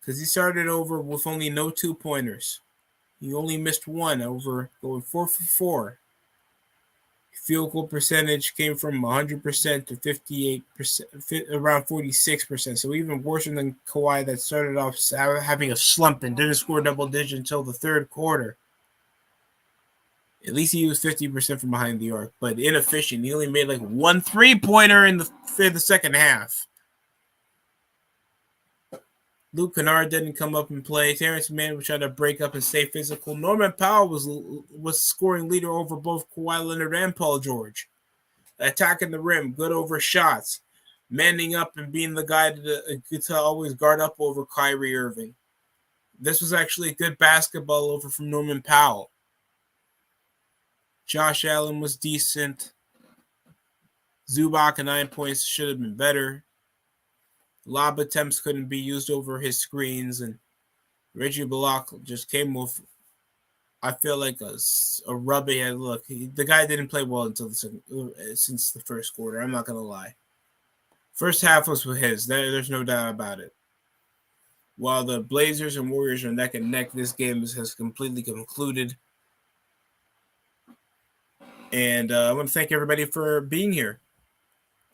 because he started over with only no 2-pointers. He only missed one over going 4 for 4. Field goal percentage came from 100% to 58%, around 46%. So even worse than Kawhi that started off having a slump and didn't score double digit until the third quarter. At least he was 50% from behind the arc, but inefficient. He only made like 1 3-pointer in the second half. Luke Kennard didn't come up and play. Terrence Mann was trying to break up and stay physical. Norman Powell was scoring leader over both Kawhi Leonard and Paul George. Attacking the rim, good over shots. Manning up and being the guy to always guard up over Kyrie Irving. This was actually a good basketball over from Norman Powell. Josh Allen was decent. Zubac at 9 points should have been better. Lob attempts couldn't be used over his screens, and Reggie Bullock just came with, I feel like, a rubby head look. The guy didn't play well until since the first quarter. I'm not gonna lie. First half was with his. There's no doubt about it. While the Blazers and Warriors are neck and neck, this game has completely concluded. And I want to thank everybody for being here.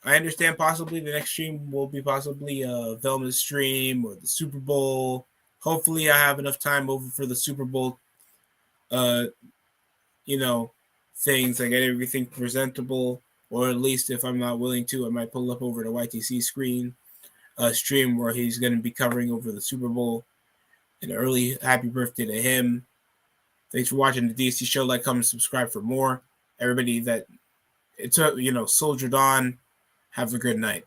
I understand possibly the next stream will be possibly a Velma stream or the Super Bowl. Hopefully I have enough time over for the Super Bowl, things. I get everything presentable, or at least if I'm not willing to, I might pull up over to YTC stream where he's going to be covering over the Super Bowl. An early happy birthday to him. Thanks for watching the DST show. Like, comment, subscribe for more. Everybody that soldiered on, have a good night.